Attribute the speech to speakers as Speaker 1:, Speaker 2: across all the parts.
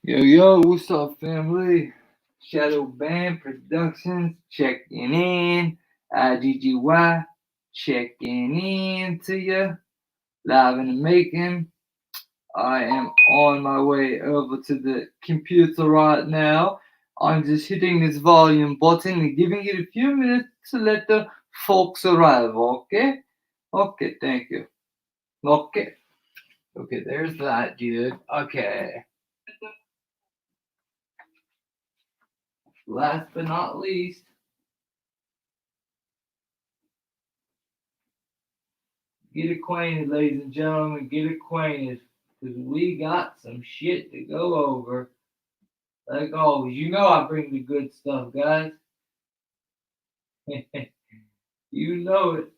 Speaker 1: Yo, what's up, family? Shadow Band Productions checking in. IGGY checking in to you. Live in the making. I am on my way over to the computer right now. I'm just hitting this volume button and giving it a few minutes to let the folks arrive, okay? Okay, thank you. Okay. Okay, there's that, dude. Okay. Last but not least, get acquainted, ladies and gentlemen. Get acquainted. Because we got some shit to go over. Like always. You know I bring the good stuff, guys. You know it.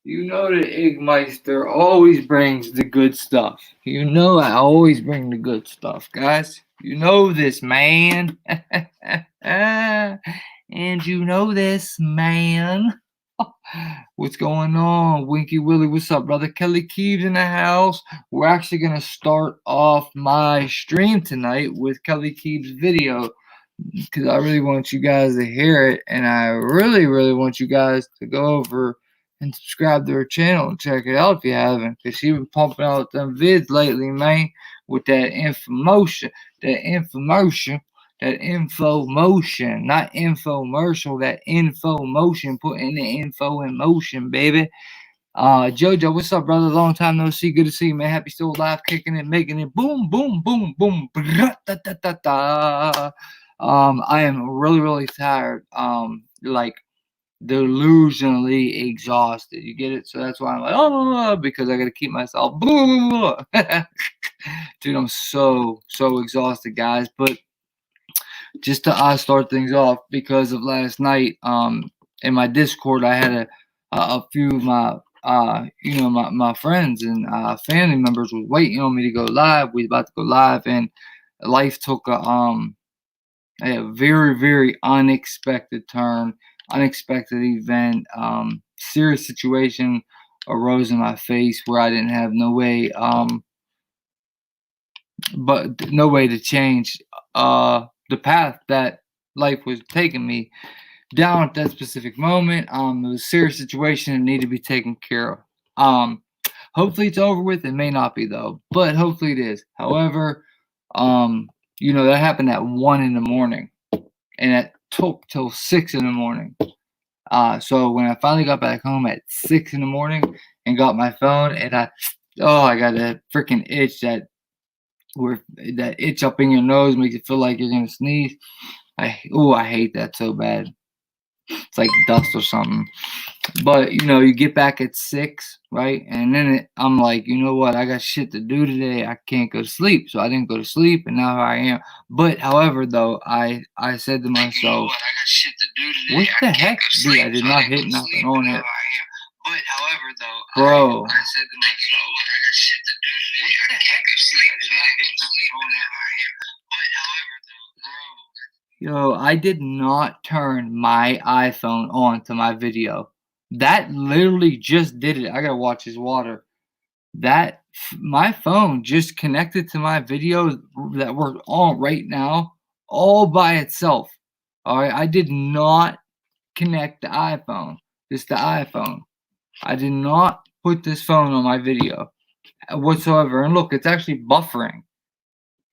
Speaker 1: You know that Eggmeister always brings the good stuff. You know I always bring the good stuff, guys. You know this, man. And you know this, man. What's going on, Winky Willie? What's up, brother? Kelly Keeves in the house. We're actually gonna start off my stream tonight with Kelly Keeves' video because I really want you guys to hear it, and I really, really want you guys to go over and subscribe to her channel and check it out if you haven't, because she been pumping out them vids lately, man, with that information, that info motion, not infomercial, that info motion, putting the info in motion, baby. Jojo, what's up, brother? Long time no see. Good to see you, man. Happy still alive, kicking it, making it. Boom, boom, boom, boom. I am really, really tired. Like delusionally exhausted. You get it? So that's why I'm like, oh, because I got to keep myself. Dude, I'm so exhausted, guys. But just to start things off, because of last night, in my Discord, I had a few of my my friends and family members was waiting on me to go live. We about to go live, and life took a very, very unexpected turn, unexpected event. Serious situation arose in my face where I didn't have no way, but no way to change the path that life was taking me down at that specific moment. It was a serious situation and needed to be taken care of. Hopefully it's over with. It may not be though, but hopefully it is. However, that happened at 1 in the morning, and it took till 6 in the morning. So when I finally got back home at 6 in the morning and got my phone, and I got that freaking itch that itch up in your nose makes you feel like you're gonna sneeze. I hate that so bad. It's like dust or something. But you get back at 6, right? And then I'm like, you know what? I got shit to do today. I can't go to sleep, so I didn't go to sleep, and now I am. But however, though, I said to myself, you know what? I got shit to do today. What the heck, dude? I did not hit nothing on it. But however, though, bro, I said to myself, I got shit to do today. What the heck, dude? I did not hit nothing on it. But however, though, bro. Yo, I did not turn my iPhone on to my video. That literally just did it. I gotta watch his water. My phone just connected to my video that we're on right now all by itself. All right, I did not connect the iPhone. Just the iPhone. I did not put this phone on my video whatsoever. And look, it's actually buffering.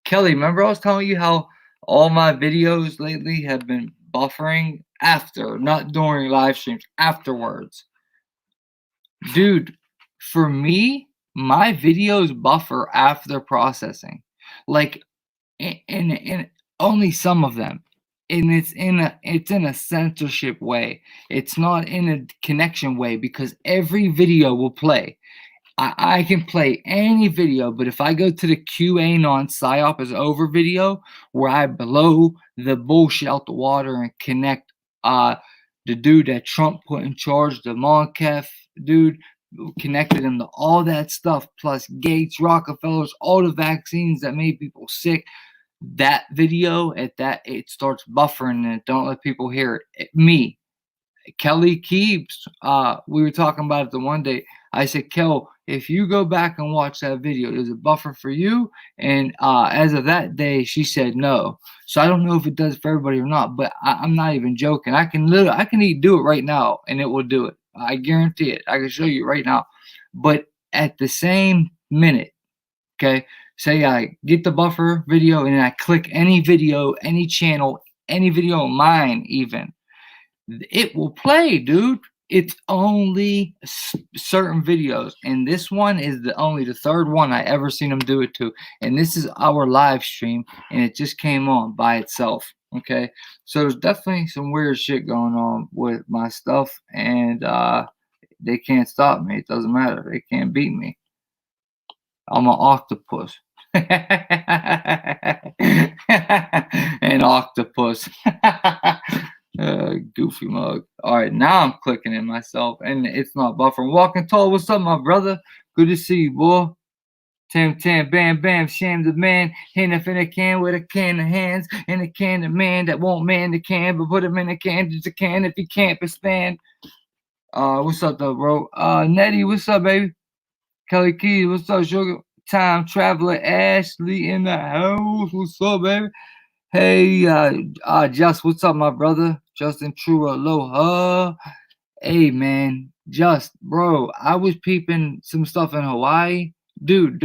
Speaker 1: Kelly, remember I was telling you how all my videos lately have been buffering after, not during live streams, afterwards. Dude, for me, my videos buffer after processing. Like, in only some of them. And it's in a censorship way. It's not in a connection way, because every video will play. I can play any video, but if I go to the QAnon PSYOP is over video, where I blow the bullshit out the water and connect the dude that Trump put in charge, the Monkef dude, connected him to all that stuff, plus Gates, Rockefellers, all the vaccines that made people sick. That video, it starts buffering and don't let people hear it. Me, Kelly Keeves, we were talking about it the one day. I said, Kel, If you go back and watch that video, does it buffer for you? And as of that day, she said no. So I don't know if it does for everybody or not, but I'm not even joking. I can do it right now and it will do it. I guarantee it. I can show you right now. But at the same minute, okay, say I get the buffer video and I click any video, any channel, any video of mine even, it will play, dude. It's only certain videos, and this one is only the third one I ever seen them do it to. And this is our live stream, and it just came on by itself. Okay, so there's definitely some weird shit going on with my stuff, and they can't stop me. It doesn't matter. They can't beat me. I'm an octopus. An octopus. Goofy mug. All right, now I'm clicking it myself, and it's not buffering. Walking tall. What's up, my brother? Good to see you, boy. Tam tam bam bam, sham the man, hand up in a can with a can of hands, and a can of man that won't man the can, but put him in a can just a can if he can't expand. What's up though, bro? Nettie, what's up, baby? Kelly Keys, what's up, sugar? Time traveler Ashley in the house. What's up, baby? Hey, Just, what's up, my brother? Justin True, aloha. Hey, man, Just, bro, I was peeping some stuff in Hawaii. Dude,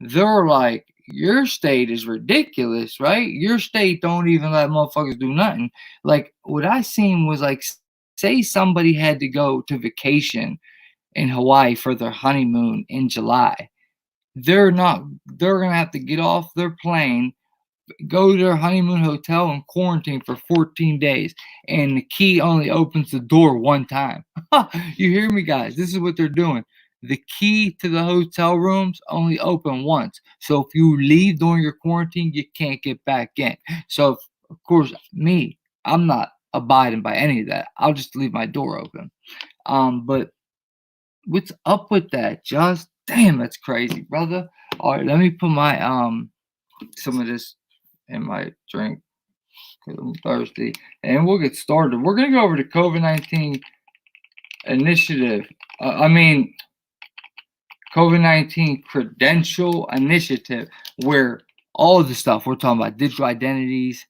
Speaker 1: they're like, your state is ridiculous, right? Your state don't even let motherfuckers do nothing. Like, what I seen was like, say somebody had to go to vacation in Hawaii for their honeymoon in July. They're gonna have to get off their plane, go to their honeymoon hotel and quarantine for 14 days. And the key only opens the door one time. You hear me, guys? This is what they're doing. The key to the hotel rooms only open once. So if you leave during your quarantine, you can't get back in. So, of course, I'm not abiding by any of that. I'll just leave my door open. But what's up with that? Just damn, that's crazy, brother. All right, let me put my some of this in my drink because I'm thirsty, and we'll get started. We're gonna go over the COVID-19 initiative. COVID-19 Credential initiative, where all of the stuff we're talking about, digital identities,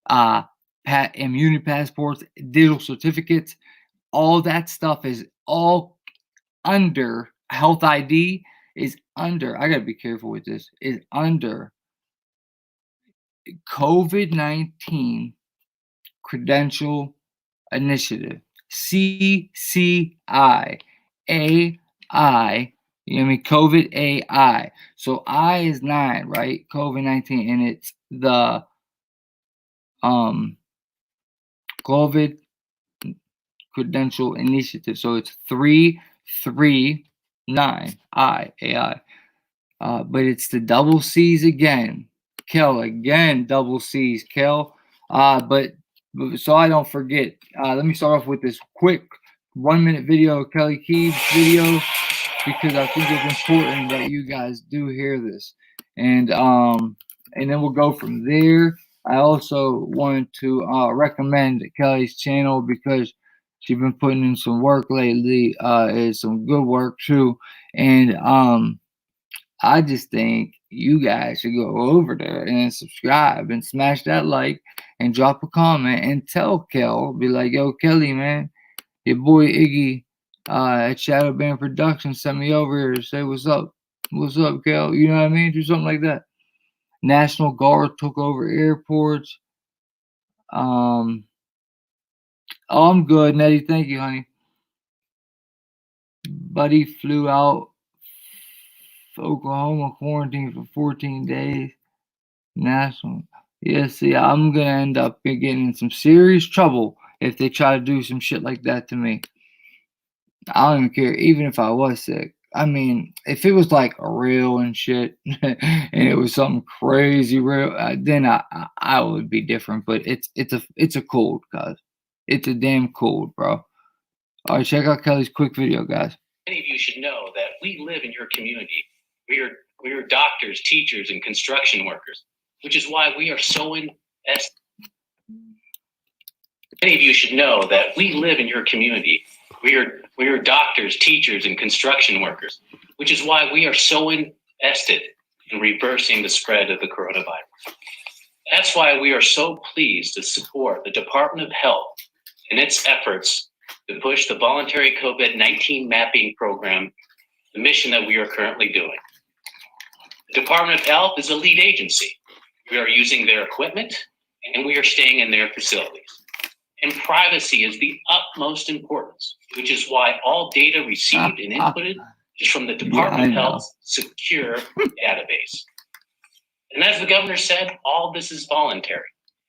Speaker 1: immunity passports, digital certificates, all that stuff is all under health ID. Is under. I gotta be careful with this. Is under COVID-19 Credential Initiative, CCI, AI, COVID AI. So I is 9, right? COVID-19, and it's the COVID Credential Initiative. So it's 339 AI. But it's the double C's again. Kel again, double C's, Kel. But so I don't forget, let me start off with this quick 1-minute video of Kelly Keys video, because I think it's important that you guys do hear this. And then we'll go from there. I also wanted to recommend Kelly's channel because she's been putting in some work lately. It's some good work too. And I just think you guys should go over there and subscribe and smash that like and drop a comment and tell Kel, be like, yo, Kelly, man, your boy Iggy at Shadow Band Productions sent me over here to say what's up. What's up, Kel? You know what I mean? Do something like that. National Guard took over airports. Oh, I'm good, Nettie. Thank you, honey. Buddy flew out Oklahoma quarantine for 14 days. National. Yeah, see, I'm gonna end up getting in some serious trouble if they try to do some shit like that to me. I don't even care, even if I was sick. I mean, if it was like a real and shit, and it was something crazy real, then I would be different. But it's a cold, guys. It's a damn cold, bro. All right, check out Kelly's quick video, guys.
Speaker 2: Many of you should know that we live in your community. We are doctors, teachers, and construction workers, which is why we are so invested. Many of you should know that we live in your community. We We are doctors, teachers, and construction workers, which is why we are so invested in reversing the spread of the coronavirus. That's why we are so pleased to support the Department of Health in its efforts to push the voluntary COVID-19 mapping program, the mission that we are currently doing. The Department of Health is a lead agency. We are using their equipment and we are staying in their facilities. And privacy is the utmost importance, which is why all data received and inputted is from the Department of Health's secure database. And as the governor said, all this is voluntary.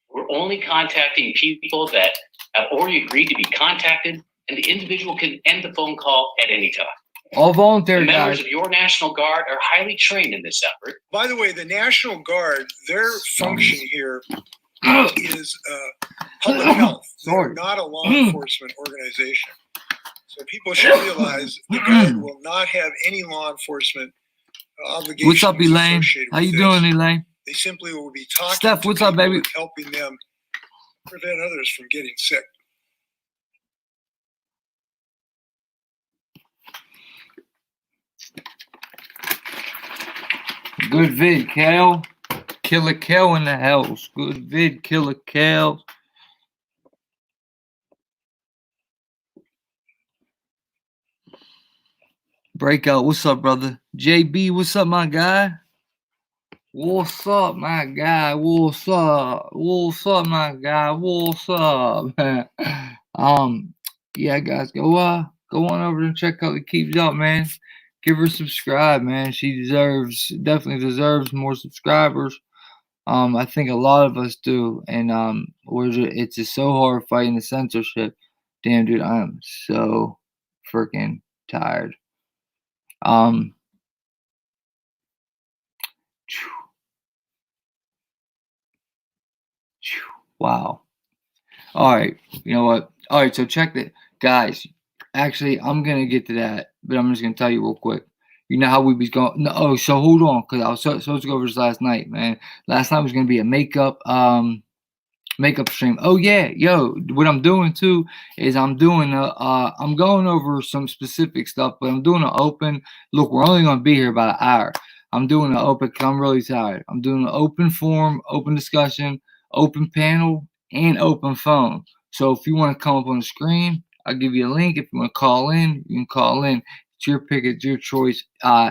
Speaker 2: We're only contacting people that have already agreed to be contacted, and the individual can end the phone call at any time.
Speaker 1: All voluntary,
Speaker 2: the members
Speaker 1: guys.
Speaker 2: of your National Guard are highly trained in this effort.
Speaker 3: By the way, the National Guard, their function here is public health. They're not a law enforcement organization. So people should realize the Guard will not have any law enforcement obligations.
Speaker 1: What's up, Elaine? How you doing, Elaine?
Speaker 3: They simply will be talking
Speaker 1: Steph,
Speaker 3: to
Speaker 1: what's up,
Speaker 3: people
Speaker 1: baby?
Speaker 3: and helping them prevent others from getting sick.
Speaker 1: Good vid, Cal. Killer Cal in the house. Good vid, Killer Cal. Breakout, what's up, brother? JB, what's up, my guy? What's up, my guy? What's up? What's up, my guy? What's up? Yeah, guys, go on over and check out the Keeps Up, man. Give her a subscribe, man. She definitely deserves more subscribers. I think a lot of us do, and it's just so hard fighting the censorship. Damn, dude, I am so freaking tired. Wow. All right, you know what? All right, so check that, guys. Actually, I'm gonna get to that, but I'm just gonna tell you real quick. You know how we was going? No, oh, so hold on, cause I was supposed to go over this last night, man. Last night was gonna be a makeup stream. Oh yeah, yo, what I'm doing too is I'm going over some specific stuff, but I'm doing an open. Look, we're only gonna be here about an hour. I'm doing an open because I'm really tired. I'm doing an open forum, open discussion, open panel, and open phone. So if you want to come up on the screen, I'll give you a link. If you want to call in, you can call in. It's your pick. It's your choice.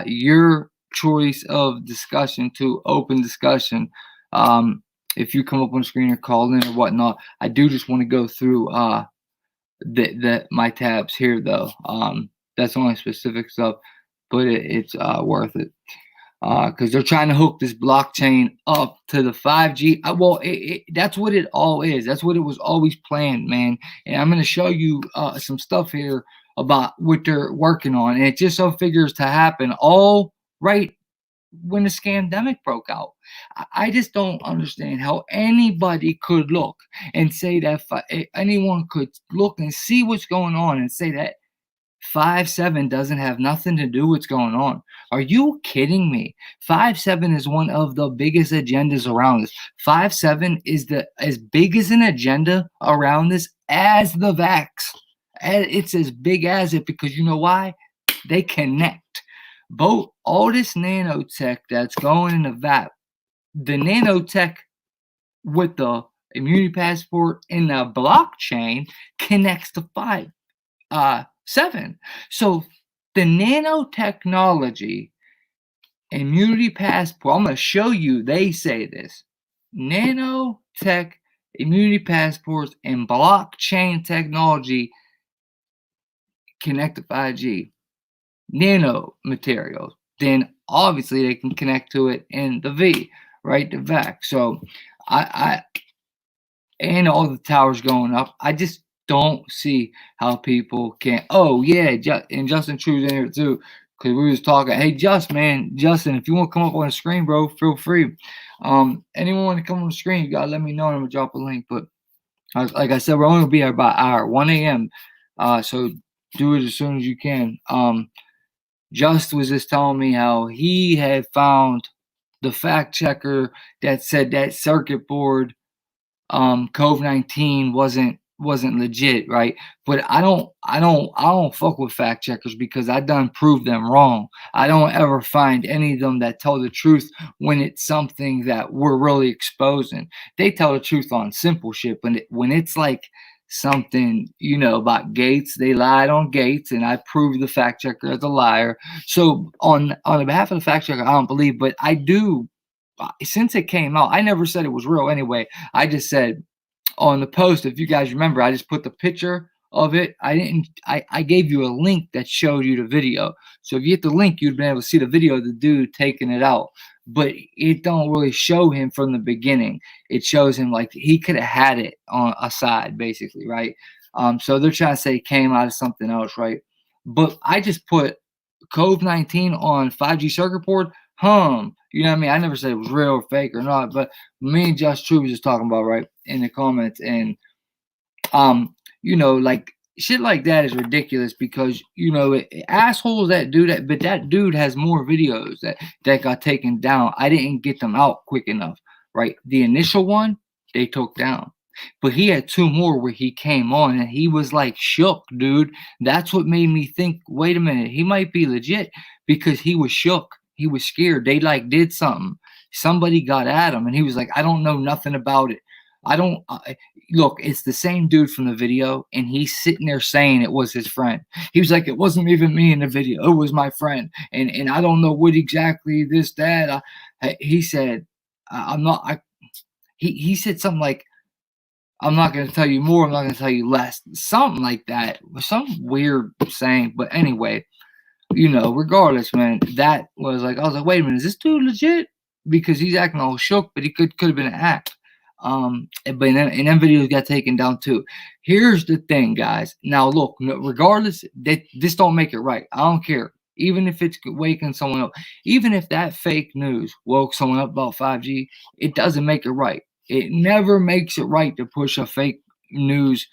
Speaker 1: Your choice of discussion to open discussion. If you come up on the screen or call in or whatnot, I do just want to go through my tabs here though. That's only specific stuff, but it's worth it. Because they're trying to hook this blockchain up to the 5G. Well, that's what it all is. That's what it was always planned, man. And I'm going to show you some stuff here about what they're working on. And it just so figures to happen all right when the scandemic broke out. I just don't understand how anybody could look and say that anyone could look and see what's going on and say that 5-7 doesn't have nothing to do with what's going on. Are you kidding me? 5-7 is one of the biggest agendas around this. 5-7 is as big as an agenda around this as the vax. It's as big as it because you know why? They connect. All this nanotech that's going in the VAP, the nanotech with the immunity passport and the blockchain connects to 5-7. So the nanotechnology, immunity passport, I'm going to show you, they say this. Nanotech, immunity passports, and blockchain technology connect to 5G. Nano materials. Then obviously they can connect to it in the V, right? The VAC. So and all the towers going up. I just don't see how people can. Oh yeah, and Justin True's in here too, because we was talking. Hey, Justin, if you want to come up on the screen, bro, feel free. Anyone want to come on the screen, you gotta let me know, and I'm gonna drop a link. But like I said, we're only gonna be here about an hour, 1 a.m. So do it as soon as you can. Just was just telling me how he had found the fact checker that said that circuit board COVID-19 wasn't wasn't legit, right? But I don't fuck with fact checkers because I done proved them wrong. I don't ever find any of them that tell the truth when it's something that we're really exposing. They tell the truth on simple shit, but when it's like something, you know, about Gates, they lied on Gates, and I proved the fact checker as a liar. So on the behalf of the fact checker, I don't believe, but I do. Since it came out, I never said it was real anyway. I just said on the post, if you guys remember, I just put the picture of it. I gave you a link that showed you the video. So if you hit the link, you'd been able to see the video of the dude taking it out. But it don't really show him from the beginning. It shows him like he could have had it on a side, basically, right? So they're trying to say it came out of something else, right? But I just put COVID-19 on 5G circuit board. You know what I mean? I never said it was real or fake or not, but me and Just True was just talking about, right, in the comments. And you know, like shit like that is ridiculous because, you know, assholes that do that, but that dude has more videos that got taken down. I didn't get them out quick enough, right? The initial one they took down, but he had two more where he came on and he was like shook, dude. That's what made me think, wait a minute, he might be legit, because he was shook. He was scared. They like did something. Somebody got at him and he was like, I don't know nothing about it. I don't look, it's the same dude from the video, and he's sitting there saying it was his friend. He was like, it wasn't even me in the video, it was my friend, and I don't know what exactly this, that. He said, I'm not, he said something like, I'm not going to tell you more, I'm not going to tell you less, something like that, some weird saying. But anyway, you know, regardless, man, that was like, I was like, wait a minute, is this dude legit? Because he's acting all shook, but he could have been an act. But and then videos got taken down too. Here's the thing, guys. Now look, regardless, this don't make it right. I don't care. Even if it's waking someone up, even if that fake news woke someone up about 5G, it doesn't make it right. It never makes it right to push a fake news,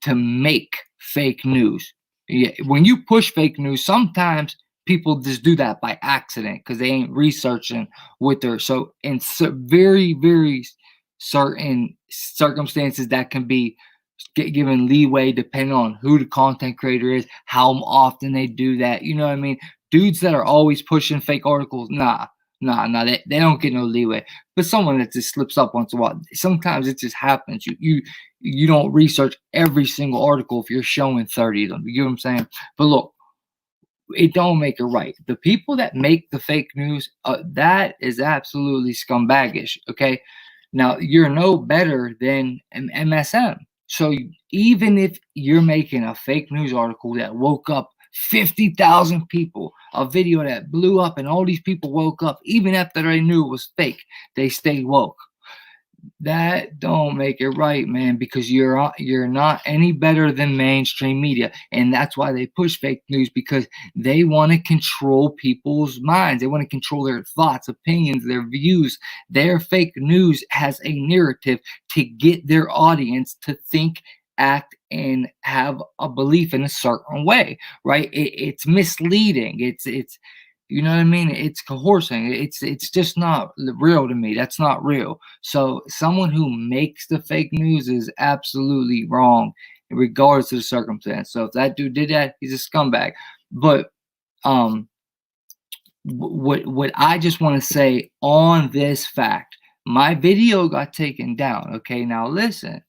Speaker 1: to make fake news. Yeah, when you push fake news, sometimes people just do that by accident because they ain't researching what they're. So in very, very certain circumstances, that can be given leeway depending on who the content creator is, how often they do that. You know what I mean? Dudes that are always pushing fake articles, nah, they don't get no leeway. But someone that just slips up once in a while, sometimes it just happens. You don't research every single article if you're showing 30 of them. You get what I'm saying? But look, it don't make it right. The people that make the fake news, that is absolutely scumbaggish. Okay, now you're no better than an MSM. So even if you're making a fake news article that woke up 50,000 people, a video that blew up and all these people woke up, even after they knew it was fake, they stayed woke. That don't make it right, man, because you're not any better than mainstream media. And that's why they push fake news, because they want to control people's minds. They want to control their thoughts, opinions, their views. Their fake news has a narrative to get their audience to think, act, and have a belief in a certain way, right? It's misleading. It's you know what I mean? It's coercing. It's just not real to me. That's not real. So someone who makes the fake news is absolutely wrong, regardless of the circumstance. So if that dude did that, he's a scumbag. But what I just want to say on this fact, my video got taken down. Okay, now listen.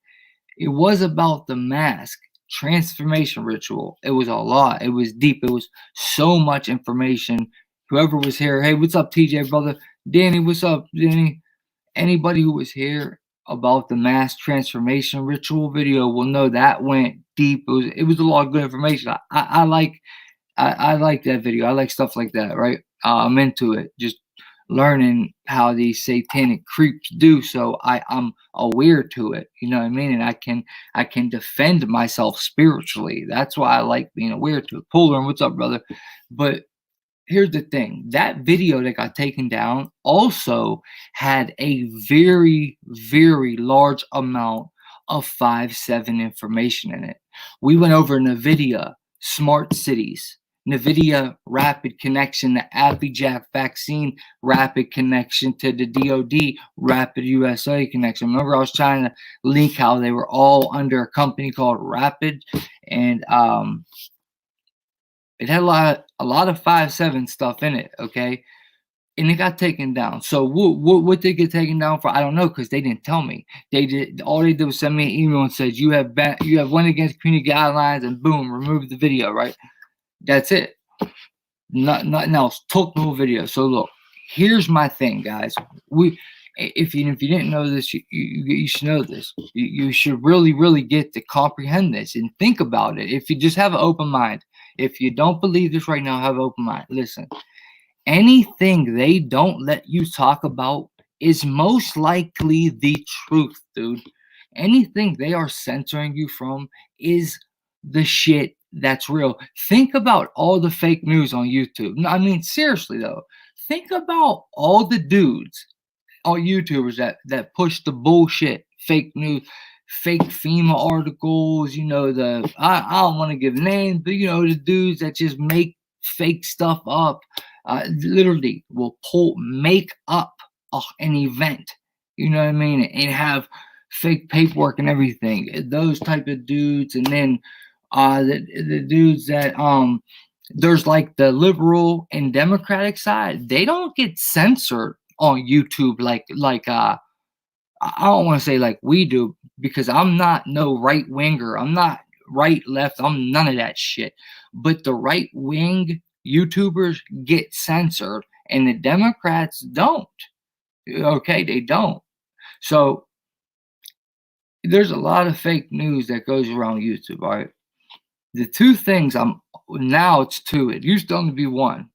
Speaker 1: It was about the mask transformation ritual. It was a lot. It was deep. It was so much information. Whoever was here, hey, what's up, TJ, brother? Danny, what's up, Danny? Anybody who was here about the mass transformation ritual video will know that went deep. It was a lot of good information. I like that video. I like stuff like that, right? I'm into it. Just learning how these satanic creeps do. So I'm aware to it. You know what I mean? And I can defend myself spiritually. That's why I like being aware to it. Polar, what's up, brother? But here's the thing, that video that got taken down also had a very, very large amount of 5-7 information in it. We went over NVIDIA, smart cities, NVIDIA rapid connection, the Jack vaccine rapid connection to the DoD rapid USA connection. Remember, I was trying to link how they were all under a company called Rapid, and it had a lot of 5.7 stuff in it. Okay, and it got taken down. So what did it get taken down for? I don't know, because they didn't tell me. They did. All they did was send me an email and said you have went against community guidelines, and boom, remove the video. Right. That's it. Nothing else. Took no video. So look, here's my thing, guys. If you didn't know this, you should know this. You should really get to comprehend this and think about it. If you just have an open mind. If you don't believe this right now, have an open mind. Listen. Anything they don't let you talk about is most likely the truth, dude. Anything they are censoring you from is the shit that's real. Think about all the fake news on YouTube. No, I mean, seriously though, think about all the dudes, all YouTubers that push the bullshit, fake news, fake FEMA articles. You know, I don't want to give names, but you know, the dudes that just make fake stuff up. Literally will make up an event, you know what I mean, and have fake paperwork and everything. Those type of dudes. And then the dudes that there's like the liberal and democratic side, they don't get censored on YouTube like I don't want to say like we do, because I'm not no right winger. I'm not right, left. I'm none of that shit. But the right wing YouTubers get censored, and the Democrats don't. Okay, they don't. So there's a lot of fake news that goes around YouTube. All right. The two things now it's two. It used to only be one.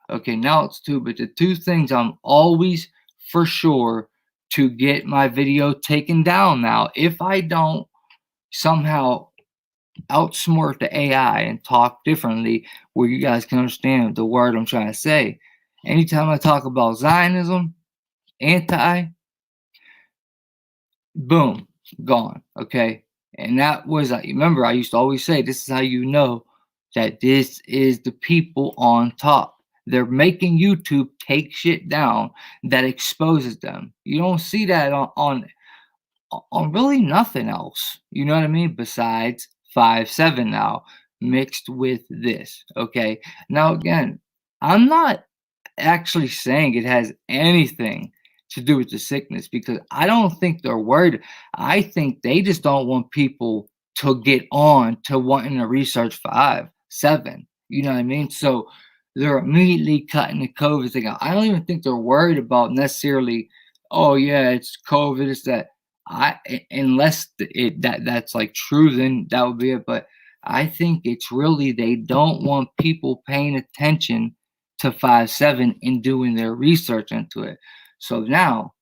Speaker 1: Okay, now it's two. But the two things I'm always for sure to get my video taken down now, if I don't somehow outsmart the AI and talk differently where you guys can understand the word I'm trying to say. Anytime I talk about Zionism, boom, gone. Okay. And that was, remember, I used to always say, this is how you know that this is the people on top. They're making YouTube take shit down that exposes them. You don't see that on really nothing else. You know what I mean? Besides 5.7 now mixed with this. Okay. Now again, I'm not actually saying it has anything to do with the sickness, because I don't think they're worried. I think they just don't want people to get on to wanting to research 5.7. You know what I mean? So they're immediately cutting the COVID thing out. I don't even think they're worried about necessarily, oh yeah, it's COVID, it's that. Unless that's like true, then that would be it. But I think it's really they don't want people paying attention to 5.7 and doing their research into it. So now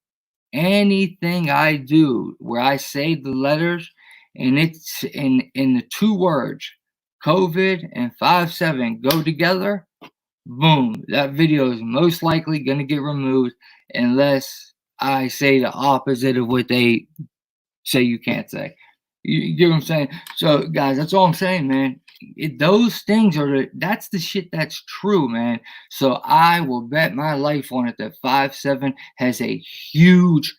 Speaker 1: anything I do where I say the letters and it's in the two words COVID and 5.7 go together, boom, that video is most likely going to get removed unless I say the opposite of what they say you can't say. You get what I'm saying? So, guys, that's all I'm saying, man. Those things that's the shit that's true, man. So I will bet my life on it that 5.7 has a huge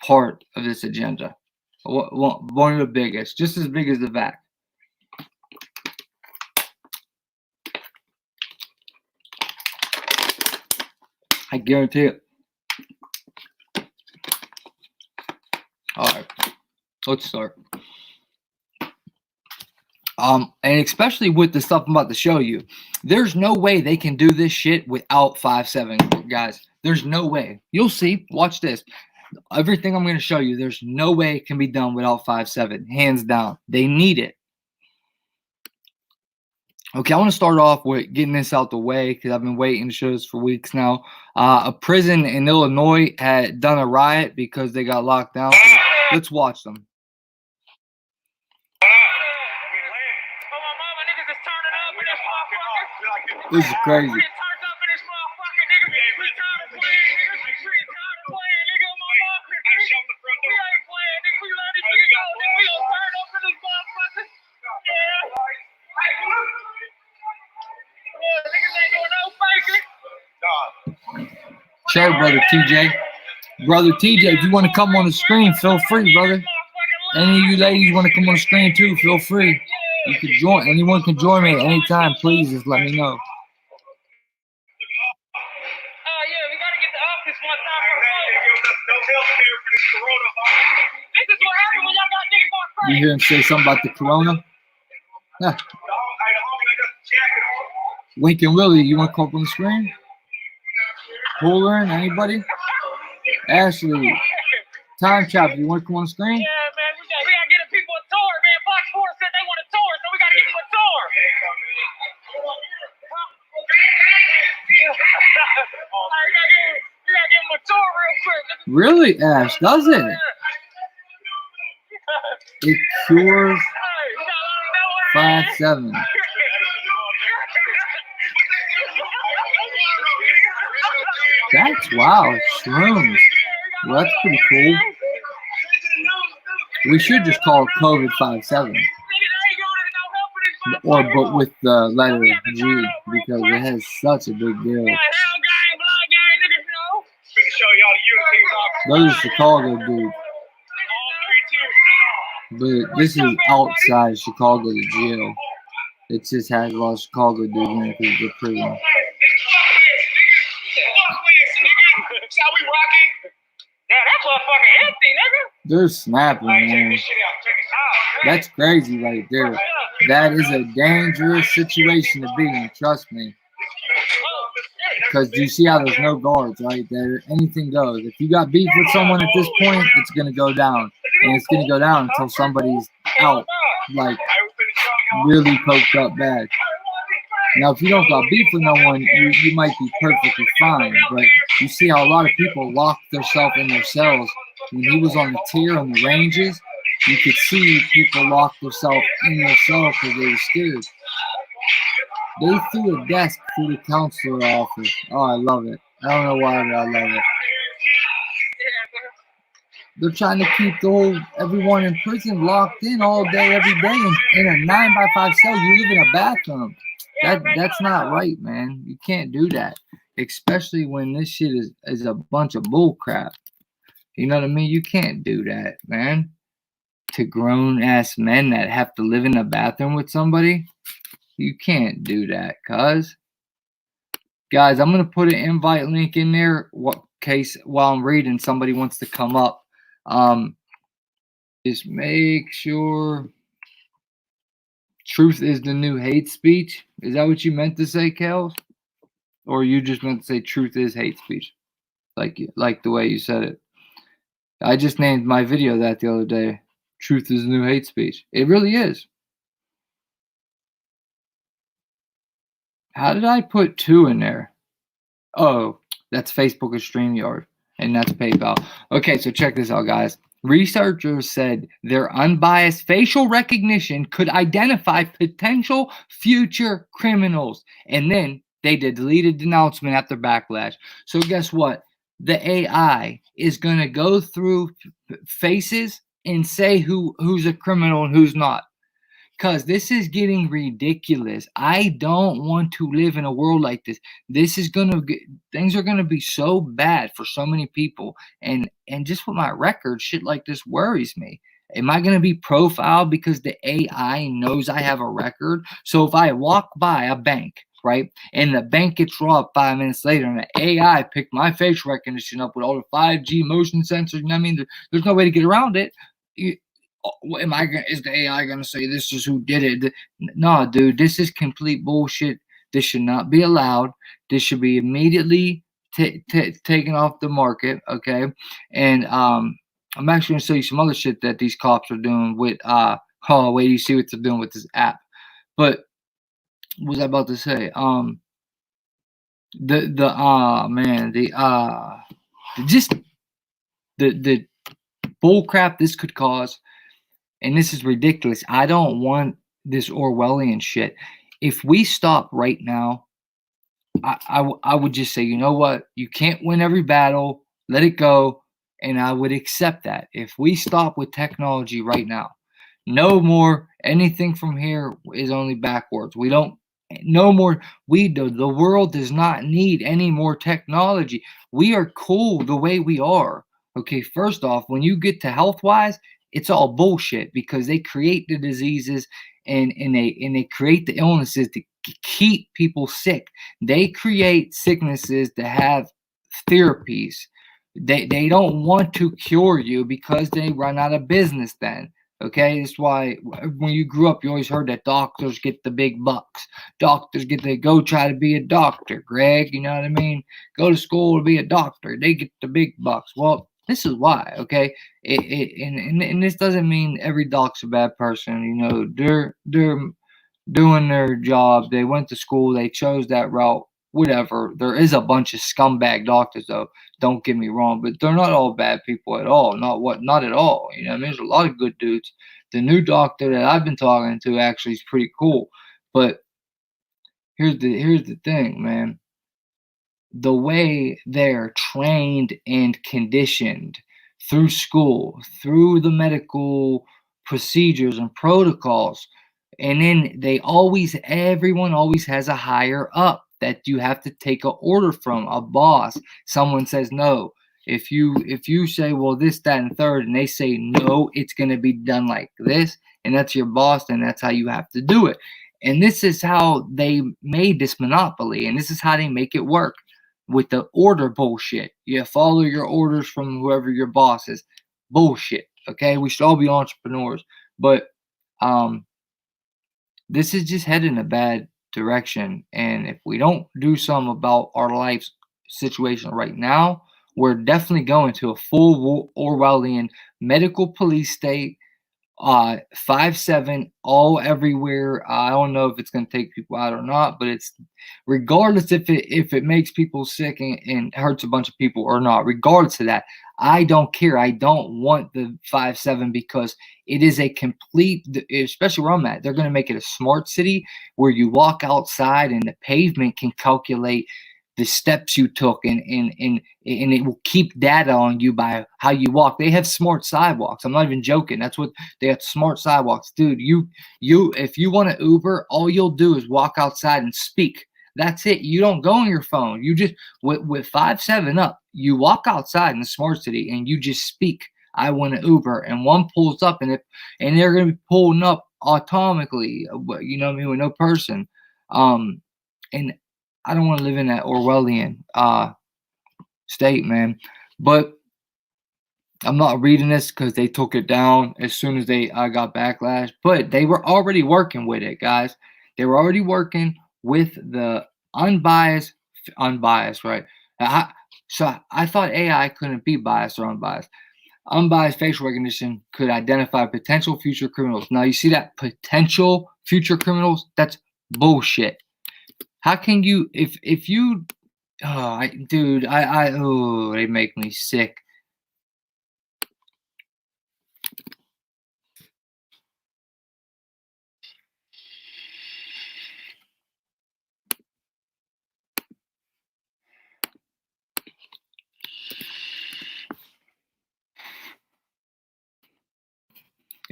Speaker 1: part of this agenda. One of the biggest, just as big as the vac. I guarantee it. All right, let's start. And especially with the stuff I'm about to show you, there's no way they can do this shit without 5.7, guys. There's no way. You'll see. Watch this. Everything I'm going to show you, there's no way it can be done without 5.7. Hands down. They need it. Okay, I want to start off with getting this out the way because I've been waiting to show this for weeks now. A prison in Illinois had done a riot because they got locked down. So let's watch them. This is crazy. Share, brother TJ. Brother TJ, if you want to come on the screen, feel free, brother. Any of you ladies want to come on the screen too, feel free. You can join. Anyone can join me at any time. Please just let me know. You hear him say something about the corona? Yeah. Lincoln Willie, you want to come up on the screen? Cooler, anybody? Ashley, Time Chopper, you want to come on the screen?
Speaker 4: Yeah, man, we gotta get the people a tour, man. Fox 4 said they want a tour, so we gotta give them a tour. We gotta give them a tour real quick.
Speaker 1: Really, Ash, does it? It cures 5-7. That's wow, shrooms. Well, that's pretty cool. We should just call it COVID 5-7. Or but with the letter G, because it has such a big deal. Those are Chicago dudes. But this is outside Chicago, the jail. It just has a lot of Chicago dudes in it because it's a prison. They're snapping, man. That's crazy right there. That is a dangerous situation to be in, trust me. Because you see how there's no guards right there. Anything goes. If you got beef with someone at this point, it's going to go down. And it's going to go down until somebody's out, like, really poked up bad. Now, if you don't got beef with no one, you might be perfectly fine. But you see how a lot of people lock themselves in their cells. When he was on the tier on the ranges, you could see people lock themselves in their cells because they were scared. They threw a desk through the counselor office. Oh, I love it. I don't know why, but I love it. They're trying to keep everyone in prison locked in all day, every day, in a 9x5 cell. You live in a bathroom. That's not right, man. You can't do that, especially when this shit is a bunch of bull crap. You know what I mean? You can't do that, man. To grown-ass men that have to live in a bathroom with somebody, you can't do that, cuz. Guys, I'm going to put an invite link in there in case while I'm reading somebody wants to come up. Just make sure truth is the new hate speech. Is that what you meant to say, Kels? Or you just meant to say truth is hate speech? Like the way you said it. I just named my video that the other day. Truth is the new hate speech. It really is. How did I put 2 in there? Oh, that's Facebook and StreamYard. And that's PayPal. Okay, so check this out, guys. Researchers said their unbiased facial recognition could identify potential future criminals. And then they deleted the announcement after backlash. So guess what? The AI is going to go through faces and say who's a criminal and who's not. Because this is getting ridiculous. I don't want to live in a world like this. Things are gonna be so bad for so many people. And just with my record, shit like this worries me. Am I gonna be profiled because the AI knows I have a record? So if I walk by a bank, right, and the bank gets robbed 5 minutes later, and the AI picked my facial recognition up with all the 5G motion sensors, you know what I mean? There's no way to get around it. Is the AI gonna say this is who did it? No, dude, this is complete bullshit. This should not be allowed. This should be immediately taken off the market. Okay, and I'm actually gonna show you some other shit that these cops are doing with oh wait, you see what they're doing with this app. But what was I about to say? The bull crap this could cause. And this is ridiculous. I don't want this Orwellian shit. If we stop right now, I would just say, you know what? You can't win every battle. Let it go. And I would accept that. If we stop with technology right now, no more anything from here is only backwards. We don't No more. The world does not need any more technology. We are cool the way we are. Okay, first off, when you get to health wise, it's all bullshit because they create the diseases and they create the illnesses to keep people sick. They create sicknesses to have therapies. They don't want to cure you because they run out of business then. Okay, that's why when you grew up, you always heard that doctors get the big bucks. Doctors get to go try to be a doctor, Greg. You know what I mean? Go to school to be a doctor. They get the big bucks. Well, this is why. Okay, and this doesn't mean every doc's a bad person. You know, they're doing their job. They went to school. They chose that route. Whatever. There is a bunch of scumbag doctors, though. Don't get me wrong, but they're not all bad people at all. Not at all. You know, I mean, there's a lot of good dudes. The new doctor that I've been talking to actually is pretty cool. But here's the thing, man. The way they're trained and conditioned through school, through the medical procedures and protocols, and then everyone always has a higher up that you have to take an order from, a boss. Someone says no. If you say, well, this, that, and third, and they say no, it's gonna be done like this, and that's your boss, then that's how you have to do it. And this is how they made this monopoly, and this is how they make it work with the order bullshit. You follow your orders from whoever your boss is. Bullshit. Okay, we should all be entrepreneurs, but this is just heading in a bad direction. And if we don't do something about our life situation right now, we're definitely going to a full Orwellian medical police state. 5-7 all everywhere. I don't know if it's going to take people out or not, but it's regardless if it makes people sick and hurts a bunch of people or not. Regardless of that, I don't care. I don't want the 5-7 because it is a complete, especially where I'm at, they're going to make it a smart city where you walk outside and the pavement can calculate the steps you took, and it will keep data on you by how you walk. They have smart sidewalks. I'm not even joking. That's what they have, smart sidewalks, dude. You if you want to Uber, all you'll do is walk outside and speak. That's it. You don't go on your phone. You just with 5-7 up, you walk outside in the smart city and you just speak. I want to Uber, and one pulls up, and they're gonna be pulling up automatically. You know what I mean, with no person. And I don't want to live in that Orwellian state, man. But I'm not reading this because they took it down as soon as I got backlash. But they were already working with it, guys. They were already working with the unbiased, right? So I thought AI couldn't be biased or unbiased. Unbiased facial recognition could identify potential future criminals. Now you see that potential future criminals? That's bullshit. How can you, if you, dude, they make me sick.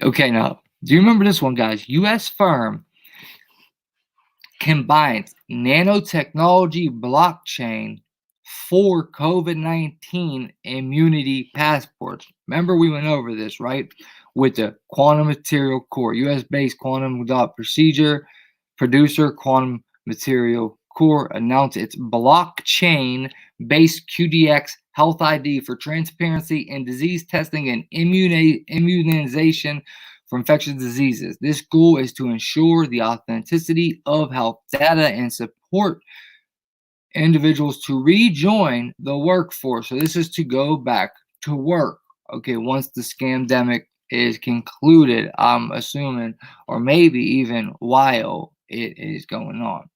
Speaker 1: Okay, now, do you remember this one, guys? U.S. firm combines nanotechnology blockchain for COVID-19 immunity passports. Remember, we went over this, right? With the quantum material core, US-based quantum dot procedure producer, quantum material core announced its blockchain-based QDX health ID for transparency and disease testing and immunization for infectious diseases. This goal is to ensure the authenticity of health data and support individuals to rejoin the workforce. So this is to go back to work. Okay, once the scamdemic is concluded, I'm assuming, or maybe even while it is going on.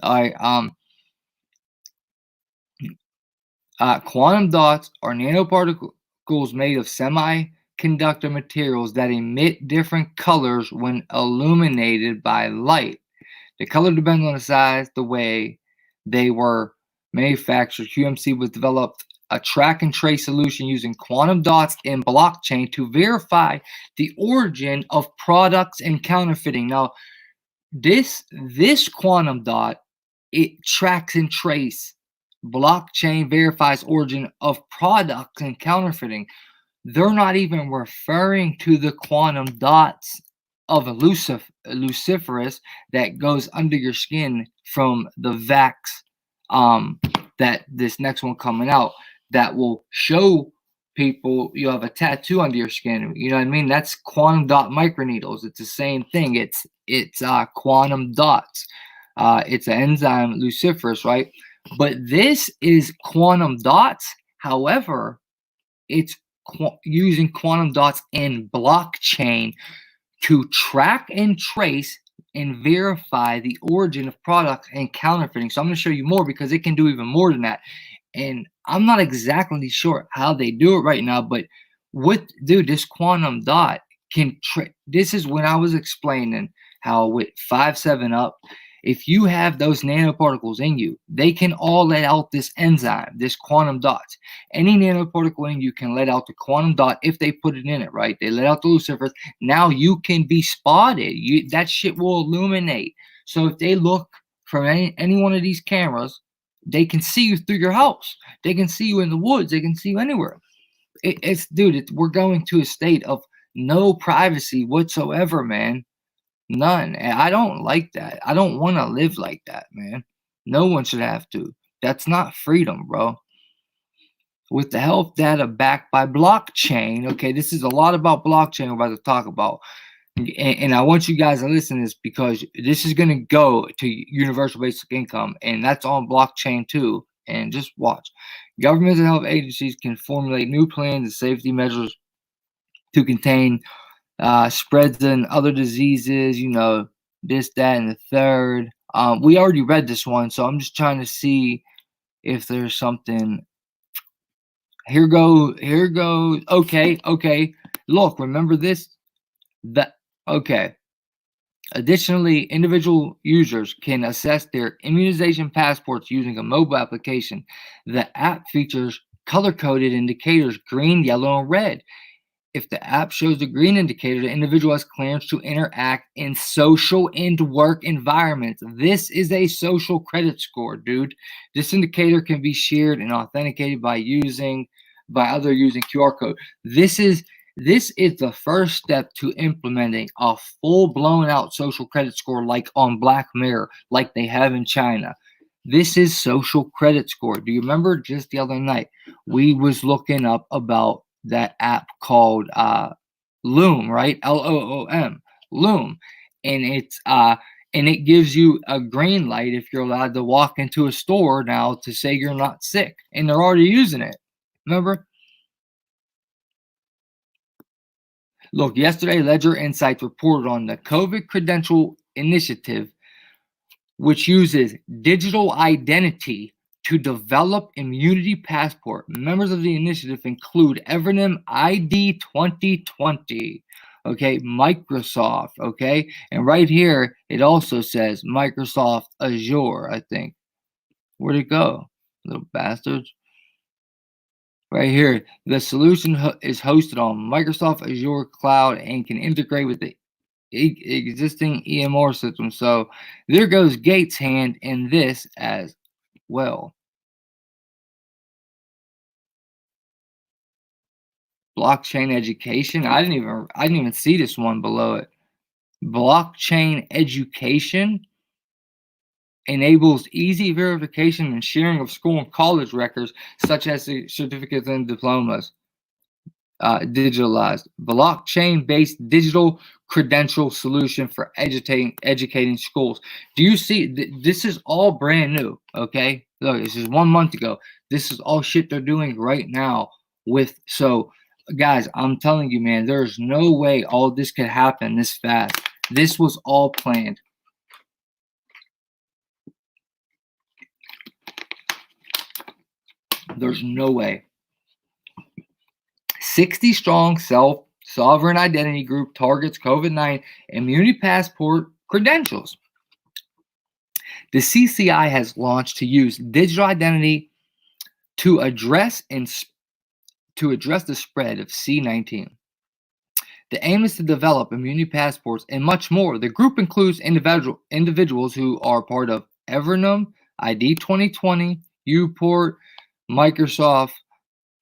Speaker 1: All right. Quantum dots are nanoparticles made of semiconductor materials that emit different colors when illuminated by light. The color depends on the size, the way they were manufactured. QMC was developed a track and trace solution using quantum dots and blockchain to verify the origin of products and counterfeiting. Now, this quantum dot, it tracks and trace. Blockchain verifies origin of products and counterfeiting. They're not even referring to the quantum dots of luciferase that goes under your skin from the vax, that this next one coming out, that will show people you have a tattoo under your skin. You know what I mean? That's quantum dot microneedles. It's the same thing. It's quantum dots. It's an enzyme, luciferase, right? But this is quantum dots. However, it's using quantum dots in blockchain to track and trace and verify the origin of products and counterfeiting. So I'm going to show you more because it can do even more than that. And I'm not exactly sure how they do it right now, but dude, this quantum dot can this is when I was explaining how with 5-7 up, if you have those nanoparticles in you, they can all let out this enzyme, this quantum dots. Any nanoparticle in you can let out the quantum dot if they put it in it, right? They let out the luciferase. Now you can be spotted. That shit will illuminate. So if they look from any one of these cameras, they can see you through your house. They can see you in the woods. They can see you anywhere. We're going to a state of no privacy whatsoever, man. None. And I don't like that. I don't want to live like that, man. No one should have to. That's not freedom, bro. With the health data backed by blockchain, okay, this is a lot about blockchain we're about to talk about. And I want you guys to listen to this because this is going to go to universal basic income, and that's on blockchain too. And just watch. Governments and health agencies can formulate new plans and safety measures to contain spreads and other diseases, this, that, and the third. We already read this one, so I'm just trying to see if there's something. Here goes. Okay. Look, remember this? Okay. Additionally, individual users can assess their immunization passports using a mobile application. The app features color-coded indicators, green, yellow, and red. If the app shows the green indicator, the individual has clearance to interact in social and work environments. This is a social credit score, dude. This indicator can be shared and authenticated by other using QR code. This is the first step to implementing a full-blown out social credit score like on Black Mirror, like they have in China. This is social credit score. Do you remember just the other night we was looking up about that app called Loom, right? Loom, Loom, and it gives you a green light if you're allowed to walk into a store now to say you're not sick, and they're already using it. Remember? Look, yesterday Ledger Insights reported on the COVID Credential initiative, which uses digital identity to develop immunity passport. Members of the initiative include Evernym ID 2020, okay, Microsoft, okay, and right here it also says Microsoft Azure, I think. Where'd it go, little bastards? Right here, the solution is hosted on Microsoft Azure Cloud and can integrate with the existing EMR system. So there goes Gates' hand in this as well. Blockchain education. I didn't even see this one below it. Blockchain education enables easy verification and sharing of school and college records, such as certificates and diplomas. Digitalized. Blockchain-based digital credential solution for educating schools. Do you see? This is all brand new, okay? Look, this is 1 month ago. This is all shit they're doing right now so guys, I'm telling you, man, there's no way all this could happen this fast. This was all planned. There's no way. 60 strong sovereign identity group targets COVID-19 immunity passport credentials. The CCI has launched to use digital identity to address the spread of C-19. The aim is to develop immunity passports and much more. The group includes individuals who are part of Evernum, ID 2020, Uport, Microsoft,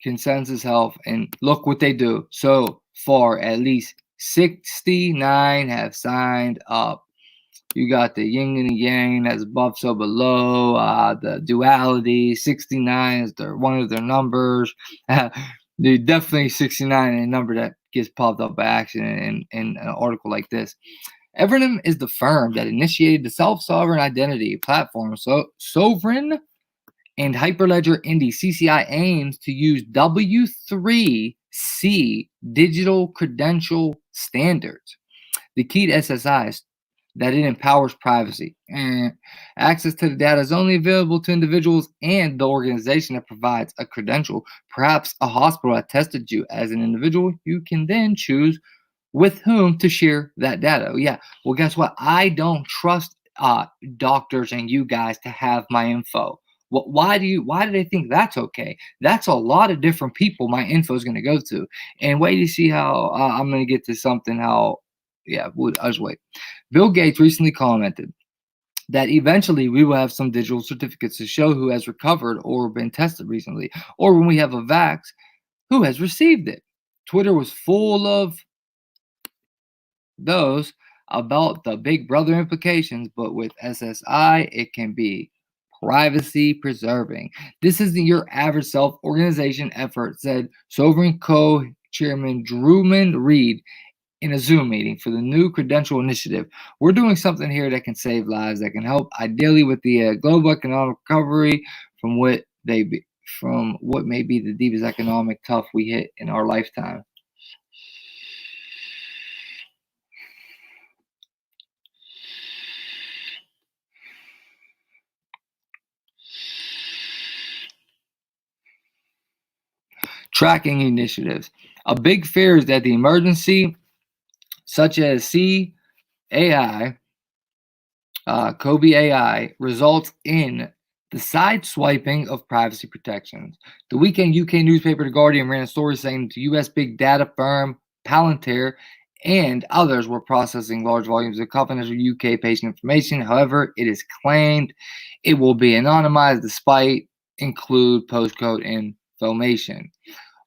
Speaker 1: Consensus Health, and look what they do. So far, at least 69 have signed up. You got the yin and the yang, that's above, so below. The duality, 69 is one of their numbers. Definitely 69 a number that gets popped up by accident in an article like this. Evernum is the firm that initiated the self-sovereign identity platform. So Sovereign and Hyperledger Indy CCI aims to use W3C digital credential standards. The key to SSI is that it empowers privacy, and access to the data is only available to individuals and the organization that provides a credential. Perhaps a hospital that tested you as an individual. You can then choose with whom to share that data. Yeah, well, guess what? I don't trust doctors and you guys to have my info. Why do they think that's okay? That's a lot of different people my info is going to go to. And wait to see how I'm going to get to something. I'll just wait. Bill Gates recently commented that eventually we will have some digital certificates to show who has recovered or been tested recently, or when we have a vax, who has received it. Twitter was full of those about the big brother implications, but with SSI, it can be privacy preserving. This isn't your average self-organization effort, said Sovereign Co-Chairman Drewman Reed in a Zoom meeting for the new Credential initiative. We're doing something here that can save lives, that can help ideally with the global economic recovery from what may be the deepest economic tough we hit in our lifetime. Tracking initiatives. A big fear is that the emergency, such as CAI, Kobe AI, results in the side-swiping of privacy protections. The weekend UK newspaper The Guardian ran a story saying the US big data firm Palantir and others were processing large volumes of confidential UK patient information. However, it is claimed it will be anonymized despite include postcode information.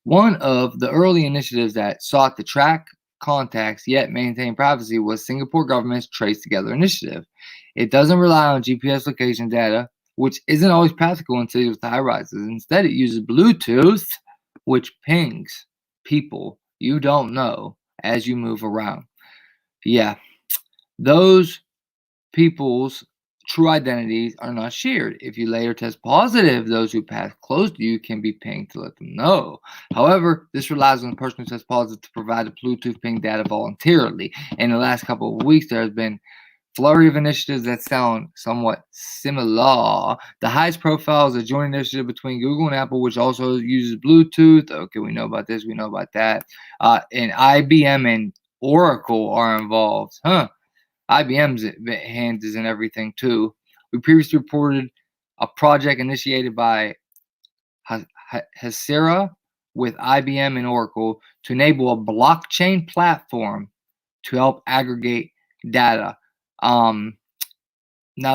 Speaker 1: One of the early initiatives that sought to track contacts yet maintain privacy was Singapore government's Trace Together initiative. It doesn't rely on GPS location data, which isn't always practical in cities with high rises. Instead, it uses Bluetooth, which pings people you don't know as you move around. Yeah, those people's true identities are not shared. If you later test positive, those who pass close to you can be pinged to let them know. However, this relies on the person who tests positive to provide the Bluetooth ping data voluntarily. In the last couple of weeks, there has been flurry of initiatives that sound somewhat similar. The highest profile is a joint initiative between Google and Apple, which also uses Bluetooth. Okay, we know about this, we know about that. And IBM and Oracle are involved. IBM's hand is in everything too. We previously reported a project initiated by Hasera with IBM and Oracle to enable a blockchain platform to help aggregate data. Now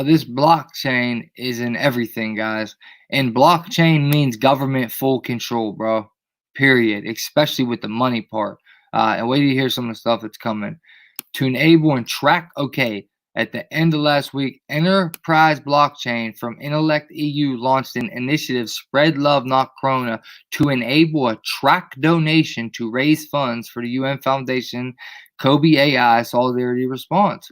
Speaker 1: this blockchain is in everything, guys. And blockchain means government full control, bro. Period. Especially with the money part. And wait till you hear some of the stuff that's coming. To enable and track, okay, at the end of last week, Enterprise Blockchain from Intellect EU launched an initiative, Spread Love Not Corona, to enable a track donation to raise funds for the UN Foundation Kobe AI Solidarity Response.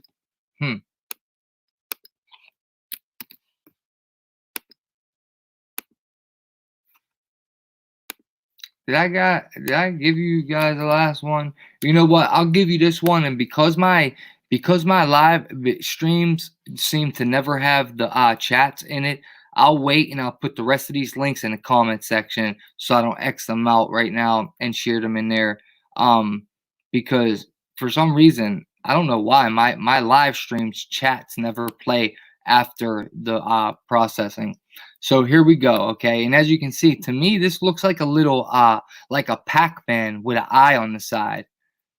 Speaker 1: Did I give you guys the last one? You know what? I'll give you this one, and because my live streams seem to never have the chats in it, I'll wait and I'll put the rest of these links in the comment section so I don't X them out right now and share them in there. Because for some reason, I don't know why, my live streams chats never play after the processing. So here we go, okay? And as you can see, to me, this looks like a little, like a Pac-Man with an eye on the side.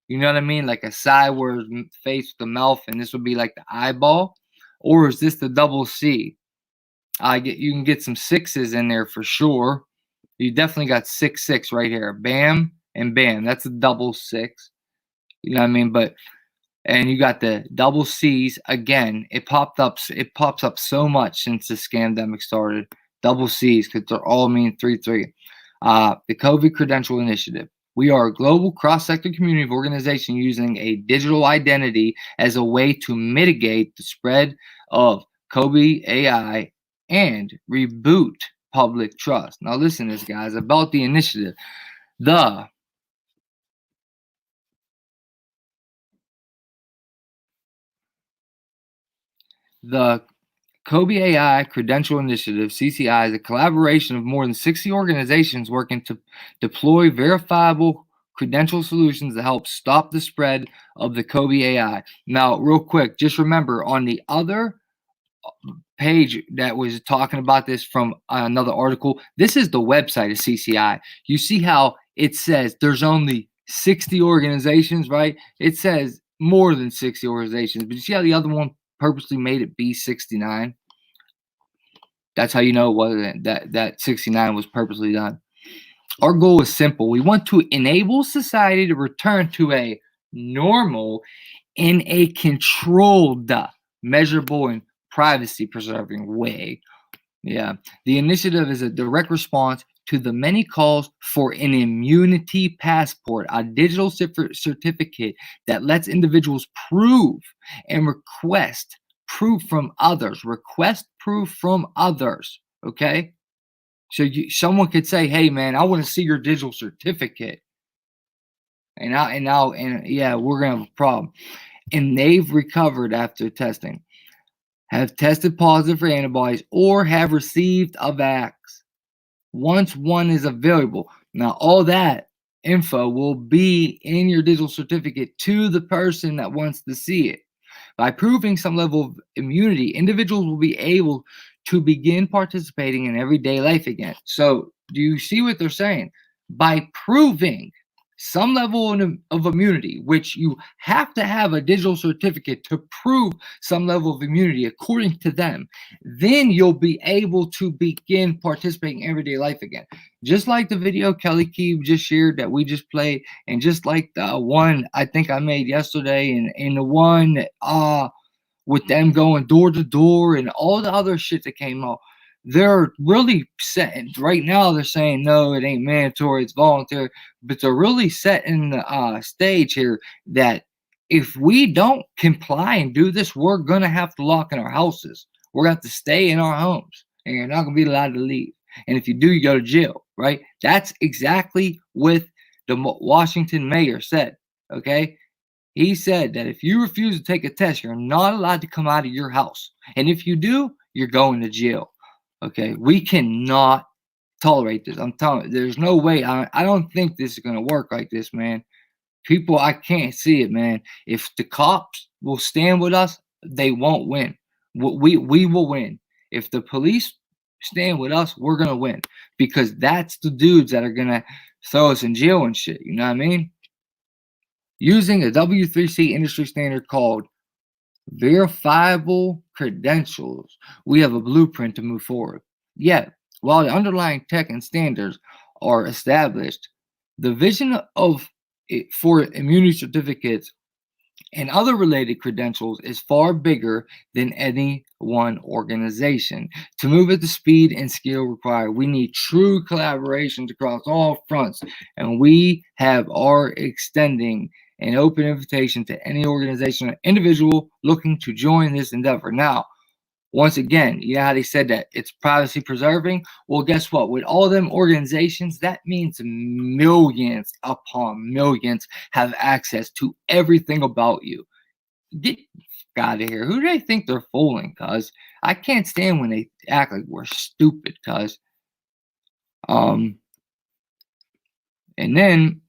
Speaker 1: You know what I mean? Like a sideways face with the mouth, and this would be like the eyeball. Or is this the double C? You can get some sixes in there for sure. You definitely got 6 6 right here. Bam and bam. That's a double 6. You know what I mean? And you got the double C's again. It pops up so much since the scamdemic started. Double C's because they're all mean 3 3. The COVID Credential Initiative. We are a global cross-sector community of organization using a digital identity as a way to mitigate the spread of COVID AI and reboot public trust. Now listen to this, guys, about the initiative. The COVID AI Credential Initiative, CCI, is a collaboration of more than 60 organizations working to deploy verifiable credential solutions to help stop the spread of the COVID AI. Now, real quick, just remember on the other page that was talking about this from another article, this is the website of CCI. You see how it says there's only 60 organizations, right? It says more than 60 organizations, but you see how the other one purposely made it be 69? That's how you know it wasn't that 69 was purposely done. Our goal is simple. We want to enable society to return to a normal in a controlled, measurable, and privacy preserving way. Yeah. The initiative is a direct response to the many calls for an immunity passport, a digital certificate that lets individuals prove and request proof from others. Request proof from others. Okay. So someone could say, "Hey, man, I want to see your digital certificate," and yeah, we're gonna have a problem. And they've recovered after testing, have tested positive for antibodies, or have received a vax. Once one is available, now all that info will be in your digital certificate to the person that wants to see it. By proving some level of immunity, individuals will be able to begin participating in everyday life again. So, do you see what they're saying? By proving some level of immunity, which you have to have a digital certificate to prove some level of immunity according to them, then you'll be able to begin participating in everyday life again. Just like the video Kelly Key just shared that we just played, and just like the one I think I made yesterday, and the one with them going door to door and all the other shit that came out. They're really set right now. They're saying no, it ain't mandatory, it's voluntary, but they're really setting the stage here that if we don't comply and do this, we're gonna have to lock in our houses. We're gonna have to stay in our homes, and you're not gonna be allowed to leave. And if you do, you go to jail, right? That's exactly what the Washington mayor said. Okay, he said that if you refuse to take a test, you're not allowed to come out of your house, and if you do, you're going to jail. Okay, we cannot tolerate this. I'm telling you, there's no way. I don't think this is gonna work like this, man. People, I can't see it, man. If the cops will stand with us, they won't win. We will win. If the police stand with us, we're gonna win, because that's the dudes that are gonna throw us in jail and shit. You know what I mean? Using a W3C industry standard called verifiable credentials, we have a blueprint to move forward. Yet, while the underlying tech and standards are established, the vision of it for immunity certificates and other related credentials is far bigger than any one organization. To move at the speed and scale required, we need true collaborations across all fronts, and we are extending an open invitation to any organization or individual looking to join this endeavor. Now, once again, you know how they said that it's privacy preserving? Well, guess what? With all them organizations, that means millions upon millions have access to everything about you. Get out of here. Who do they think they're fooling, cuz? I can't stand when they act like we're stupid, cuz. And then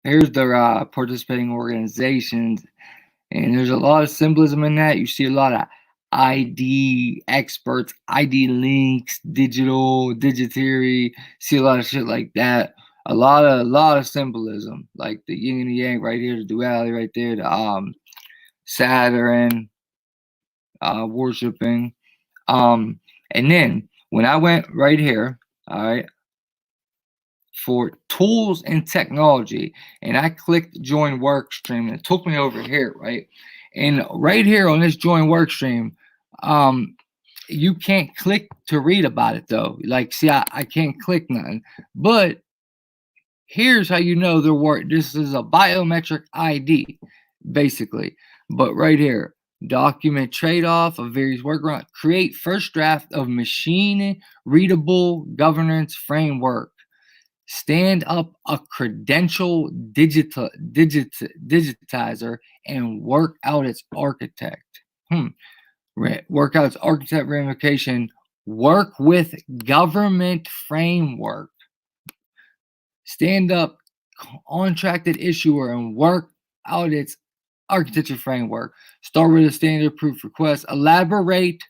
Speaker 1: here's their participating organizations, and there's a lot of symbolism in that. You see a lot of ID experts, ID links, digitary, see a lot of shit like that. a lot of symbolism, like the yin and the yang right here, the duality right there, the Saturn, worshiping. And then when I went right here, all right, for tools and technology, and I clicked join work stream, and it took me over here, right? And right here on this join work stream, you can't click to read about it though. Like, see, I can't click nothing. But here's how you know they're work. This is a biometric ID, basically. But right here, document trade-off of various workarounds. Create first draft of machine readable governance framework. Stand up a credential digitizer and work out its architect. Work out its architect ramification. Work with government framework. Stand up contracted issuer and work out its architecture framework. Start with a standard proof request. Elaborate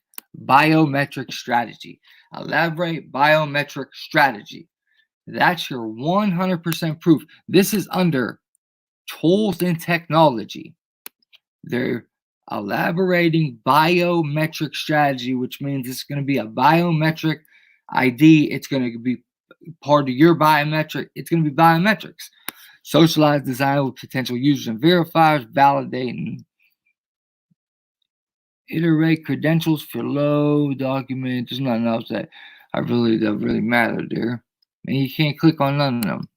Speaker 1: biometric strategy. Elaborate biometric strategy. That's your 100% proof. This is under tools and technology. They're elaborating biometric strategy, which means it's going to be a biometric ID. It's going to be part of your biometric. It's going to be biometrics. Socialized design with potential users and verifiers, validating. Iterate credentials for low document. There's nothing else that really matter there. And you can't click on none of them.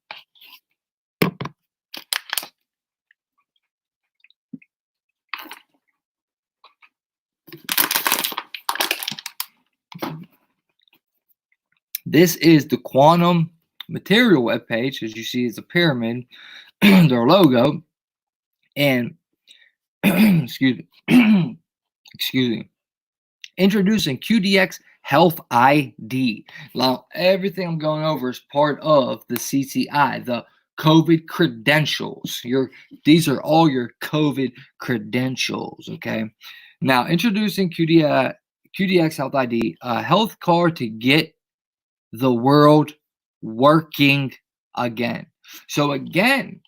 Speaker 1: This is the quantum material webpage. As you see, it's a pyramid, their logo, and excuse me, introducing QDX Health ID. Now, everything I'm going over is part of the CCI, the COVID credentials. These are all your COVID credentials. Okay. Now, introducing QDX Health ID, a health card to get the world working again. So again,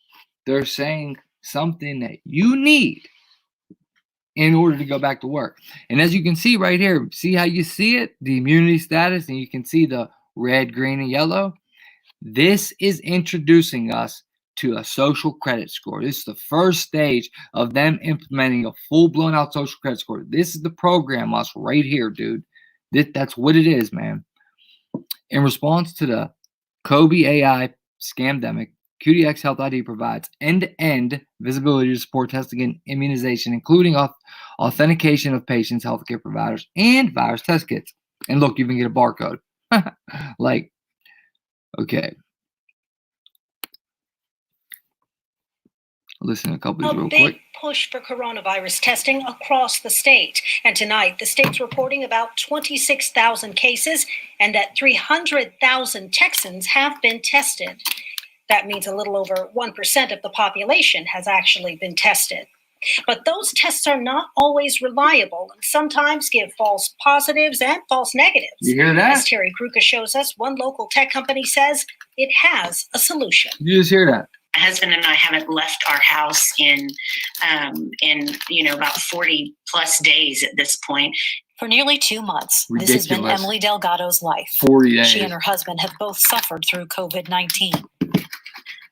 Speaker 1: they're saying something that you need in order to go back to work. And as you can see right here, see how you see it, the immunity status, and you can see the red, green, and yellow. This is introducing us to a social credit score. This is the first stage of them implementing a full blown out social credit score. This is the program us right here, dude. That's what it is, man. In response to the Kobe AI scamdemic, QDX Health ID provides end-to-end visibility to support testing and immunization, including authentication of patients, healthcare providers, and virus test kits. And look, you can get a barcode. Like, okay. Listen to a couple of these real quick.
Speaker 5: Big push for coronavirus testing across the state. And tonight, the state's reporting about 26,000 cases and that 300,000 Texans have been tested. That means a little over 1% of the population has actually been tested. But those tests are not always reliable and sometimes give false positives and false negatives.
Speaker 1: You hear that?
Speaker 5: As Terry Kruka shows us, one local tech company says it has a solution.
Speaker 1: You just hear that?
Speaker 6: My husband and I haven't left our house in about 40 plus days at this point.
Speaker 5: For nearly 2 months,
Speaker 1: Ridiculous.
Speaker 5: This has been Emily Delgado's life.
Speaker 1: 40 days.
Speaker 5: She and her husband have both suffered through COVID-19.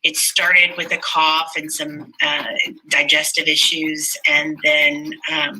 Speaker 6: It started with a cough and some digestive issues, and then I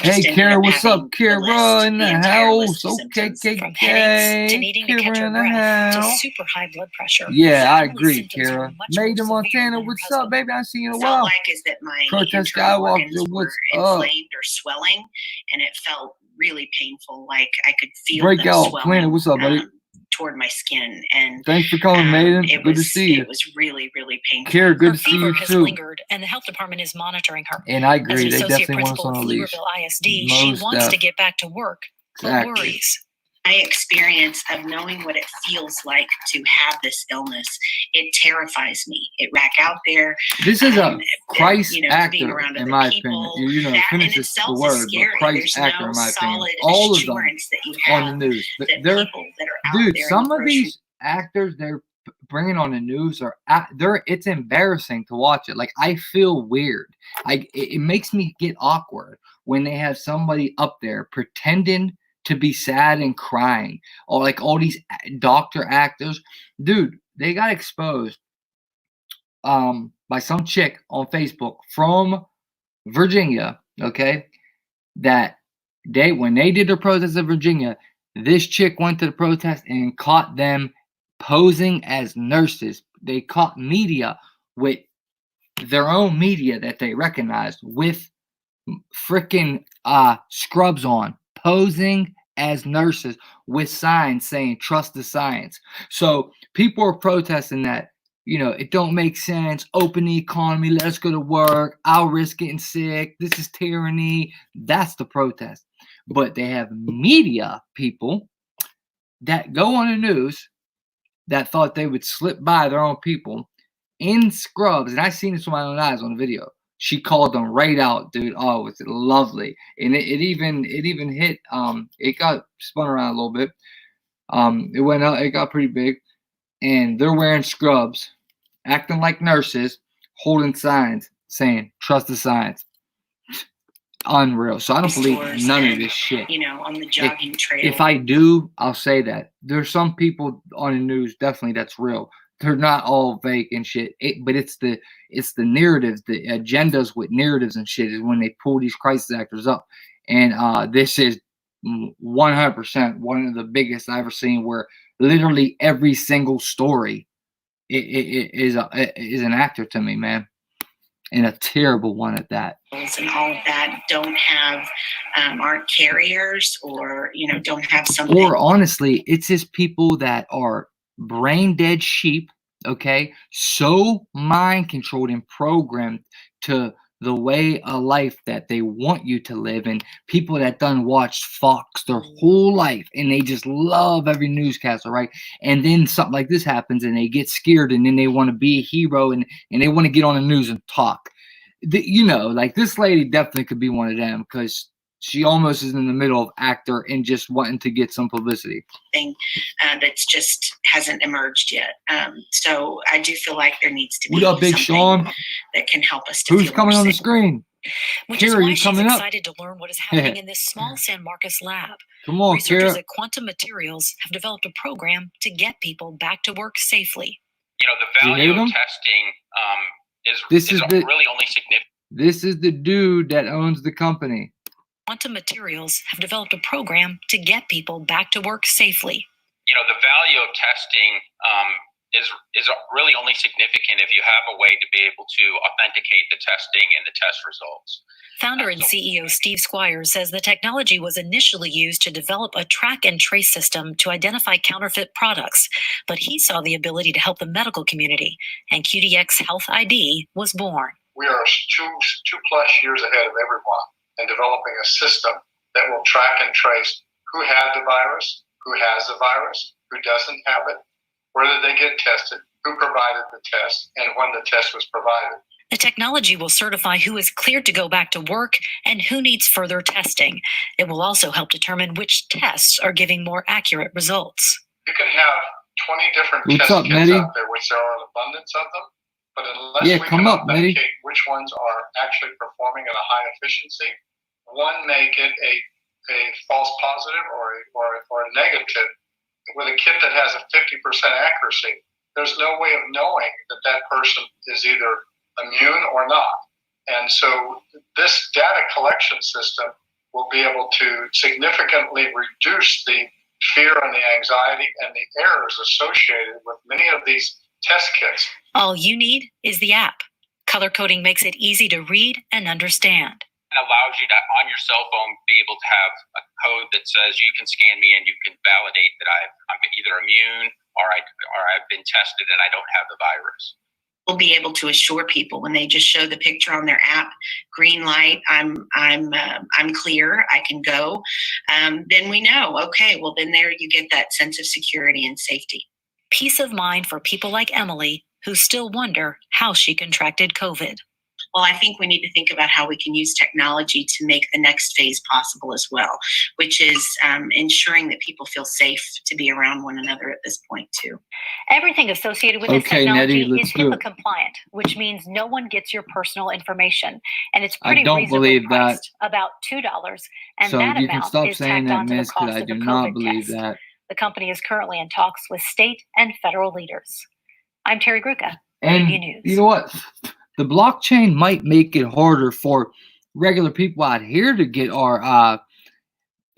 Speaker 6: just
Speaker 1: Hey, Kara, what's up, Kara in the house? Okay,
Speaker 5: From headaches to needing to catch her
Speaker 1: Kara in the
Speaker 5: breath to
Speaker 1: house.
Speaker 5: super high blood pressure.
Speaker 1: Yeah, I
Speaker 5: Emily's
Speaker 1: agree,
Speaker 5: symptoms are
Speaker 1: Kara.
Speaker 5: much
Speaker 1: Maiden
Speaker 5: more severe
Speaker 1: Montana,
Speaker 5: than her
Speaker 1: what's up,
Speaker 5: husband.
Speaker 1: baby? I haven't seen you in a
Speaker 6: felt
Speaker 1: while.
Speaker 6: like is that my
Speaker 1: Protest
Speaker 6: internal
Speaker 1: Skywalker,
Speaker 6: organs were
Speaker 1: what's up?
Speaker 6: inflamed or swelling, and it felt really painful. Like I could feel them
Speaker 1: Breakout,
Speaker 6: swelling.
Speaker 1: Planet, what's up, buddy?
Speaker 6: Toward my skin, and
Speaker 1: Thanks for coming, Maiden. Good to see you.
Speaker 6: It was really, really painful.
Speaker 1: Kara, good
Speaker 5: Her
Speaker 1: to see
Speaker 5: fever
Speaker 1: you
Speaker 5: has
Speaker 1: too.
Speaker 5: lingered, and the health department is monitoring her.
Speaker 1: And I
Speaker 5: As
Speaker 1: agree,
Speaker 5: an
Speaker 1: they
Speaker 5: associate
Speaker 1: definitely want us
Speaker 5: principal
Speaker 1: on
Speaker 5: of
Speaker 1: a leash.
Speaker 5: Pflugerville ISD, she
Speaker 1: Most
Speaker 5: wants to
Speaker 1: def.
Speaker 5: get back to work, but
Speaker 1: Exactly.
Speaker 5: worries.
Speaker 6: My experience of knowing what it feels like to have this illness, it terrifies me. It back out there.
Speaker 1: This is a Christ
Speaker 6: being
Speaker 1: actor,
Speaker 6: around
Speaker 1: in
Speaker 6: other
Speaker 1: my
Speaker 6: people,
Speaker 1: opinion.
Speaker 6: that
Speaker 1: Finish
Speaker 6: in
Speaker 1: this the
Speaker 6: itself is
Speaker 1: word, but
Speaker 6: scary.
Speaker 1: Christ
Speaker 6: There's
Speaker 1: actor,
Speaker 6: no
Speaker 1: in my opinion.
Speaker 6: solid
Speaker 1: All of them
Speaker 6: assurance that you
Speaker 1: on
Speaker 6: have
Speaker 1: the news.
Speaker 6: that
Speaker 1: They're,
Speaker 6: people that are out
Speaker 1: dude,
Speaker 6: there in
Speaker 1: some
Speaker 6: the
Speaker 1: of
Speaker 6: grocery
Speaker 1: these actors, they're bringing on the news it's embarrassing to watch it. Like, I feel weird. It makes me get awkward when they have somebody up there pretending to be sad and crying, or like all these doctor actors. Dude, they got exposed by some chick on Facebook from Virginia, okay, that when they did their protest in Virginia, this chick went to the protest and caught them posing as nurses. They caught media with their own media that they recognized with freaking scrubs on, posing as nurses with signs saying trust the science. So people are protesting that, it don't make sense. Open the economy, let us go to work. I'll risk getting sick. This is tyranny. That's the protest. But they have media people that go on the news that thought they would slip by their own people in scrubs. And I seen this with my own eyes on the video. She called them right out, dude. Oh, it was lovely. And it even hit, it got spun around a little bit. It went out, it got pretty big. And they're wearing scrubs, acting like nurses, holding signs saying, trust the science. Unreal. So I don't believe none of this shit.
Speaker 6: On the jogging trail.
Speaker 1: If I do, I'll say that. There's some people on the news, definitely, that's real. They're not all fake and shit. But it's the narratives, the agendas with narratives and shit is when they pull these crisis actors up. And this is 100% one of the biggest I've ever seen, where literally every single story is an actor to me, man. And a terrible one at that.
Speaker 6: And all of that aren't carriers, or don't have something.
Speaker 1: Or honestly, it's just people that are brain dead sheep, okay? So mind controlled and programmed to the way of life that they want you to live, and people that done watched Fox their whole life and they just love every newscaster, right? And then something like this happens and they get scared, and then they want to be a hero, and they want to get on the news and talk. Like this lady definitely could be one of them, because she almost is in the middle of actor and just wanting to get some publicity.
Speaker 6: Thing that's just hasn't emerged yet. So I do feel like there needs to be
Speaker 1: what up, Big Sean?
Speaker 6: That can help us to
Speaker 1: Who's coming on the screen?
Speaker 5: Which is why
Speaker 1: you
Speaker 5: she's
Speaker 1: coming up?
Speaker 5: excited to learn what is happening in this small San Marcos lab.
Speaker 1: Come on,
Speaker 5: Researchers
Speaker 1: Kara.
Speaker 5: at Quantum Materials have developed a program to get people back to work safely.
Speaker 2: The value of testing is really only significant.
Speaker 1: This is the dude that owns the company.
Speaker 5: Quantum Materials have developed a program to get people back to work safely.
Speaker 2: The value of testing is really only significant if you have a way to be able to authenticate the testing and the test results.
Speaker 5: Founder and CEO Steve Squires says the technology was initially used to develop a track and trace system to identify counterfeit products, but he saw the ability to help the medical community, and QDX Health ID was born.
Speaker 7: We are two plus years ahead of everyone in developing a system that will track and trace who had the virus, who has the virus, who doesn't have it, where did they get tested, who provided the test, and when the test was provided.
Speaker 5: The technology will certify who is cleared to go back to work and who needs further testing. It will also help determine which tests are giving more accurate results.
Speaker 7: You can have 20 different test kits out there, which there are an abundance of them, but unless we can authenticate which ones are actually performing at a high efficiency, one may get a false positive or a negative with a kit that has a 50% accuracy. There's no way of knowing that person is either immune or not. And so this data collection system will be able to significantly reduce the fear and the anxiety and the errors associated with many of these test kits.
Speaker 5: All you need is the app. Color coding makes it easy to read and understand.
Speaker 2: It allows you to, on your cell phone, be able to have a code that says you can scan me and you can validate that I'm either immune or I've been tested and I don't have the virus.
Speaker 6: We'll be able to assure people when they just show the picture on their app, green light, I'm clear, I can go. Then we know, okay, well then there you get that sense of security and safety.
Speaker 5: Peace of mind for people like Emily, who still wonder how she contracted COVID.
Speaker 6: Well, I think we need to think about how we can use technology to make the next phase possible as well, which is ensuring that people feel safe to be around one another at this point too.
Speaker 5: Everything associated with this
Speaker 1: Okay,
Speaker 5: technology
Speaker 1: Nettie,
Speaker 5: is
Speaker 1: let's do
Speaker 5: HIPAA
Speaker 1: it.
Speaker 5: compliant, which means no one gets your personal information, and it's
Speaker 1: I
Speaker 5: pretty
Speaker 1: don't
Speaker 5: reasonably
Speaker 1: believe that.
Speaker 5: priced, about $2, and
Speaker 1: So
Speaker 5: that
Speaker 1: you can
Speaker 5: amount
Speaker 1: stop
Speaker 5: is
Speaker 1: saying
Speaker 5: tacked
Speaker 1: that,
Speaker 5: onto the
Speaker 1: miss, because
Speaker 5: cost
Speaker 1: I
Speaker 5: of the
Speaker 1: do not
Speaker 5: COVID
Speaker 1: believe
Speaker 5: test.
Speaker 1: that.
Speaker 5: The company is currently in talks with state and federal leaders. I'm Terry Gruca,
Speaker 1: And
Speaker 5: AV News.
Speaker 1: you know what? The blockchain might make it harder for regular people out here to get our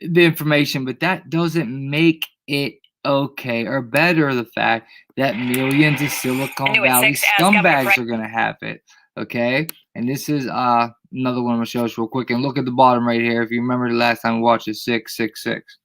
Speaker 1: the information, but that doesn't make it okay or better the fact that millions of Silicon Valley scumbags are gonna have it. Okay, and this is another one I'm gonna show us real quick. And look at the bottom right here. If you remember the last time we watched it, 666.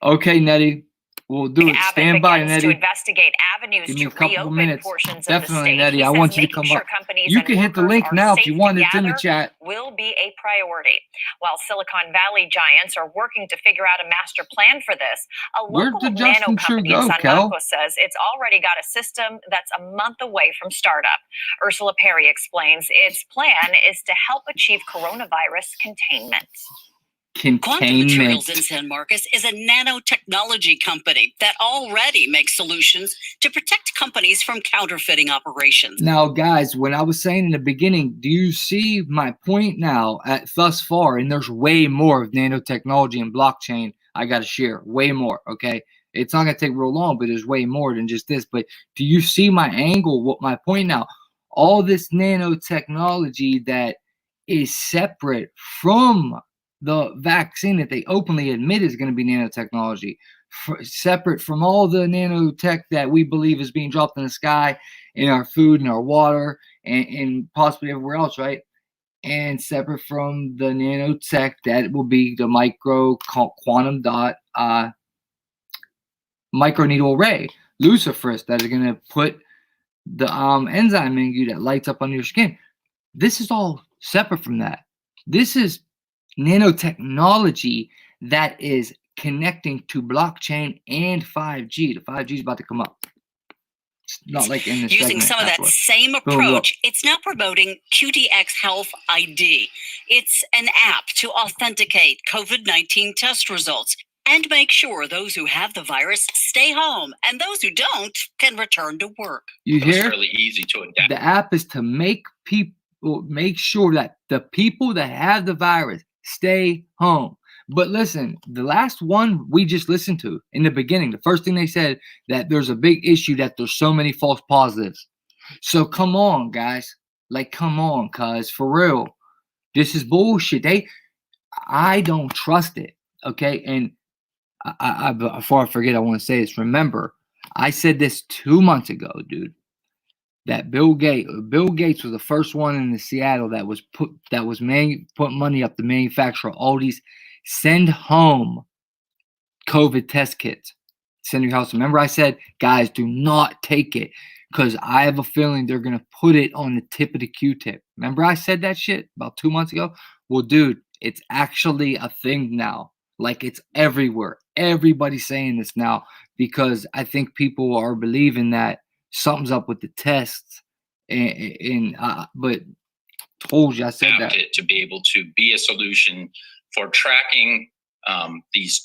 Speaker 1: Okay, Nettie, we'll do it. Stand by, Nettie.
Speaker 4: To investigate avenues
Speaker 1: Give me
Speaker 4: to
Speaker 1: a couple
Speaker 4: reopen
Speaker 1: minutes.
Speaker 4: portions
Speaker 1: Definitely,
Speaker 4: of the state.
Speaker 1: Nettie.
Speaker 4: He
Speaker 1: I
Speaker 4: says
Speaker 1: want you to
Speaker 4: making
Speaker 1: come
Speaker 4: sure
Speaker 1: up.
Speaker 4: companies
Speaker 1: You
Speaker 4: and
Speaker 1: can hit the
Speaker 4: workers
Speaker 1: link
Speaker 4: are
Speaker 1: now if
Speaker 4: safe
Speaker 1: you want. It's in the
Speaker 4: together
Speaker 1: chat.
Speaker 4: will be a priority. While Silicon Valley giants are working to figure out a master plan for this, a
Speaker 1: Where
Speaker 4: local
Speaker 1: did
Speaker 4: nano
Speaker 1: Justin True
Speaker 4: company in
Speaker 1: go,
Speaker 4: San
Speaker 1: Kel?
Speaker 4: Marcos says it's already got a system that's a month away from startup. Ursula Perry explains its plan is to help achieve coronavirus containment.
Speaker 8: Quantum Materials in San Marcos is a nanotechnology company that already makes solutions to protect companies from counterfeiting operations.
Speaker 1: Now, guys, when I was saying in the beginning, do you see my point now at thus far? And there's way more of nanotechnology and blockchain I got to share. Way more, okay? It's not going to take real long, but there's way more than just this. But do you see my angle, what my point now? All this nanotechnology that is separate from the vaccine that they openly admit is going to be nanotechnology, separate from all the nanotech that we believe is being dropped in the sky, in our food, in our water, and possibly everywhere else, right? And separate from the nanotech that will be the micro quantum dot microneedle array, lucifers, that are going to put the enzyme in you that lights up under your skin. This is all separate from that. This is nanotechnology that is connecting to blockchain and 5G. The 5G is about to come up. It's not like in this
Speaker 8: Using some of that same approach, it's now promoting QTX Health ID. It's an app to authenticate COVID-19 test results and make sure those who have the virus stay home and those who don't can return to work.
Speaker 1: You hear?
Speaker 2: It's fairly easy to adapt.
Speaker 1: The app is to make sure that the people that have the virus stay home. But listen, the last one we just listened to in the beginning, the first thing they said, that there's a big issue that there's so many false positives. So come on, guys. Like, come on, cuz, for real. This is bullshit. I don't trust it. Okay. And I before I forget, I want to say this. Remember, I said this 2 months ago, dude. That Bill Gates was the first one in the Seattle that was put money up to manufacture all these send home COVID test kits. Send your house. Remember, I said, guys, do not take it because I have a feeling they're gonna put it on the tip of the Q-tip. Remember, I said that shit about 2 months ago. Well, dude, it's actually a thing now. Like, it's everywhere. Everybody's saying this now because I think people are believing that something's up with the tests, but told you I said that
Speaker 2: to be able to be a solution for tracking these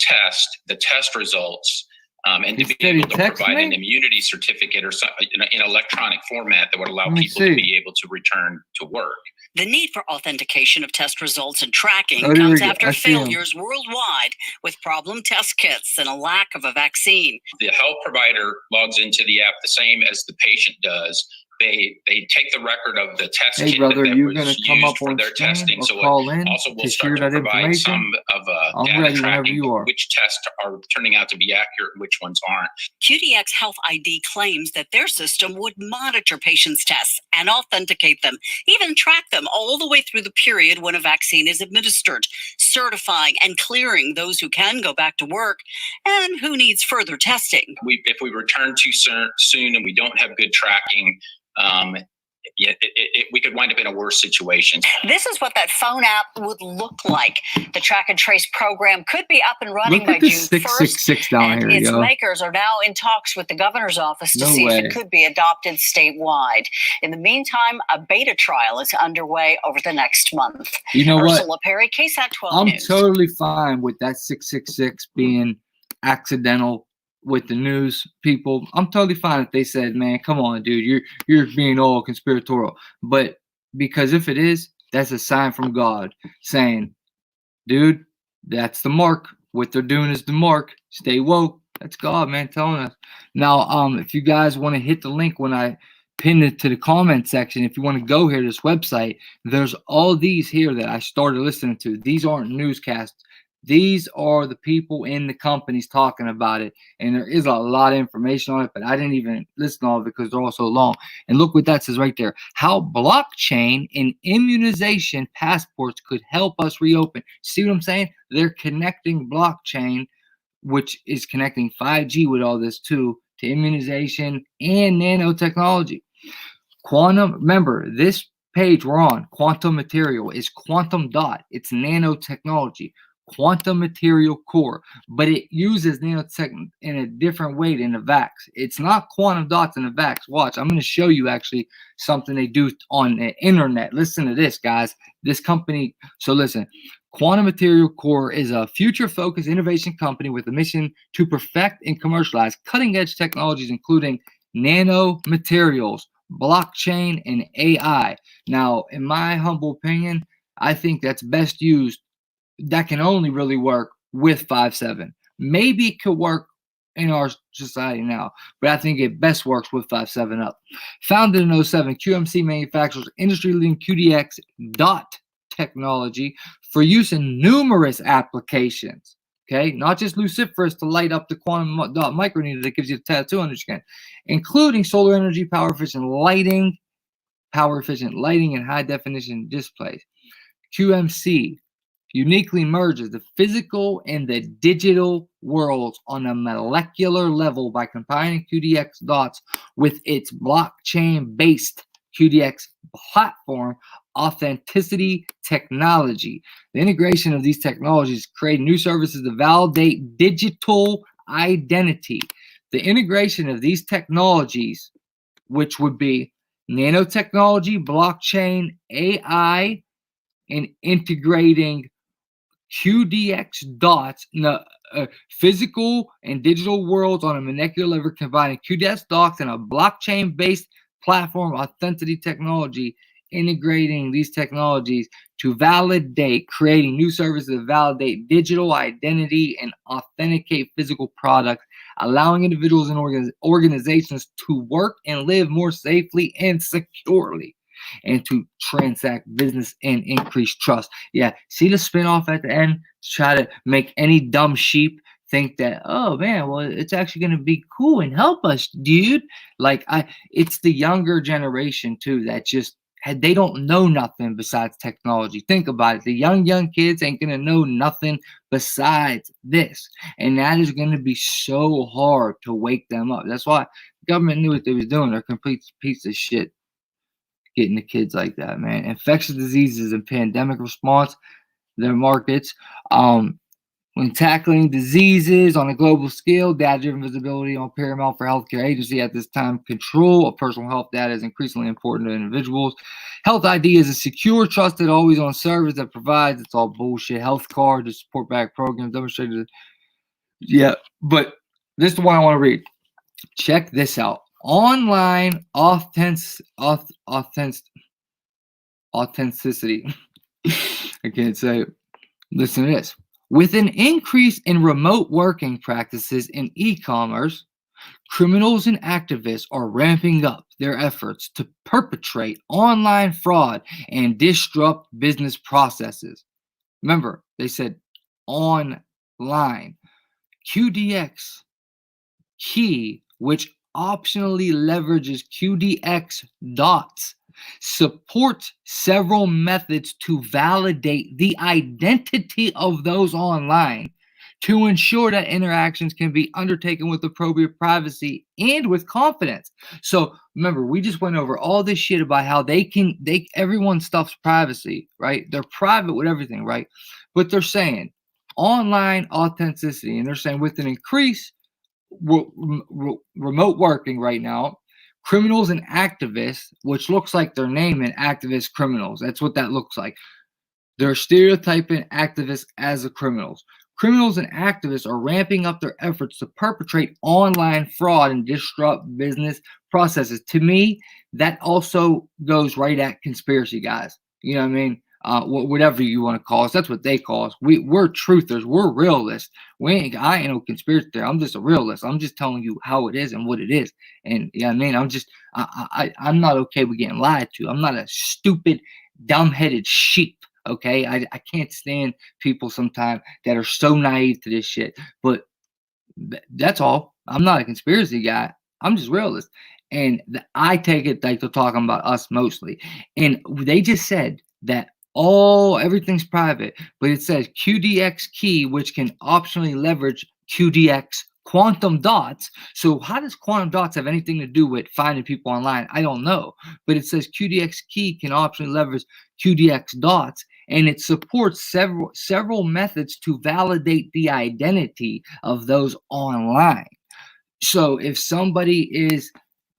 Speaker 2: the test results, and to be able to provide an immunity certificate or something in electronic format that would allow people to be able to return to work.
Speaker 8: The need for authentication of test results and tracking comes after failures worldwide with problem test kits and a lack of a vaccine.
Speaker 2: The health provider logs into the app the same as the patient does. They take the record of the test kit that was used for their testing, so it also will start to provide some of data tracking which tests are turning out to be accurate and which ones aren't.
Speaker 8: QTX Health ID claims that their system would monitor patients' tests and authenticate them, even track them all the way through the period when a vaccine is administered, certifying and clearing those who can go back to work and who needs further testing.
Speaker 2: If we return too soon and we don't have good tracking,
Speaker 9: we could wind up in a worse situation.
Speaker 8: This is what that phone app would look like. The track and trace program could be up and running
Speaker 1: Look
Speaker 8: by
Speaker 1: at the
Speaker 8: June
Speaker 1: 666
Speaker 8: 1st.
Speaker 1: down
Speaker 8: And
Speaker 1: here,
Speaker 8: its
Speaker 1: yo.
Speaker 8: makers are now in talks with the governor's office to
Speaker 1: No
Speaker 8: see
Speaker 1: way.
Speaker 8: if it could be adopted statewide. In the meantime, a beta trial is underway over the next month.
Speaker 1: You know what?
Speaker 8: Ursula Perry, KSAT 12
Speaker 1: I'm
Speaker 8: News.
Speaker 1: totally fine with that 666 being accidental with the news people. I'm totally fine if they said, man, come on, dude, you're being all conspiratorial. But because if it is, that's a sign from God saying, dude, that's the mark. What they're doing is the mark. Stay woke. That's God, man, telling us. Now, if you guys want to hit the link when I pin it to the comment section, if you want to go here to this website, there's all these here that I started listening to. These aren't newscasts. These are the people in the companies talking about it. And there is a lot of information on it, but I didn't even listen to all of it because they're all so long. And look what that says right there. How blockchain and immunization passports could help us reopen. See what I'm saying? They're connecting blockchain, which is connecting 5G with all this too, to immunization and nanotechnology. Quantum, remember, this page we're on, quantum material, is quantum dot. It's nanotechnology. Quantum material core, but it uses nanotech in a different way than the vax. It's not quantum dots in the vax. Watch, I'm going to show you actually something they do on the internet. Listen to this, guys. This company, so listen, Quantum Material Core is a future-focused innovation company with a mission to perfect and commercialize cutting-edge technologies, including nanomaterials, blockchain, and AI. Now, in my humble opinion, I think that's best used. That can only really work with 5.7. Maybe it could work in our society now, but I think it best works with 5.7 up. Founded in 07, QMC manufactures industry-leading QDX dot technology for use in numerous applications. Okay, not just luciferase to light up the quantum dot microneedle that gives you the tattoo on your skin, including solar energy, power efficient lighting, and high definition displays. QMC uniquely merges the physical and the digital worlds on a molecular level by combining QDX dots with its blockchain-based QDX platform authenticity technology. The integration of these technologies create new services to validate digital identity. The integration of these technologies, which would be nanotechnology, blockchain, AI, and integrating QDX dots in the physical and digital worlds on a molecular level, combining QDX dots and a blockchain-based platform authenticity technology, integrating these technologies to validate, creating new services to validate digital identity and authenticate physical products, allowing individuals and organizations to work and live more safely and securely, and to transact business and increase trust. Yeah, see the spinoff at the end to try to make any dumb sheep think that, oh man, well, it's actually going to be cool and help us, dude. Like, it's the younger generation too that just they don't know nothing besides technology. Think about it. The young kids ain't going to know nothing besides this. And that is going to be so hard to wake them up. That's why the government knew what they was doing. They're a complete piece of shit getting the kids like that, man. Infectious diseases and pandemic response, their markets. When tackling diseases on a global scale, data-driven visibility on paramount for healthcare agency at this time. Control of personal health data is increasingly important to individuals. Health ID is a secure, trusted, always-on service that provides, it's all bullshit, health card to support back programs demonstrated. Yeah, but this is the one I want to read. Check this out. Online authenticity. I can't say it. Listen to this. With an increase in remote working practices in e-commerce, criminals and activists are ramping up their efforts to perpetrate online fraud and disrupt business processes. Remember, they said online. QDX key, which optionally leverages QDX dots, supports several methods to validate the identity of those online to ensure that interactions can be undertaken with appropriate privacy and with confidence. So remember, we just went over all this shit about how everyone stuffs privacy, right? They're private with everything, right? But they're saying online authenticity, and they're saying with an increase remote working right now, criminals and activists, which looks like they're naming activist criminals. That's what that looks like. They're stereotyping activists as the criminals. Criminals and activists are ramping up their efforts to perpetrate online fraud and disrupt business processes. To me, that also goes right at conspiracy guys. You know what I mean? Whatever you want to call us, that's what they call us. We're truthers. We're realists. I ain't no conspiracy theory. I'm just a realist. I'm just telling you how it is and what it is. And you know what I mean? I'm not okay with getting lied to. I'm not a stupid, dumb-headed sheep. Okay, I can't stand people sometimes that are so naive to this shit. But that's all. I'm not a conspiracy guy. I'm just realist. And I take it like they're talking about us mostly. And they just said that everything's private, but it says QDX key, which can optionally leverage QDX quantum dots. So how does quantum dots have anything to do with finding people online? I don't know. But it says QDX key can optionally leverage QDX dots, and it supports several methods to validate the identity of those online. So if somebody is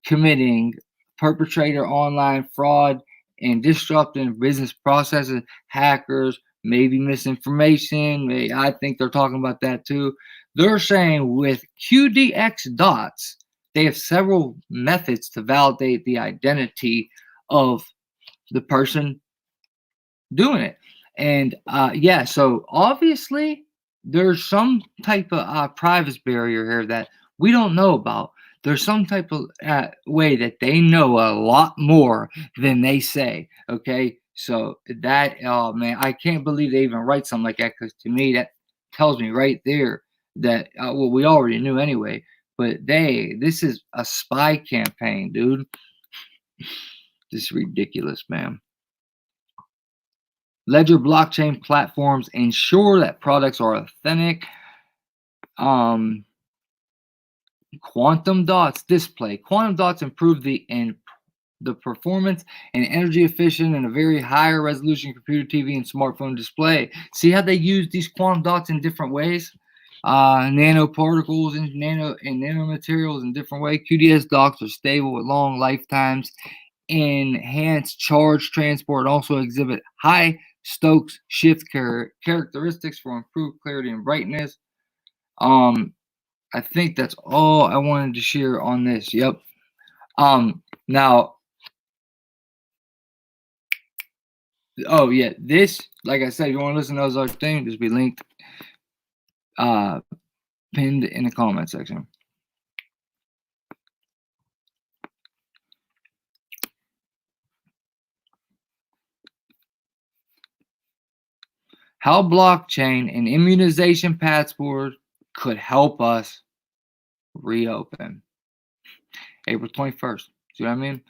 Speaker 1: committing perpetrator online fraud and disrupting business processes, hackers, maybe misinformation, I think they're talking about that too. They're saying with QDX dots, they have several methods to validate the identity of the person doing it. And yeah, so obviously there's some type of privacy barrier here that we don't know about. There's some type of way that they know a lot more than they say. Okay, so that, oh man, I can't believe they even write something like that, because to me that tells me right there that well, we already knew anyway. But this is a spy campaign, dude. This is ridiculous, man. Ledger blockchain platforms ensure that products are authentic. Quantum dots display. Quantum dots improve the performance and energy efficient in a very higher resolution computer, TV, and smartphone display. See how they use these quantum dots in different ways? Nanoparticles and nanomaterials in different ways. QDS dots are stable with long lifetimes. Enhanced charge transport, also exhibit high Stokes shift characteristics for improved clarity and brightness. I think that's all I wanted to share on this. Yep. Now, oh yeah, this, like I said, if you want to listen to those other things, just be linked, pinned in the comment section. How blockchain and immunization passport could help us reopen. April 21st. See what I mean?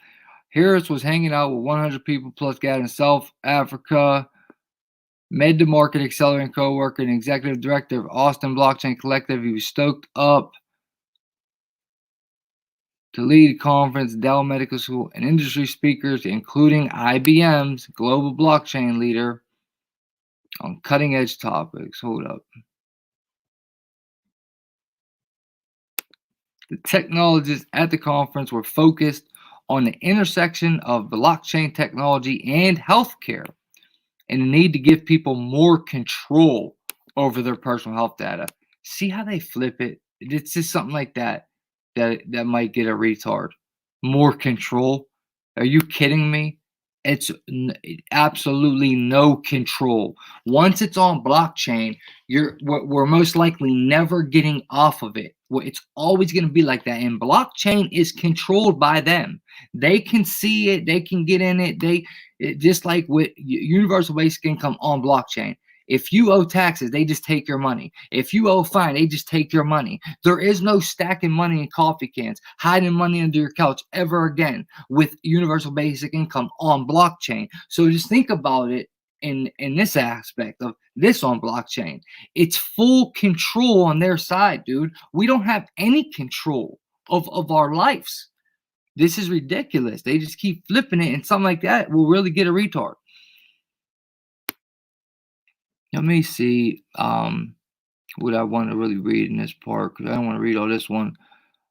Speaker 1: Harris was hanging out with 100 people plus gathered in South Africa. Made the market accelerating co-worker and executive director of Austin Blockchain Collective. He was stoked up to lead a conference, Dell Medical School, and industry speakers, including IBM's global blockchain leader, on cutting-edge topics. Hold up. The technologists at the conference were focused on the intersection of blockchain technology and healthcare, and the need to give people more control over their personal health data. See how they flip it? It's just something like that might get a retard. More control? Are you kidding me? It's absolutely no control. Once it's on blockchain, we're most likely never getting off of it. It's always going to be like that. And blockchain is controlled by them. They can see it. They can get in it. Just like with universal basic income on blockchain. If you owe taxes, they just take your money. If you owe a fine, they just take your money. There is no stacking money in coffee cans, hiding money under your couch ever again with universal basic income on blockchain. So just think about it in this aspect of this on blockchain. It's full control on their side, dude. We don't have any control of our lives. This is ridiculous. They just keep flipping it, and something like that will really get a retard. Let me see what I want to really read in this part, because I don't want to read all this one.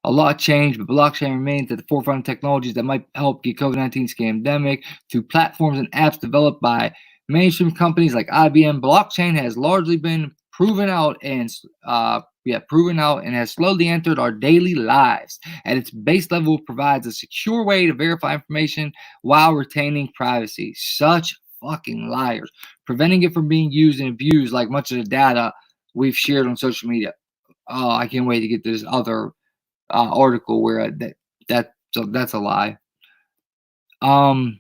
Speaker 1: A lot changed, but blockchain remains at the forefront of technologies that might help get COVID-19 scandemic through platforms and apps developed by mainstream companies like IBM. Blockchain has largely been proven out and has slowly entered our daily lives. At its base level, it provides a secure way to verify information while retaining privacy. Such fucking liars, preventing it from being used and abused like much of the data we've shared on social media. Oh, I can't wait to get this other article where that's a lie. And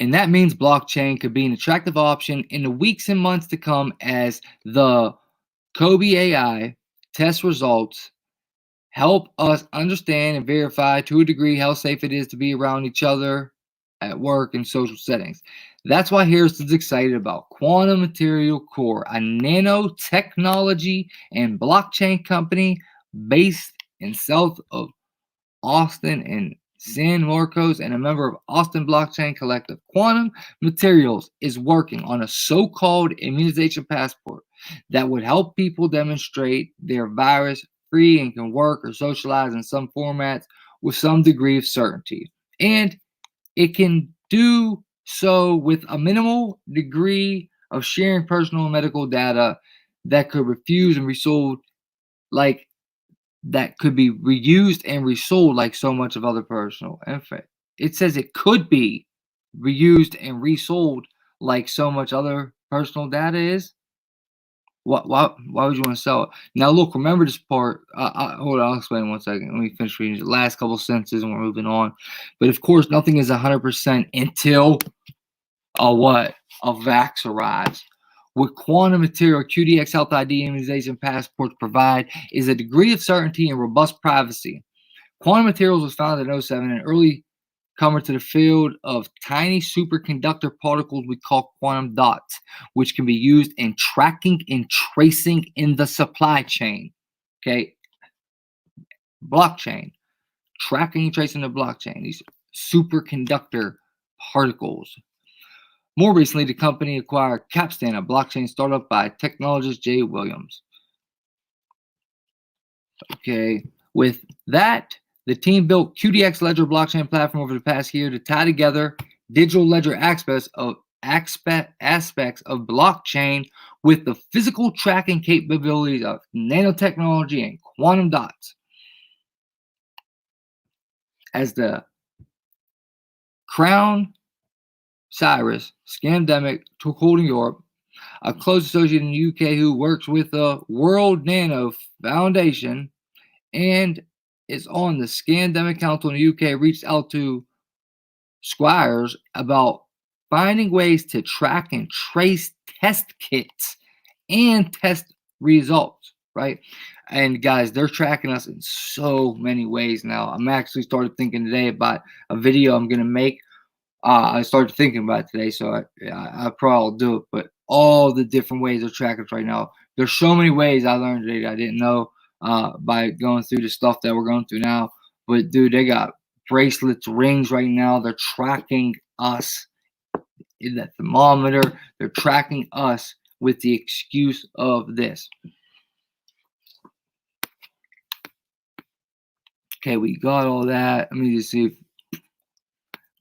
Speaker 1: that means blockchain could be an attractive option in the weeks and months to come as the Kobe AI test results help us understand and verify to a degree how safe it is to be around each other at work and social settings. That's why Harrison's excited about Quantum Material Core, a nanotechnology and blockchain company based in south of Austin and San Marcos and a member of Austin Blockchain Collective. Quantum Materials is working on a so-called immunization passport that would help people demonstrate they're virus-free and can work or socialize in some formats with some degree of certainty. And it can do so with a minimal degree of sharing personal and medical data that could refuse and resold that could be reused and resold like so much of other personal info. It says it could be reused and resold like so much other personal data is. Why would you want to sell it? Now, look, remember this part. Hold on, I'll explain 1 second. Let me finish reading the last couple sentences and we're moving on. But of course, nothing is 100% until a vax arrives. What quantum material QDX Health ID immunization passports provide is a degree of certainty and robust privacy. Quantum Materials was founded in 2007, an early comer to the field of tiny superconductor particles we call quantum dots, which can be used in tracking and tracing in the supply chain. Okay, blockchain, tracking and tracing the blockchain, these superconductor particles. More recently, the company acquired Capstan, a blockchain startup by technologist Jay Williams. Okay, with that, the team built QDX Ledger blockchain platform over the past year to tie together digital ledger aspects of blockchain with the physical tracking capabilities of nanotechnology and quantum dots. As the Crown Cyrus scandemic took hold in Europe, a close associate in the UK who works with the World Nano Foundation and is on the Scandemic Council in the UK, reached out to Squires about finding ways to track and trace test kits and test results, right? And guys, they're tracking us in so many ways now. I'm actually started thinking today about a video I'm going to make. I started thinking about it today, so I probably will do it. But all the different ways they're tracking us right now. There's so many ways I learned today that I didn't know by going through the stuff that we're going through now. But dude, they got bracelets, rings right now. They're tracking us in that thermometer. They're tracking us with the excuse of this. Okay, we got all that. Let me just see if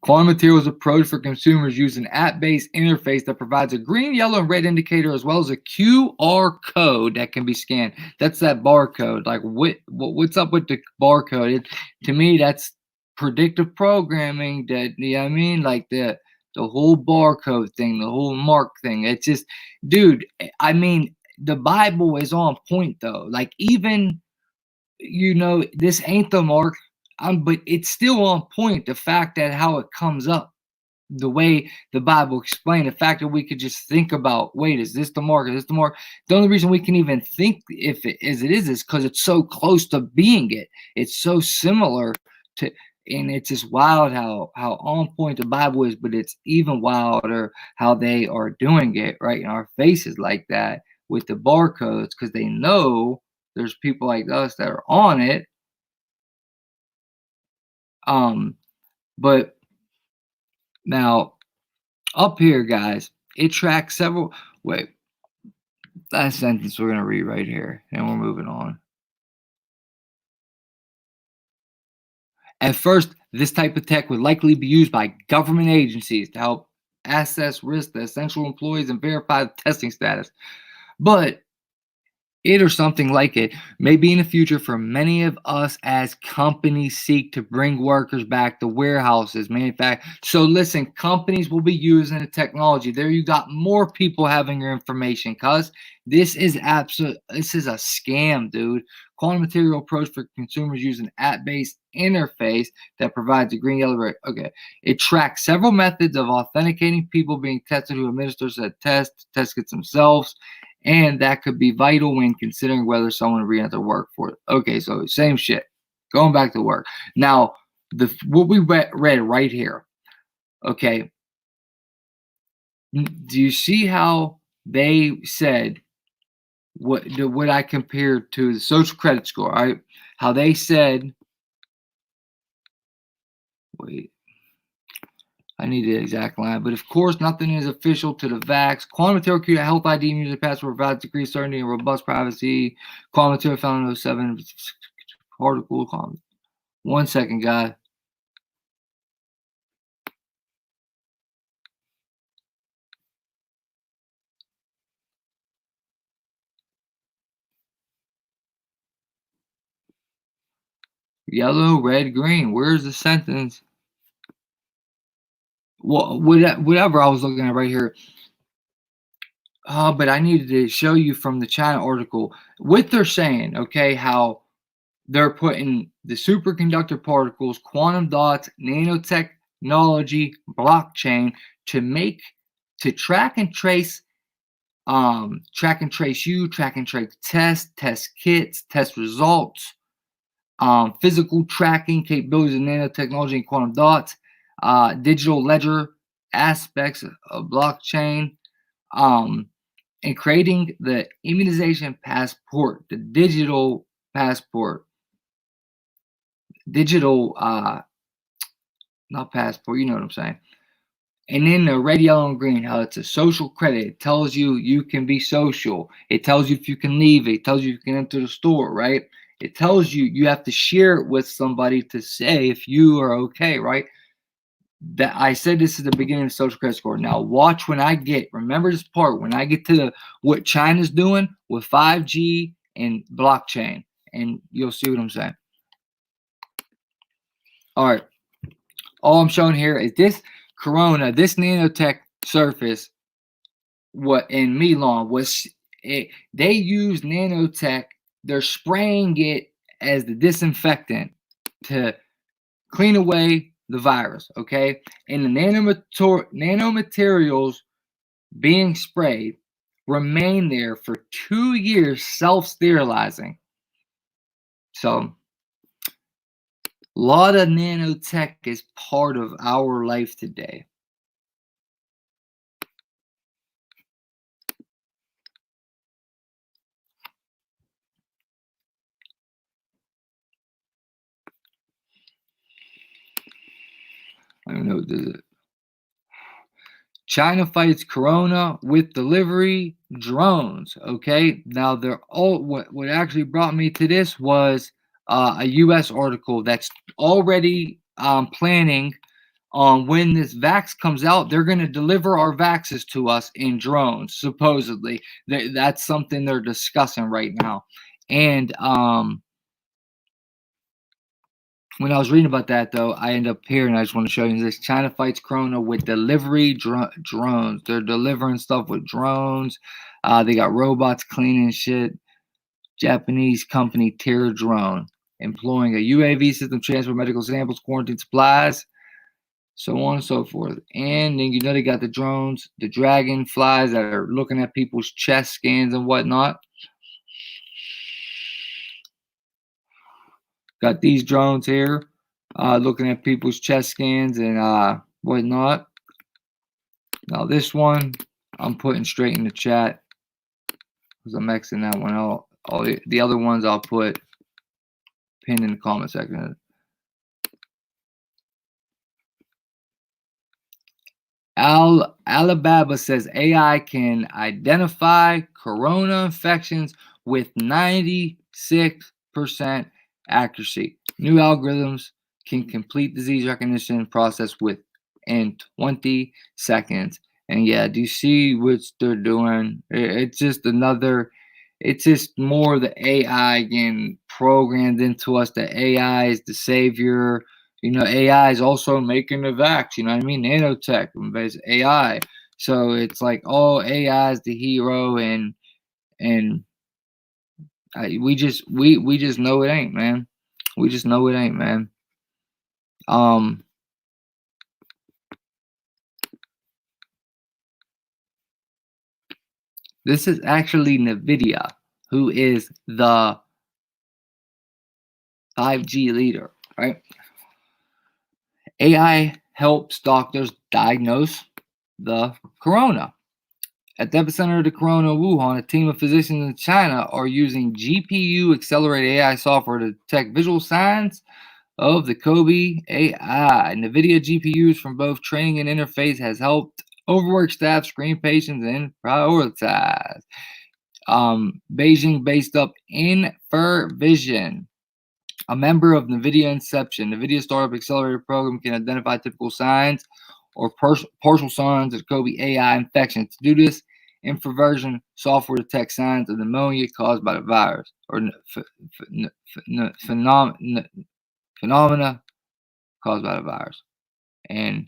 Speaker 1: Quantum Materials approach for consumers use an app-based interface that provides a green, yellow, and red indicator as well as a QR code that can be scanned. That's that barcode. Like what's up with the barcode? To me, that's predictive programming. That, you know what I mean? Like the whole barcode thing, the whole mark thing. It's just, dude. I mean, the Bible is on point though. Like even, you know, this ain't the mark. But it's still on point, the fact that how it comes up, the way the Bible explained, the fact that we could just think about, wait, is this the mark? Is this the mark? The only reason we can even think if it is because it's so close to being it. It's so similar to And it's just wild how on point the Bible is, but it's even wilder how they are doing it right in our faces like that with the barcodes, because they know there's people like us that are on it. But now up here, guys, it tracks several. Wait, last sentence we're gonna read right here, and we're moving on. At first, this type of tech would likely be used by government agencies to help assess risk to essential employees and verify the testing status. But it or something like it may be in the future for many of us as companies seek to bring workers back to warehouses, manufacturing. So listen, companies will be using the technology. There you got more people having your information, cuz this is a scam, dude. Quantum material approach for consumers using app-based interface that provides a green, yellow, red. Okay. It tracks several methods of authenticating people being tested who administer said test kits themselves. And that could be vital when considering whether someone will re-enter work for it. Okay, so same shit. Going back to work. Now, what we read right here. Okay. Do you see how they said what I compared to the social credit score? Right? How they said, wait. I need the exact line, but of course, nothing is official to the vax. Quantum material health ID user password provides decreased certainty and robust privacy. Quantum material found in 07 article. 1 second, guy. Yellow, red, green. Where's the sentence? Well, whatever I was looking at right here. But I needed to show you from the China article what they're saying, okay, how they're putting the superconductor particles, quantum dots, nanotechnology, blockchain to track and trace you, track and trace test kits, test results, physical tracking capabilities of nanotechnology and quantum dots, digital ledger aspects of blockchain, and creating the immunization passport, the digital passport, not passport, you know what I'm saying. And then the red, yellow, and green, how it's a social credit. It tells you you can be social. It tells you if you can leave. It tells you you can enter the store, right? It tells you you have to share it with somebody to say if you are okay, right? That I said this is the beginning of the social credit score. Now watch when I get, remember this part, when I get to what China's doing with 5G and blockchain, and you'll see what I'm saying. All right. All I'm showing here is this Corona, this nanotech surface, what in Milan was it, they use nanotech, they're spraying it as the disinfectant to clean away the virus, okay? And the nanomaterials being sprayed remain there for 2 years self-sterilizing. So a lot of nanotech is part of our life today. I don't know. China fights Corona with delivery drones. Okay, now they're all. What actually brought me to this was a U.S. article that's already planning on when this vax comes out. They're going to deliver our vaxes to us in drones. Supposedly, that's something they're discussing right now, and when I was reading about that, though, I end up here, and I just want to show you this. China fights Corona with delivery drones. They're delivering stuff with drones. They got robots cleaning shit. Japanese company Terra Drone employing a UAV system to transfer medical samples, quarantine supplies, so on and so forth. And then you know they got the drones, the dragonflies that are looking at people's chest scans and whatnot. Got these drones here. looking at people's chest scans and whatnot. Now this one I'm putting straight in the chat because I'm Xing that one out. All the other ones I'll put pinned in the comment section. Alabama says AI can identify corona infections with 96% accuracy. New algorithms can complete disease recognition process within 20 seconds. And yeah, do you see what they're doing? It's just another, it's just more the AI getting programmed into us. The AI is the savior. You know, AI is also making the vax. You know what I mean? Nanotech, based AI. So it's like, oh, AI is the hero, and we just know it ain't, man. We just know it ain't, man. This is actually NVIDIA, who is the 5G leader, right? AI helps doctors diagnose the corona. At the epicenter of the corona, Wuhan, a team of physicians in China are using GPU-accelerated AI software to detect visual signs of the COVID AI. NVIDIA GPUs from both training and interface has helped overworked staff screen patients and prioritize. Beijing based up Infervision, a member of NVIDIA Inception. NVIDIA startup accelerator program can identify typical signs or partial signs of COVID AI infection. To do this, Infervision software detects signs of pneumonia caused by the virus or phenomena caused by the virus. And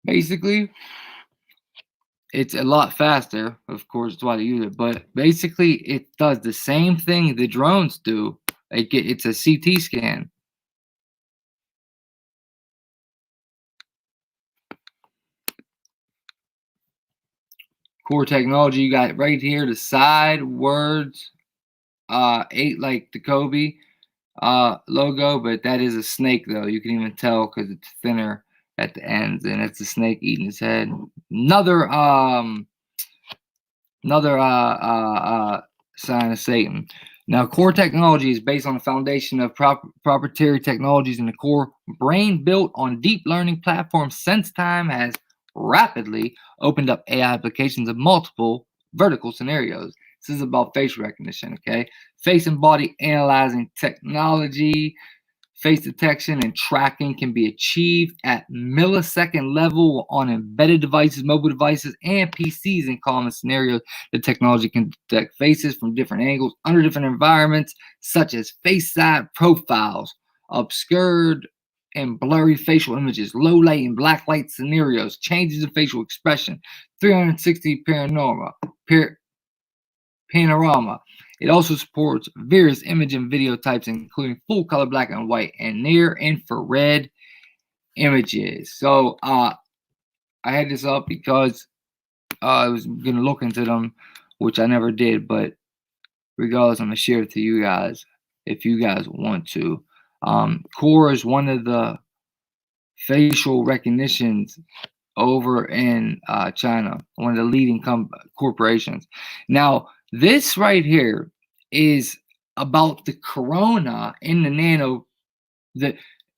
Speaker 1: basically, it's a lot faster, of course, that's why they use it, but basically it does the same thing the drones do. It's a CT scan. Core technology, you got right here the side words, eight like the Kobe logo, but that is a snake though. You can even tell because it's thinner at the ends, and it's a snake eating his head. Another sign of Satan. Now, core technology is based on the foundation of proprietary technologies in the core brain built on deep learning platforms. Since time has rapidly opened up AI applications of multiple vertical scenarios. This is about facial recognition, okay? Face and body analyzing technology. Face detection and tracking can be achieved at millisecond level on embedded devices, mobile devices, and PCs in common scenarios. The technology can detect faces from different angles under different environments, such as face side profiles, obscured and blurry facial images, low light and black light scenarios, changes in facial expression, 360 panorama. It also supports various image and video types, including full color, black and white, and near infrared images. So I had this up because I was going to look into them, which I never did. But regardless, I'm going to share it to you guys if you guys want to. Core is one of the facial recognitions over in China, one of the leading corporations. Now, this right here is about the corona in the nano,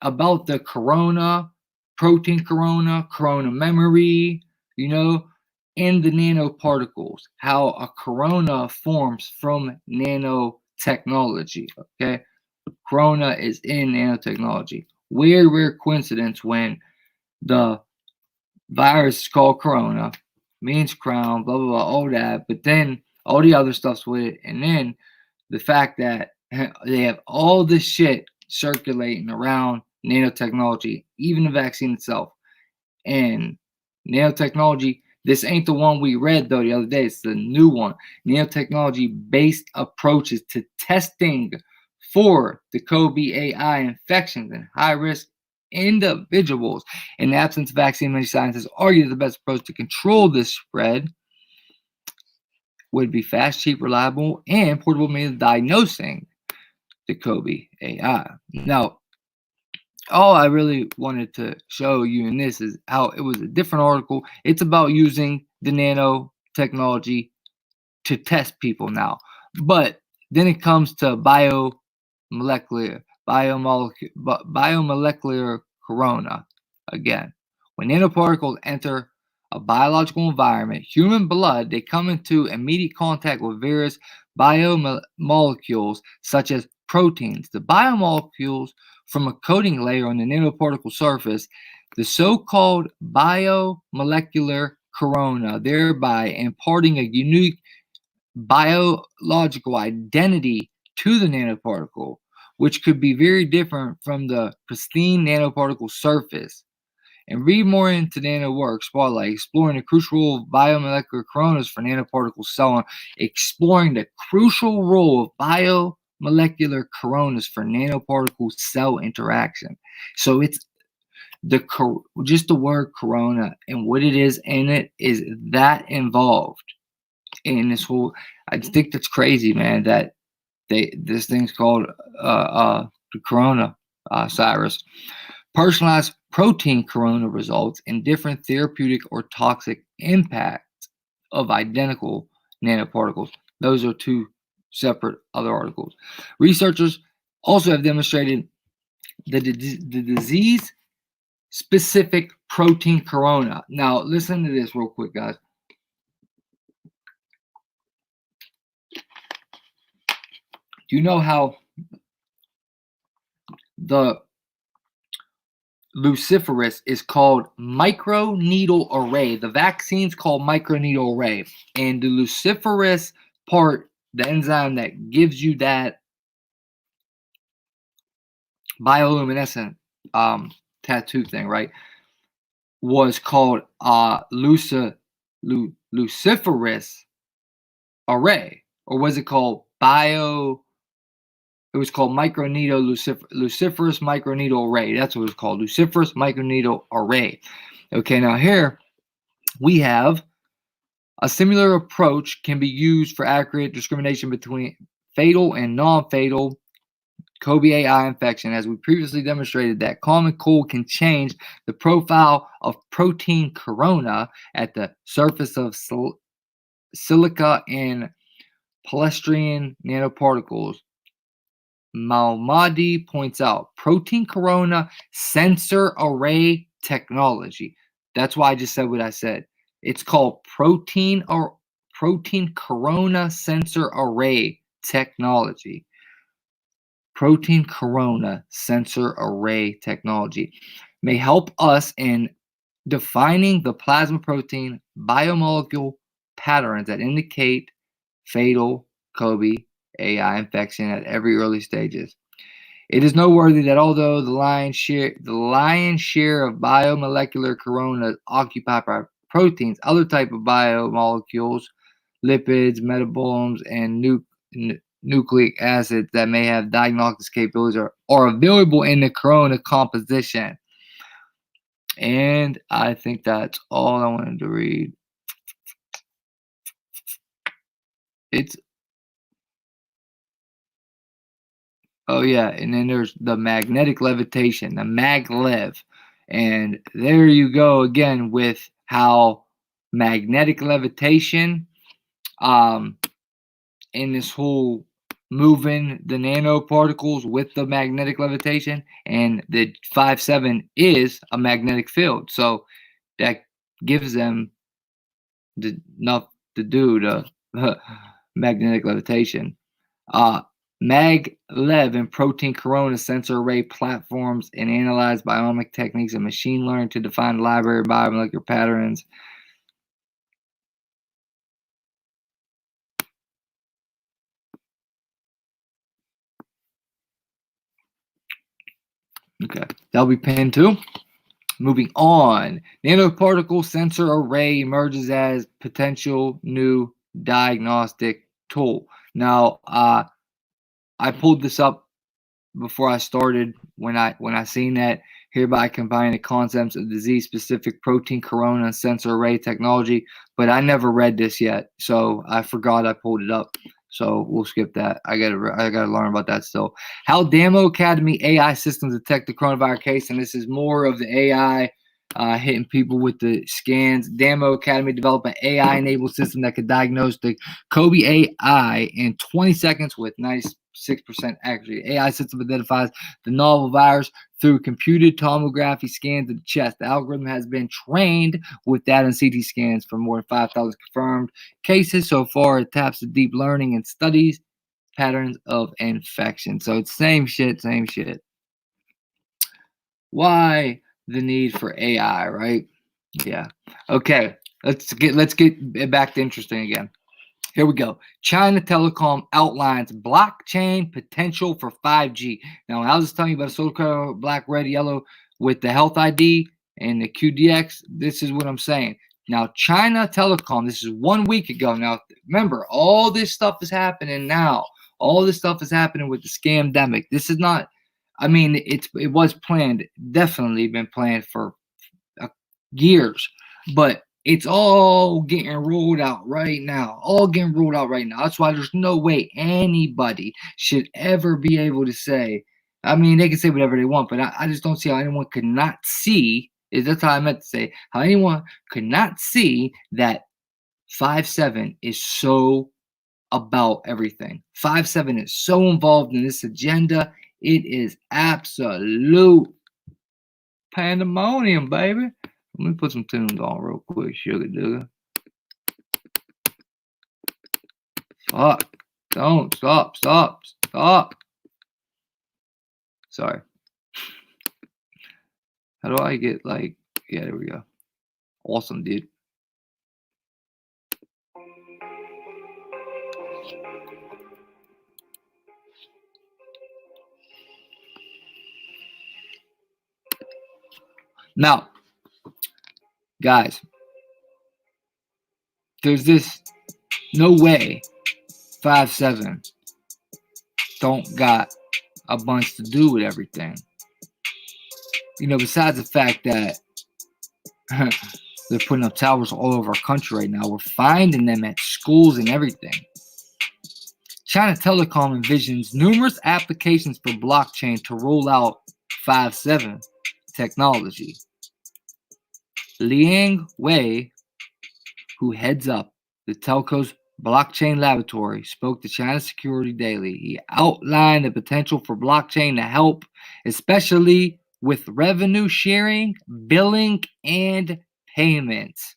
Speaker 1: about the corona, protein corona memory, you know, in the nanoparticles, how a corona forms from nanotechnology, okay? Corona is in nanotechnology. Weird, rare coincidence when the virus is called corona, means crown, blah, blah, blah, all that, but then all the other stuff's with it, and then the fact that they have all this shit circulating around nanotechnology, even the vaccine itself. And nanotechnology, this ain't the one we read though the other day, it's the new one. Nanotechnology based approaches to testing for the COVID AI infections and high risk individuals. In the absence of vaccine, many scientists argue that the best approach to control this spread would be fast, cheap, reliable, and portable means of diagnosing the Kobe AI. Now, all I really wanted to show you in this is how it was a different article. It's about using the nanotechnology to test people now. But then it comes to biomolecular corona again. When nanoparticles enter a biological environment, human blood, they come into immediate contact with various biomolecules such as proteins. The biomolecules from a coating layer on the nanoparticle surface, the so-called biomolecular corona, thereby imparting a unique biological identity to the nanoparticle, which could be very different from the pristine nanoparticle surface. And read more into Nano Work Spotlight, exploring the crucial role of biomolecular coronas for nanoparticle cell, exploring the crucial role of biomolecular coronas for nanoparticle cell interaction. So it's just the word corona and what it is in it is that involved in this whole. I just think that's crazy, man, that this thing's called the corona virus. Personalized protein corona results in different therapeutic or toxic impacts of identical nanoparticles. Those are two separate other articles. Researchers also have demonstrated the disease specific protein corona. Now listen to this real quick, guys. Do you know how the luciferase is called microneedle array? The vaccine's called microneedle array. And the luciferase part, the enzyme that gives you that bioluminescent tattoo thing, right, was called luciferase array. Or was it called it was called luciferase microneedle array. That's what it was called, luciferase microneedle array. Okay, now here we have a similar approach can be used for accurate discrimination between fatal and non-fatal Kobe AI infection. As we previously demonstrated, that common cold can change the profile of protein corona at the surface of silica and polyestyrene nanoparticles. Malmadi points out protein corona sensor array technology. That's why I just said what I said. It's called protein corona sensor array technology. Protein corona sensor array technology may help us in defining the plasma protein biomolecule patterns that indicate fatal Kobe AI infection at every early stages. It is noteworthy that although the lion's share of biomolecular coronas occupy proteins, other type of biomolecules, lipids, metabolomes, and nucleic acids that may have diagnostics capabilities are available in the corona composition. And I think that's all I wanted to read. Oh yeah, and then there's the magnetic levitation, the maglev. And there you go again with how magnetic levitation in this whole moving the nanoparticles with the magnetic levitation, and the 5-7 is a magnetic field. So that gives them enough to do the magnetic levitation. Maglev and protein corona sensor array platforms and analyze biomic techniques and machine learning to define the library of biomolecular patterns. Okay, that'll be pinned too. Moving on, nanoparticle sensor array emerges as potential new diagnostic tool. Now, I pulled this up before I started when I seen that, hereby combining the concepts of disease-specific protein corona sensor array technology, but I never read this yet, so I forgot I pulled it up. So we'll skip that. I gotta learn about that still. How Damo Academy AI systems detect the coronavirus case, and this is more of the AI hitting people with the scans. Damo Academy developed an AI-enabled system that could diagnose the COVID AI in 20 seconds with 96% accuracy. The AI system identifies the novel virus through computed tomography scans of the chest. The algorithm has been trained with data and CT scans from more than 5,000 confirmed cases. So far, it taps the deep learning and studies patterns of infection. So it's same shit. Why the need for AI, right? Yeah. Okay. Let's get back to interesting again. Here we go. China Telecom outlines blockchain potential for 5G. Now, I was just telling you about a social code, black, red, yellow with the health ID and the QDX. This is what I'm saying. Now, China Telecom, this is 1 week ago. Now, remember, all this stuff is happening now. All this stuff is happening with the scamdemic. This is not, I mean, it was planned, definitely been planned for years, but it's all getting rolled out right now. That's why there's no way anybody should ever be able to say, I mean, they can say whatever they want, but I just don't see how anyone could not see, that's how I meant to say, how anyone could not see that 5-7 is so about everything. 5-7 is so involved in this agenda. It is absolute pandemonium, baby. Let me put some tunes on real quick, sugar duga. Fuck. Don't. Stop. Sorry. How do I get like, yeah, there we go. Awesome, dude. Now, guys, there's this no way 5-7 don't got a bunch to do with everything. You know, besides the fact that they're putting up towers all over our country right now, we're finding them at schools and everything. China Telecom envisions numerous applications for blockchain to roll out 5-7 technology. Liang Wei, who heads up the telco's blockchain laboratory, spoke to China Security Daily. He outlined the potential for blockchain to help, especially with revenue sharing, billing, and payments.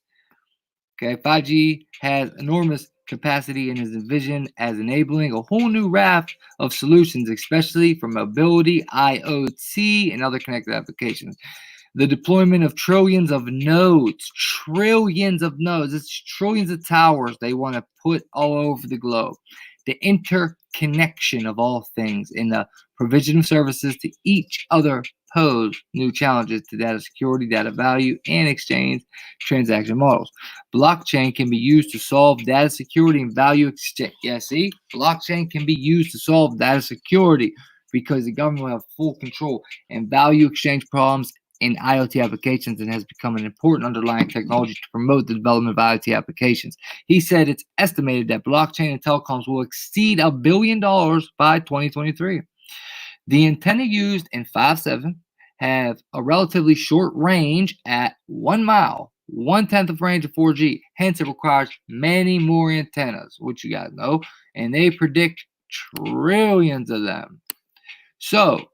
Speaker 1: Okay, 5G has enormous capacity and is envisioned as enabling a whole new raft of solutions, especially for mobility, IoT, and other connected applications. The deployment of trillions of nodes, it's trillions of towers they want to put all over the globe. The interconnection of all things in the provision of services to each other pose new challenges to data security, data value, and exchange transaction models. Blockchain can be used to solve data security and value exchange. Yeah, see? Blockchain can be used to solve data security because the government will have full control and value exchange problems in IoT applications and has become an important underlying technology to promote the development of IoT applications. He said it's estimated that blockchain and telecoms will exceed $1 billion by 2023. The antenna used in 5-7 have a relatively short range at 1 mile, 1/10 of range of 4G. Hence, it requires many more antennas, which you guys know, and they predict trillions of them. So,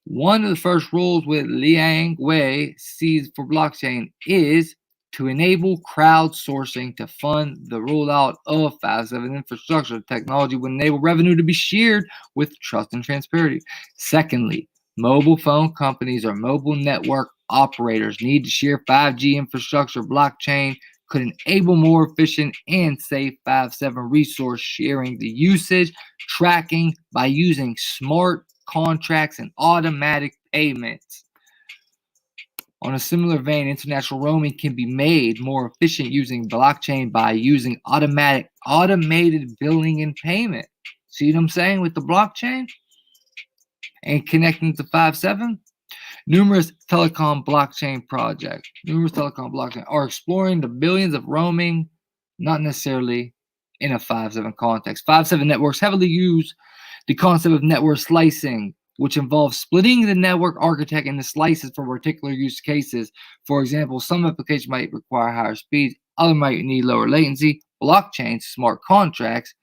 Speaker 1: one of the first rules with Liang Wei sees for blockchain is to enable crowdsourcing to fund the rollout of 5-7 infrastructure. The technology would enable revenue to be shared with trust and transparency. Secondly, mobile phone companies or mobile network operators need to share 5G infrastructure. Blockchain could enable more efficient and safe 5-7 resource sharing. The usage tracking by using smart contracts and automatic payments. On a similar vein, international roaming can be made more efficient using blockchain by using automated billing and payment. See what I'm saying with the blockchain? And connecting to 5-7? Numerous telecom blockchain projects are exploring the billions of roaming, not necessarily in a 5.7 context. 5.7 networks heavily use the concept of network slicing, which involves splitting the network architect into slices for particular use cases. For example, some applications might require higher speeds, others might need lower latency. Blockchain smart contracts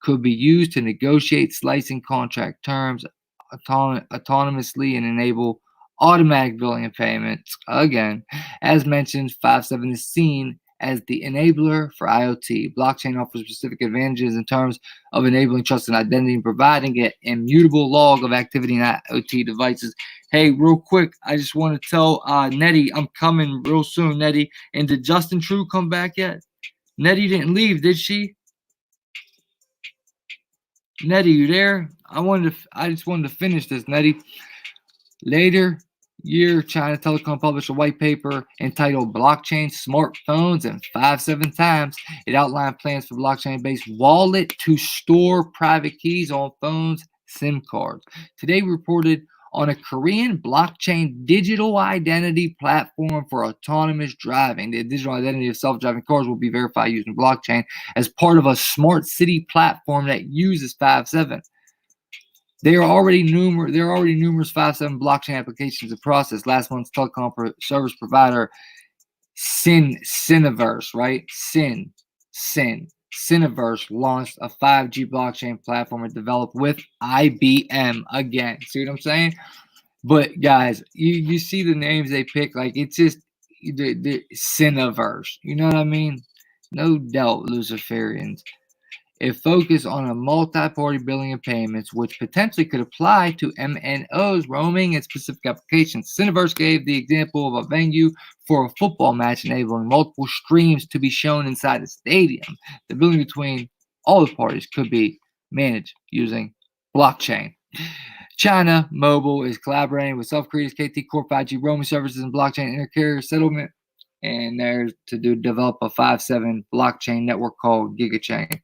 Speaker 1: could be used to negotiate slicing contract terms autonomously and enable automatic billing and payments. Again, as mentioned, 5.7 is seen as the enabler for IoT. Blockchain offers specific advantages in terms of enabling trust and identity and providing an immutable log of activity in IoT devices. Hey, real quick, I just want to tell Nettie I'm coming real soon, Nettie. And did Justin True come back yet? Nettie didn't leave, did she? Nettie, you there? I just wanted to finish this, Nettie. Later year, China Telecom published a white paper entitled Blockchain Smartphones and 5.7 times. It outlined plans for blockchain-based wallet to store private keys on phones, SIM cards. Today we reported on a Korean blockchain digital identity platform for autonomous driving. The digital identity of self-driving cars will be verified using blockchain as part of a smart city platform that uses 5.7. There are already numerous 5.7 blockchain applications in process. Last month's telecom service provider Syniverse, right? Syniverse launched a 5G blockchain platform and developed with IBM. Again, see what I'm saying? But guys, you see the names they pick, like it's just the Syniverse. You know what I mean? No doubt, Luciferians. It focused on a multi-party billing and payments, which potentially could apply to MNOs roaming and specific applications. Syniverse gave the example of a venue for a football match, enabling multiple streams to be shown inside the stadium. The billing between all the parties could be managed using blockchain. China Mobile is collaborating with South Korea's KT Corp 5G roaming services and blockchain intercarrier settlement, and they're to develop a 5.7 blockchain network called GigaChain.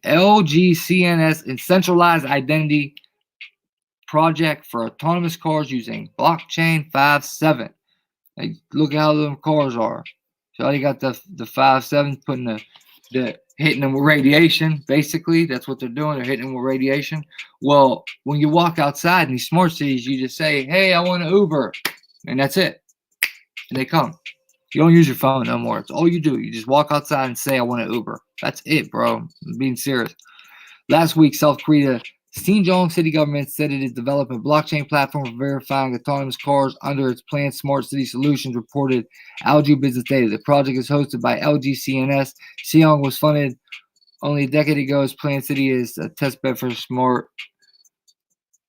Speaker 1: LGCNS and centralized identity project for autonomous cars using blockchain 5.7. Like, look at how them cars are. So you got the 5.7 putting the hitting them with radiation. Basically, that's what they're doing. They're hitting them with radiation. Well, when you walk outside in these smart cities, you just say, "Hey, I want an Uber," and that's it. And they come. You don't use your phone no more. It's all you do. You just walk outside and say, "I want an Uber." That's it, bro. I'm being serious. Last week, South Korea Xinjiang city government said it is developing a blockchain platform for verifying autonomous cars under its planned smart city solutions, reported Alju Business Data. The project is hosted by LGCNS. Xinjiang was funded only a decade ago as planned city is a testbed for smart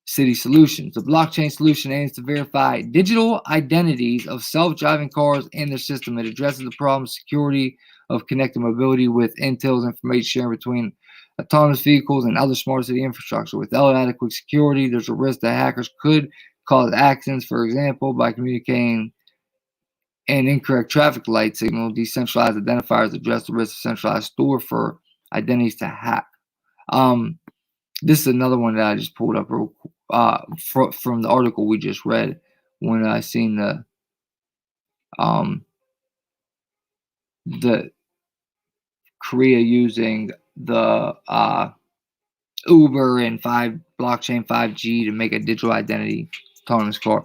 Speaker 1: city solutions. The blockchain solution aims to verify digital identities of self-driving cars in their system. It addresses the problem of security of connected mobility with Intel's information sharing between autonomous vehicles and other smart city infrastructure. Without adequate security, there's a risk that hackers could cause accidents, for example, by communicating an incorrect traffic light signal. Decentralized identifiers address the risk of centralized store for identities to hack. This is another one that I just pulled up from the article we just read when I seen the Korea using the Uber and blockchain 5G to make a digital identity autonomous car.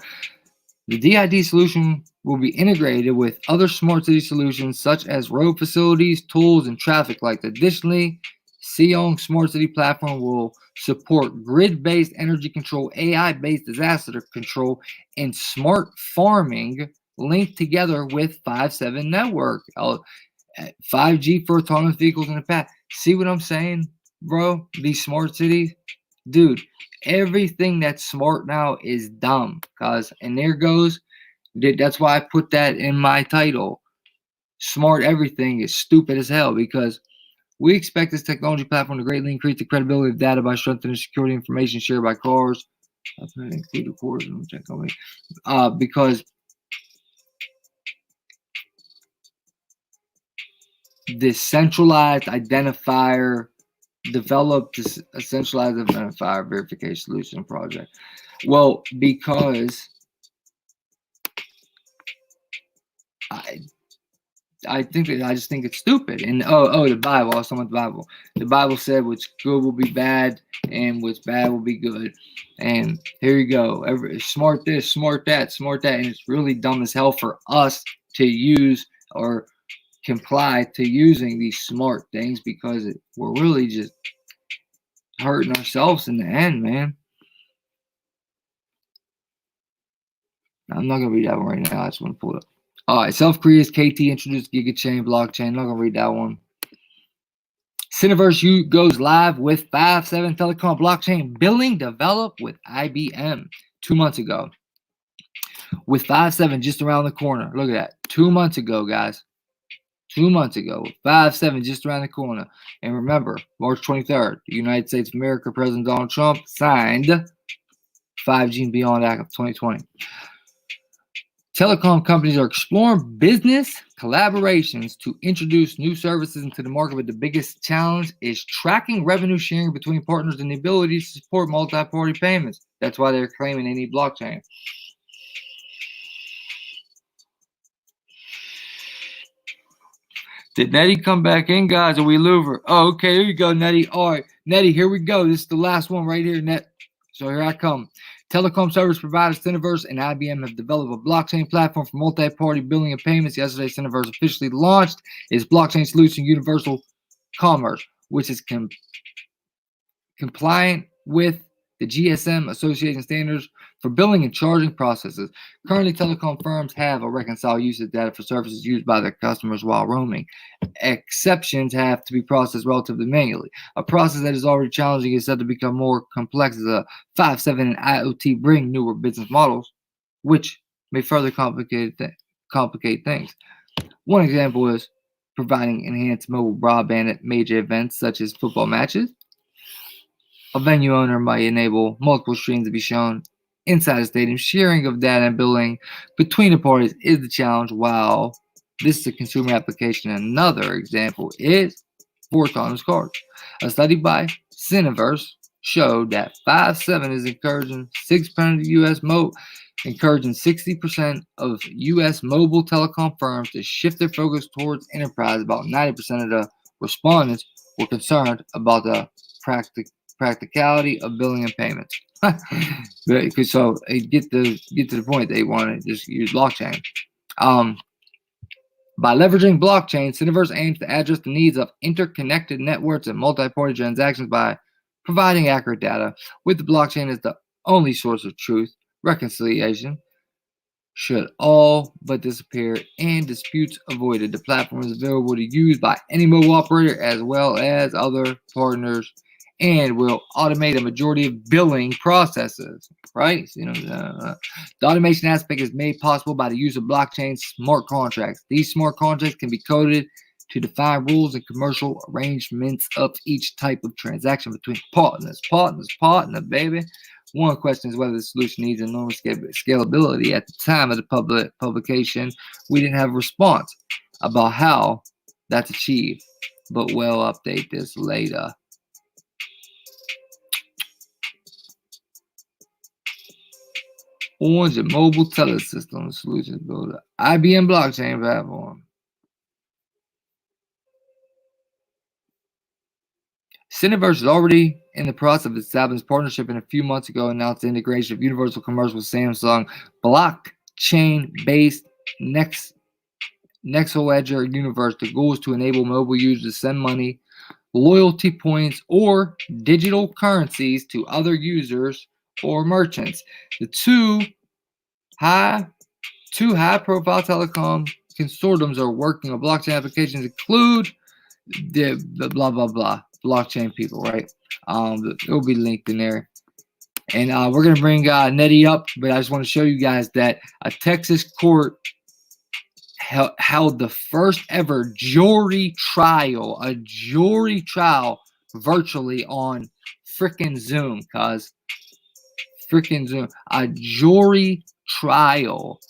Speaker 1: The DID solution will be integrated with other smart city solutions such as road facilities, tools, and traffic lights. Additionally, Seong Smart City Platform will support grid-based energy control, AI-based disaster control, and smart farming linked together with 5.7 network. 5G for autonomous vehicles in the past. See what I'm saying, bro? These smart cities, dude, everything that's smart now is dumb. And there goes, that's why I put that in my title. Smart everything is stupid as hell, because we expect this technology platform to greatly increase the credibility of data by strengthening security information shared by cars. Because this centralized identifier developed this centralized identifier verification solution project. Well, because I just think it's stupid. And the Bible. I was talking about the Bible. The Bible said what's good will be bad, and what's bad will be good. And here you go. Smart this, smart that, smart that, and it's really dumb as hell for us to use or comply to using these smart things, because we're really just hurting ourselves in the end, man. I'm not gonna read that one right now. I just want to pull it up. All right, self-creates KT introduced gigachain blockchain. I'm not gonna read that one. Cineverse goes live with 5.7 telecom blockchain billing developed with IBM 2 months ago. With 5.7 just around the corner. Look at that. 2 months ago, guys. 2 months ago. 5.7 just around the corner. And remember, March 23rd, the United States of America, President Donald Trump signed 5G and Beyond Act of 2020. Telecom companies are exploring business collaborations to introduce new services into the market, but the biggest challenge is tracking revenue sharing between partners and the ability to support multi-party payments. That's why they're claiming they need blockchain. Did Nettie come back in, guys, or we lose her? Oh, okay, here you go, Nettie. All right, Nettie, here we go. This is the last one right here, Net. So here I come. Telecom service providers Cineverse and IBM have developed a blockchain platform for multi-party billing and payments. Yesterday, Cineverse officially launched its blockchain solution, Universal Commerce, which is compliant with the GSM Association standards for billing and charging processes. Currently, telecom firms have a reconcile usage data for services used by their customers while roaming. Exceptions have to be processed relatively manually. A process that is already challenging is set to become more complex as a 5.7 and IoT bring newer business models, which may further complicate things. One example is providing enhanced mobile broadband at major events such as football matches. A venue owner might enable multiple streams to be shown inside a stadium. Sharing of data and billing between the parties is the challenge, while this is a consumer application. Another example is for autonomous cars. A study by Cineverse showed that 5.7 is encouraging 6% of U.S. encouraging 60% of U.S. mobile telecom firms to shift their focus towards enterprise. About 90% of the respondents were concerned about the practicality of billing and payments. So get to the point, they want to just use blockchain. By leveraging blockchain, Cineverse aims to address the needs of interconnected networks and multi-party transactions by providing accurate data. With the blockchain as the only source of truth, reconciliation should all but disappear and disputes avoided. The platform is available to use by any mobile operator as well as other partners, and will automate a majority of billing processes, right? The automation aspect is made possible by the use of blockchain smart contracts. These smart contracts can be coded to define rules and commercial arrangements of each type of transaction between partners. Partner, baby. One question is whether the solution needs enormous scalability. At the time of the publication, we didn't have a response about how that's achieved, but we'll update this later. Orange and mobile telesystem solutions builder. IBM blockchain platform. Cineverse is already in the process of establishing partnership, and a few months ago announced the integration of Universal Commerce with Samsung blockchain-based NexoLedger Universe. The goal is to enable mobile users to send money, loyalty points, or digital currencies to other users or merchants. The two high-profile telecom consortiums are working on blockchain applications, include the blah blah blah blockchain people, right? It'll be linked in there, and we're gonna bring Nettie up, but I just want to show you guys that a Texas court held the first ever jury trial virtually on freaking Zoom, cause freaking Zoom, a jury trial,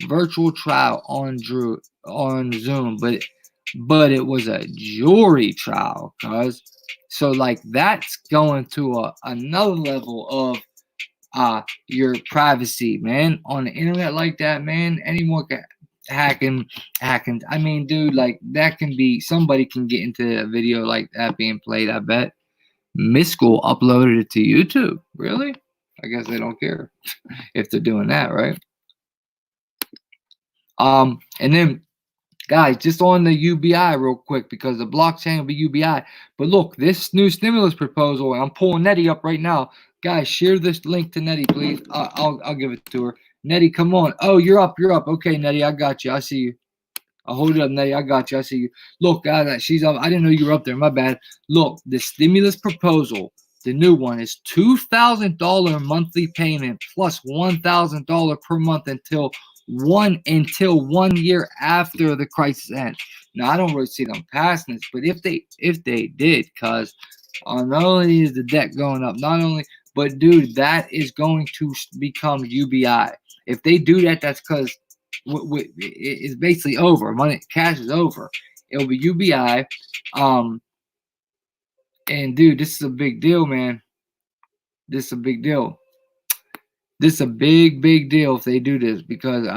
Speaker 1: virtual trial on Zoom, but it was a jury trial, cause so like that's going to another level of your privacy, man. On the internet like that, man, anyone can hacking. I mean, dude, like that can be, somebody can get into a video like that being played. I bet Miss School uploaded it to YouTube. Really? I guess they don't care if they're doing that, right? And then guys, just on the UBI real quick, because the blockchain will be UBI. But look, this new stimulus proposal, I'm pulling Nettie up right now. Guys, share this link to Nettie, please. I'll give it to her. Nettie, come on. Oh, you're up. Okay, Nettie, I got you. I see you. I'll hold it up, Nettie. I got you. I see you. Look, guys, she's up. I didn't know you were up there. My bad. Look, the stimulus proposal, the new one, is $2,000 monthly payment plus $1,000 per month until 1 year after the crisis ends. Now, I don't really see them passing this, but if they did, because not only is the debt going up, but dude, that is going to become UBI. If they do that, that's because it's basically over. Cash is over. It'll be UBI. And dude, this is a big deal, man. This is a big deal. This is a big deal if they do this, because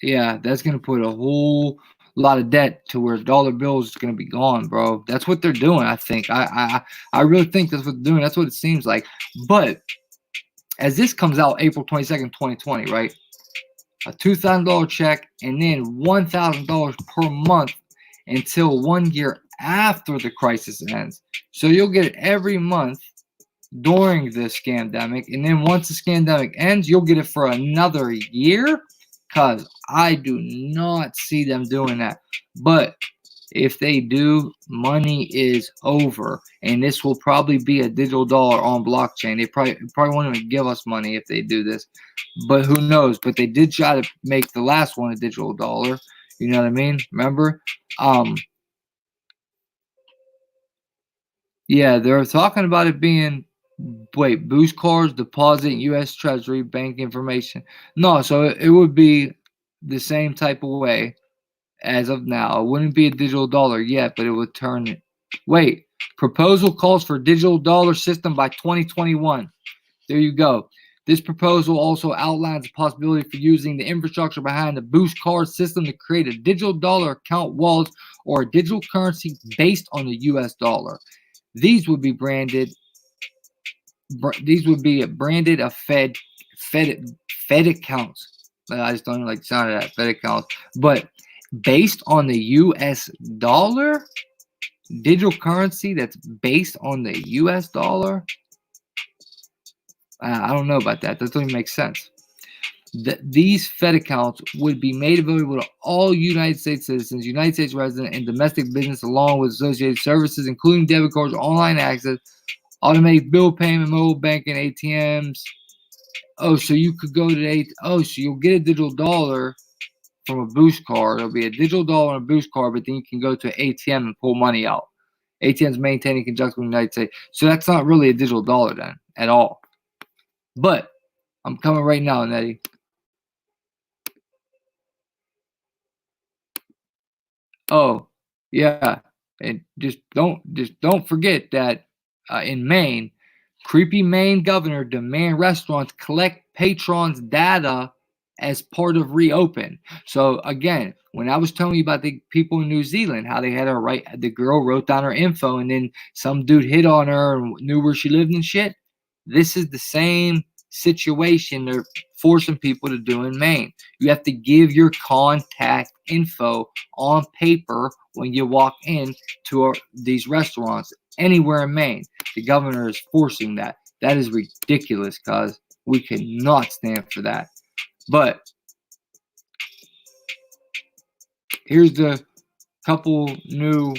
Speaker 1: yeah, that's gonna put a whole lot of debt to where dollar bills is gonna be gone, bro. That's what they're doing. I think. I really think that's what they're doing. That's what it seems like. But as this comes out, April 22nd, 2020, right? A $2,000 check and then $1,000 per month until 1 year after the crisis ends. So you'll get it every month during the scandemic, and then once the scandemic ends, you'll get it for another year, because I do not see them doing that. But if they do, money is over, and this will probably be a digital dollar on blockchain. They probably won't even give us money if they do this, but who knows? But they did try to make the last one a digital dollar. You know what I mean? Remember? Yeah, they're talking about it being, wait, boost cards, deposit, U.S. Treasury, bank information. No, so it would be the same type of way as of now. It wouldn't be a digital dollar yet, but it would turn it. Wait, proposal calls for digital dollar system by 2021. There you go. This proposal also outlines the possibility for using the infrastructure behind the boost card system to create a digital dollar account wallet or a digital currency based on the U.S. dollar. These would be branded. These would be branded a Fed accounts. I just don't like the sound of that, Fed accounts. But based on the U.S. dollar, digital currency that's based on the U.S. dollar. I don't know about that. That doesn't even make sense. These Fed accounts would be made available to all United States citizens, United States residents, and domestic business, along with associated services, including debit cards, online access, automatic bill payment, mobile banking, ATMs. Oh, so you could go to so you'll get a digital dollar from a boost card. It'll be a digital dollar on a boost card, but then you can go to an ATM and pull money out. ATMs maintained in conjunction with the United States. So that's not really a digital dollar then at all. But I'm coming right now, Nettie. Oh, yeah. And just don't forget that in Maine, creepy Maine governor demand restaurants collect patrons' data as part of reopen. So again, when I was telling you about the people in New Zealand, how they had her write, the girl wrote down her info, and then some dude hit on her and knew where she lived and shit. This is the same situation they're forcing people to do in Maine. You have to give your contact info on paper when you walk in to these restaurants anywhere in Maine. The governor is forcing that. That is ridiculous, cause we cannot stand for that. But here's the couple new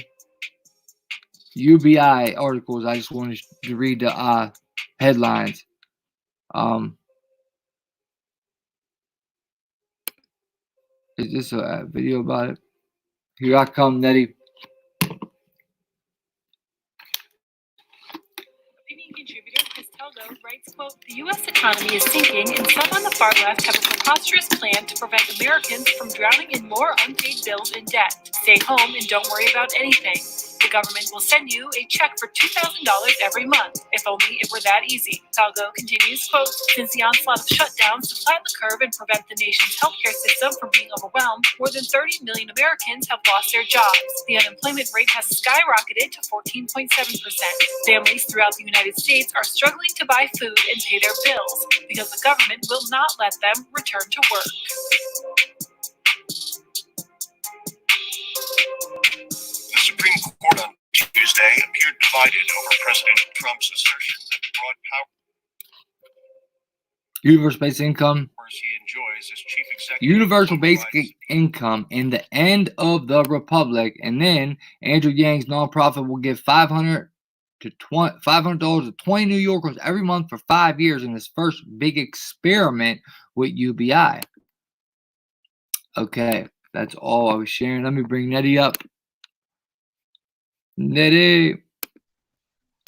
Speaker 1: UBI articles. I just wanted to read the headlines. Is this a video about it? Here I come, Nettie.
Speaker 10: Opinion contributor Chris Teldo writes, quote, "The U.S. economy is sinking, and some on the far left have a preposterous plan to prevent Americans from drowning in more unpaid bills and debt. Stay home and don't worry about anything. The government will send you a check for $2,000 every month. If only it were that easy. Talgo continues, quote, since the onslaught of shutdowns to flatten the curve and prevent the nation's healthcare system from being overwhelmed, more than 30 million Americans have lost their jobs. The unemployment rate has skyrocketed to 14.7%. Families throughout the United States are struggling to buy food and pay their bills because the government will not let them return to work.
Speaker 11: The Supreme Court on Tuesday appeared divided over President Trump's assertion that broad power
Speaker 1: Universal basic income.
Speaker 11: he enjoys as chief executive.
Speaker 1: Universal basic income in the end of the republic, and then Andrew Yang's nonprofit will give $500 to $20 New Yorkers every month for 5 years in his first big experiment with UBI. Okay, that's all I was sharing. Let me bring Nettie up. Nettie,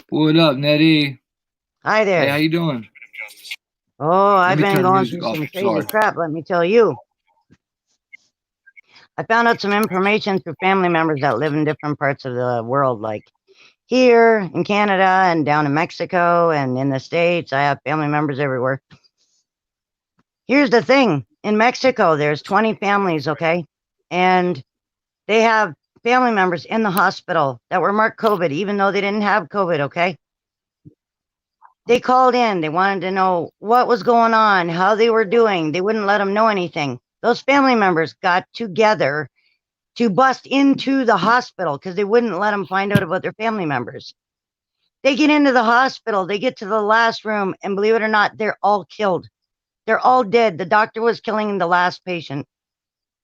Speaker 1: what up, Nettie?
Speaker 12: Hi there.
Speaker 1: Hey, how you doing?
Speaker 12: Oh, I've
Speaker 1: me
Speaker 12: been
Speaker 1: turn the
Speaker 12: going
Speaker 1: music
Speaker 12: through
Speaker 1: off,
Speaker 12: some crazy
Speaker 1: sorry.
Speaker 12: crap, let me tell you. I found out some information through family members that live in different parts of the world, like here in Canada and down in Mexico and in the States. I have family members everywhere. Here's the thing. In Mexico, there's 20 families, okay? And they have family members in the hospital that were marked COVID, even though they didn't have COVID, okay? They called in. They wanted to know what was going on, how they were doing. They wouldn't let them know anything. Those family members got together to bust into the hospital because they wouldn't let them find out about their family members. They get into the hospital. They get to the last room, and believe it or not, they're all killed. They're all dead. The doctor was killing the last patient.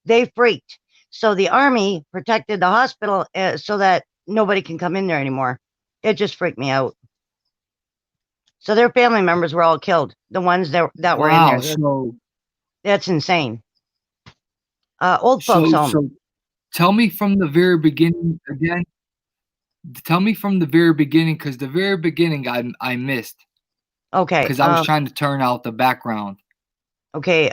Speaker 12: They freaked. So the army protected the hospital so that nobody can come in there anymore. It just freaked me out. So their family members were all killed. The ones that were in there.
Speaker 1: So
Speaker 12: that's insane. Old folks home.
Speaker 1: So tell me from the very beginning again. Tell me from the very beginning, because the very beginning I missed.
Speaker 12: Okay.
Speaker 1: Because I was trying to turn out the background.
Speaker 12: Okay.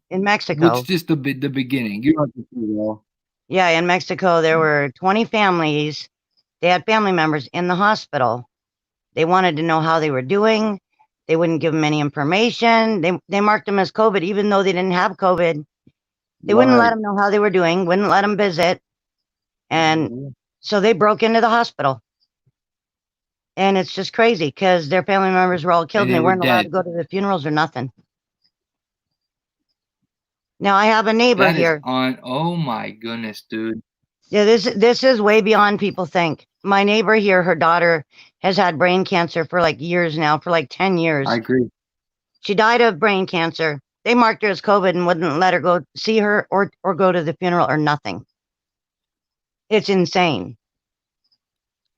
Speaker 12: In Mexico.
Speaker 1: Which just the beginning. You don't have to see it all.
Speaker 12: Yeah, in Mexico there were 20 families. They had family members in the hospital. They wanted to know how they were doing. They wouldn't give them any information. They marked them as COVID, even though they didn't have COVID. They wouldn't let them know how they were doing, wouldn't let them visit. And so they broke into the hospital. And it's just crazy because their family members were all killed and they weren't allowed to go to the funerals or nothing. Now I have a neighbor here.
Speaker 1: Oh my goodness, dude.
Speaker 12: Yeah, this is way beyond people think. My neighbor here, her daughter has had brain cancer for like years now, for like 10 years.
Speaker 1: I agree.
Speaker 12: She died of brain cancer. They marked her as COVID and wouldn't let her go see her or go to the funeral or nothing. It's insane.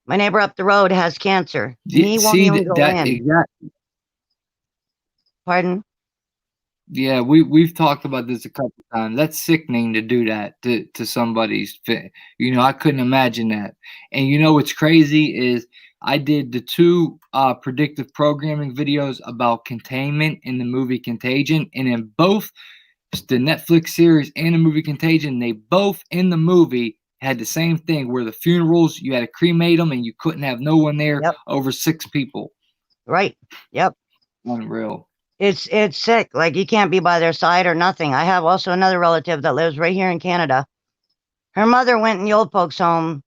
Speaker 12: My neighbor up the road has cancer. He won't even go in.
Speaker 1: Exactly.
Speaker 12: Pardon?
Speaker 1: Yeah, we've talked about this a couple times. That's sickening to do that to somebody's. I couldn't imagine that. And you know what's crazy is I did the 2 predictive programming videos about containment in the movie Contagion, and in both the Netflix series and the movie Contagion, they both in the movie had the same thing where the funerals, you had to cremate them and you couldn't have no one there over 6 people.
Speaker 12: Right. Yep.
Speaker 1: Unreal.
Speaker 12: It's sick. Like you can't be by their side or nothing. I have also another relative that lives right here in Canada. Her mother went in the old folks home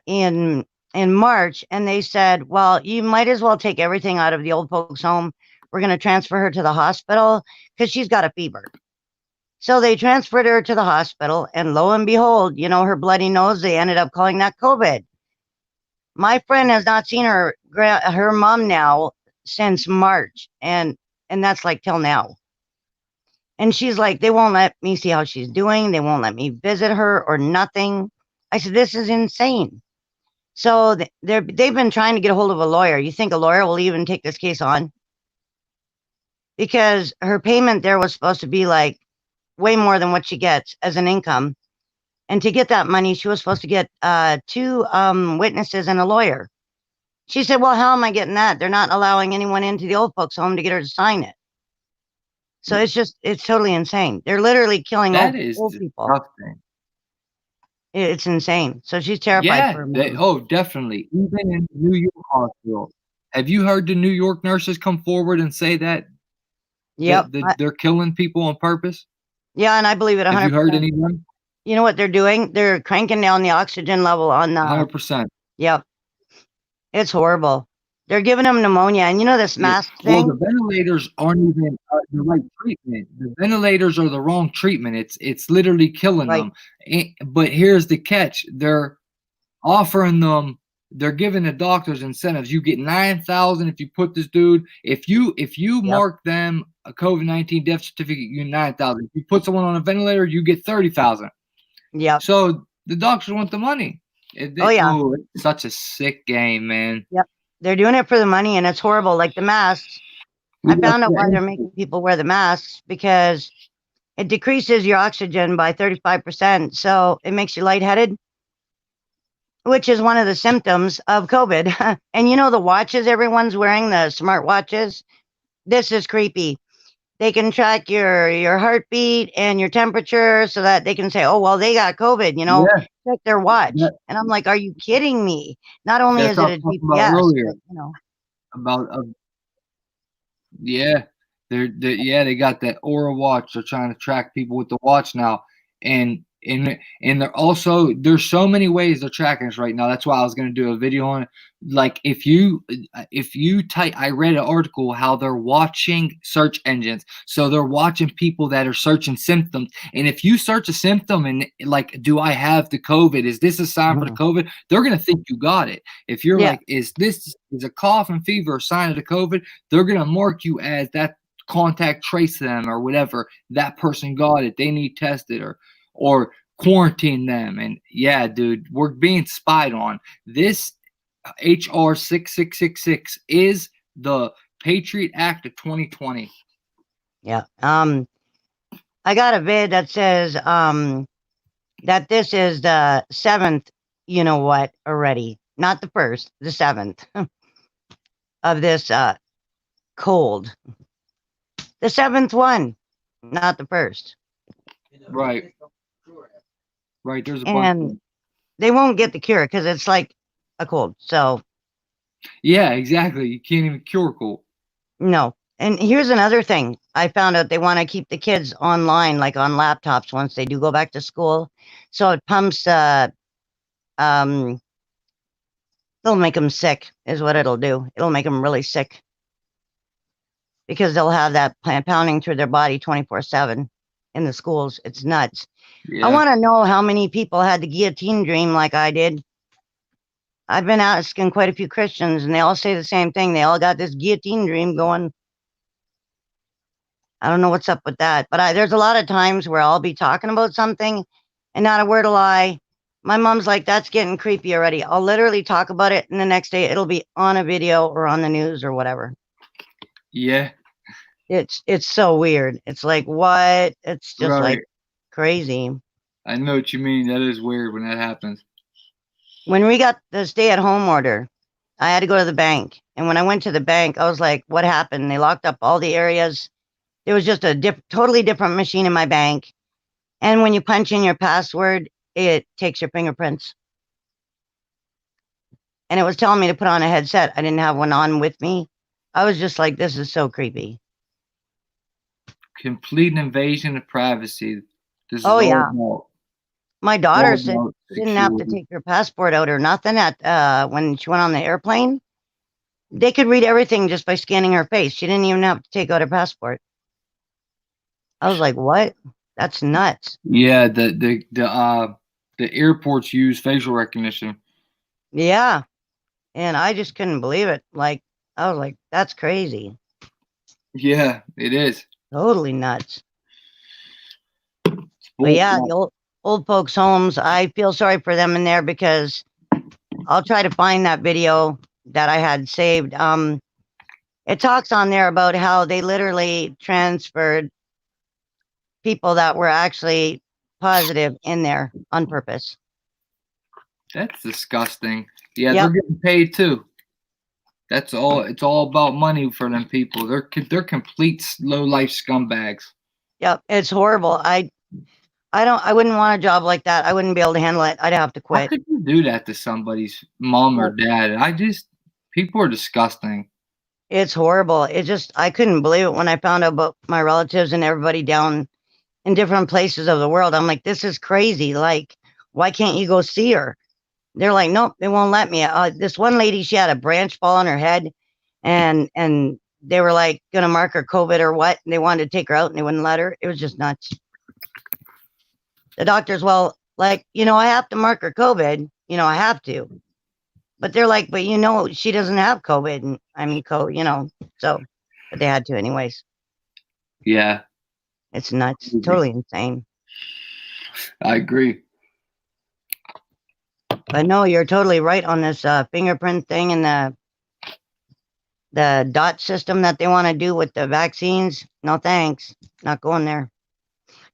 Speaker 12: in March, and they said, well, you might as well take everything out of the old folks home. We're going to transfer her to the hospital because she's got a fever. So they transferred her to the hospital, and lo and behold, her bloody nose, they ended up calling that COVID. My friend has not seen her mom now since March, and that's like till now. And she's like, they won't let me see how she's doing. They won't let me visit her or nothing. I said, this is insane. So they've been trying to get a hold of a lawyer. You think a lawyer will even take this case on? Because her payment there was supposed to be like way more than what she gets as an income. And to get that money, she was supposed to get 2 witnesses and a lawyer. She said, well, how am I getting that? They're not allowing anyone into the old folks home to get her to sign it. So it's totally insane. They're literally killing old people.
Speaker 1: Disgusting.
Speaker 12: It's insane. So she's terrified
Speaker 1: Yeah,
Speaker 12: for her mom.
Speaker 1: oh, definitely. Even in New York hospital. Have you heard the New York nurses come forward and say that
Speaker 12: Yep.
Speaker 1: they're killing people on purpose?
Speaker 12: Yeah, and I believe it 100%.
Speaker 1: Have you heard any of them?
Speaker 12: You know what they're doing? They're cranking down the oxygen level on the
Speaker 1: 100%.
Speaker 12: Yep. It's horrible. They're giving them pneumonia, and you know this mask thing?
Speaker 1: Well, the ventilators aren't even the right treatment. The ventilators are the wrong treatment. It's literally killing them. But here's the catch: they're offering them. They're giving the doctors incentives. You get 9,000 if you put this dude. If you mark them a COVID-19 death certificate, you get 9,000. If you put someone on a ventilator, you get 30,000.
Speaker 12: Yeah.
Speaker 1: So the doctors want the money.
Speaker 12: Oh,
Speaker 1: it's such a sick game, man.
Speaker 12: Yep. They're doing it for the money, and it's horrible. Like the masks. I found out why they're making people wear the masks, because it decreases your oxygen by 35%. So it makes you lightheaded, which is one of the symptoms of COVID. And you know the watches everyone's wearing, the smart watches? This is creepy. They can track your heartbeat and your temperature so that they can say, oh, well, they got COVID, you know, check their watch. And I'm like, are you kidding me? Not only is it a GPS,
Speaker 1: earlier,
Speaker 12: but, you know.
Speaker 1: They got that Aura watch. They're trying to track people with the watch now. And they're also, there's so many ways they're tracking us right now. That's why I was going to do a video on it. Like if you type, I read an article how they're watching search engines. So they're watching people that are searching symptoms. And if you search a symptom and like, do I have the COVID? Is this a sign for the COVID? They're going to think you got it. If you're like, is a cough and fever a sign of the COVID? They're going to mark you as that, contact trace them or whatever. That person got it. They need tested or quarantine them. And yeah, dude, we're being spied on. This HR 6666 is the Patriot Act of 2020.
Speaker 12: Yeah. I got a vid that says that this is the 7th, you know what, already. Not the 1st, the 7th of this cold. The 7th one, not the 1st.
Speaker 1: Right. There's a
Speaker 12: bunch. They won't get the cure because it's like a cold. So.
Speaker 1: Yeah, exactly. You can't even cure cold.
Speaker 12: No. And here's another thing. I found out they want to keep the kids online, like on laptops, once they do go back to school. So it pumps. It'll make them sick, is what it'll do. It'll make them really sick. Because they'll have that pounding through their body 24/7 in the schools. It's nuts. Yeah. I want to know how many people had the guillotine dream like I did. I've been asking quite a few Christians, and they all say the same thing. They all got this guillotine dream going. I don't know what's up with that, but there's a lot of times where I'll be talking about something, and not a word of lie. My mom's like, that's getting creepy already. I'll literally talk about it, and the next day it'll be on a video or on the news or whatever.
Speaker 1: Yeah.
Speaker 12: It's so weird. It's like, what? It's just like crazy.
Speaker 1: I know what you mean. That is weird when that happens.
Speaker 12: When we got the stay-at-home order, I had to go to the bank. And when I went to the bank, I was like, what happened? They locked up all the areas. There was just a totally different machine in my bank. And when you punch in your password, it takes your fingerprints. And it was telling me to put on a headset. I didn't have one on with me. I was just like, this is so creepy.
Speaker 1: Complete invasion of privacy. This is
Speaker 12: my daughter said she didn't have to take her passport out or nothing when she went on the airplane. They could read everything just by scanning her face. She didn't even have to take out her passport. I was like, what? That's nuts.
Speaker 1: Yeah, the airports use facial recognition.
Speaker 12: Yeah. And I just couldn't believe it. Like, I was like, that's crazy.
Speaker 1: Yeah, it is.
Speaker 12: Totally nuts. But yeah, the old folks' homes, I feel sorry for them in there because I'll try to find that video that I had saved. It talks on there about how they literally transferred people that were actually positive in there on purpose.
Speaker 1: That's disgusting. Yeah, they're getting paid too. That's all. It's all about money for them people. They're complete low life scumbags.
Speaker 12: Yep, it's horrible. I I wouldn't want a job like that. I wouldn't be able to handle it. I'd have to
Speaker 1: How
Speaker 12: quit.
Speaker 1: could you do that to somebody's mom or dad? People are disgusting.
Speaker 12: It's horrible. I couldn't believe it when I found out about my relatives and everybody down in different places of the world. I'm like, this is crazy. Like, why can't you go see her? They're like, nope, they won't let me. This one lady, she had a branch fall on her head, and they were like gonna mark her COVID or what. And they wanted to take her out, and they wouldn't let her. It was just nuts. The doctors, well, like, I have to mark her COVID. I have to. But they're like, but she doesn't have COVID. And I mean, so, but they had to anyways.
Speaker 1: Yeah.
Speaker 12: It's nuts. Totally insane.
Speaker 1: I agree.
Speaker 12: But no, you're totally right on this fingerprint thing and the dot system that they want to do with the vaccines. No thanks. Not going there.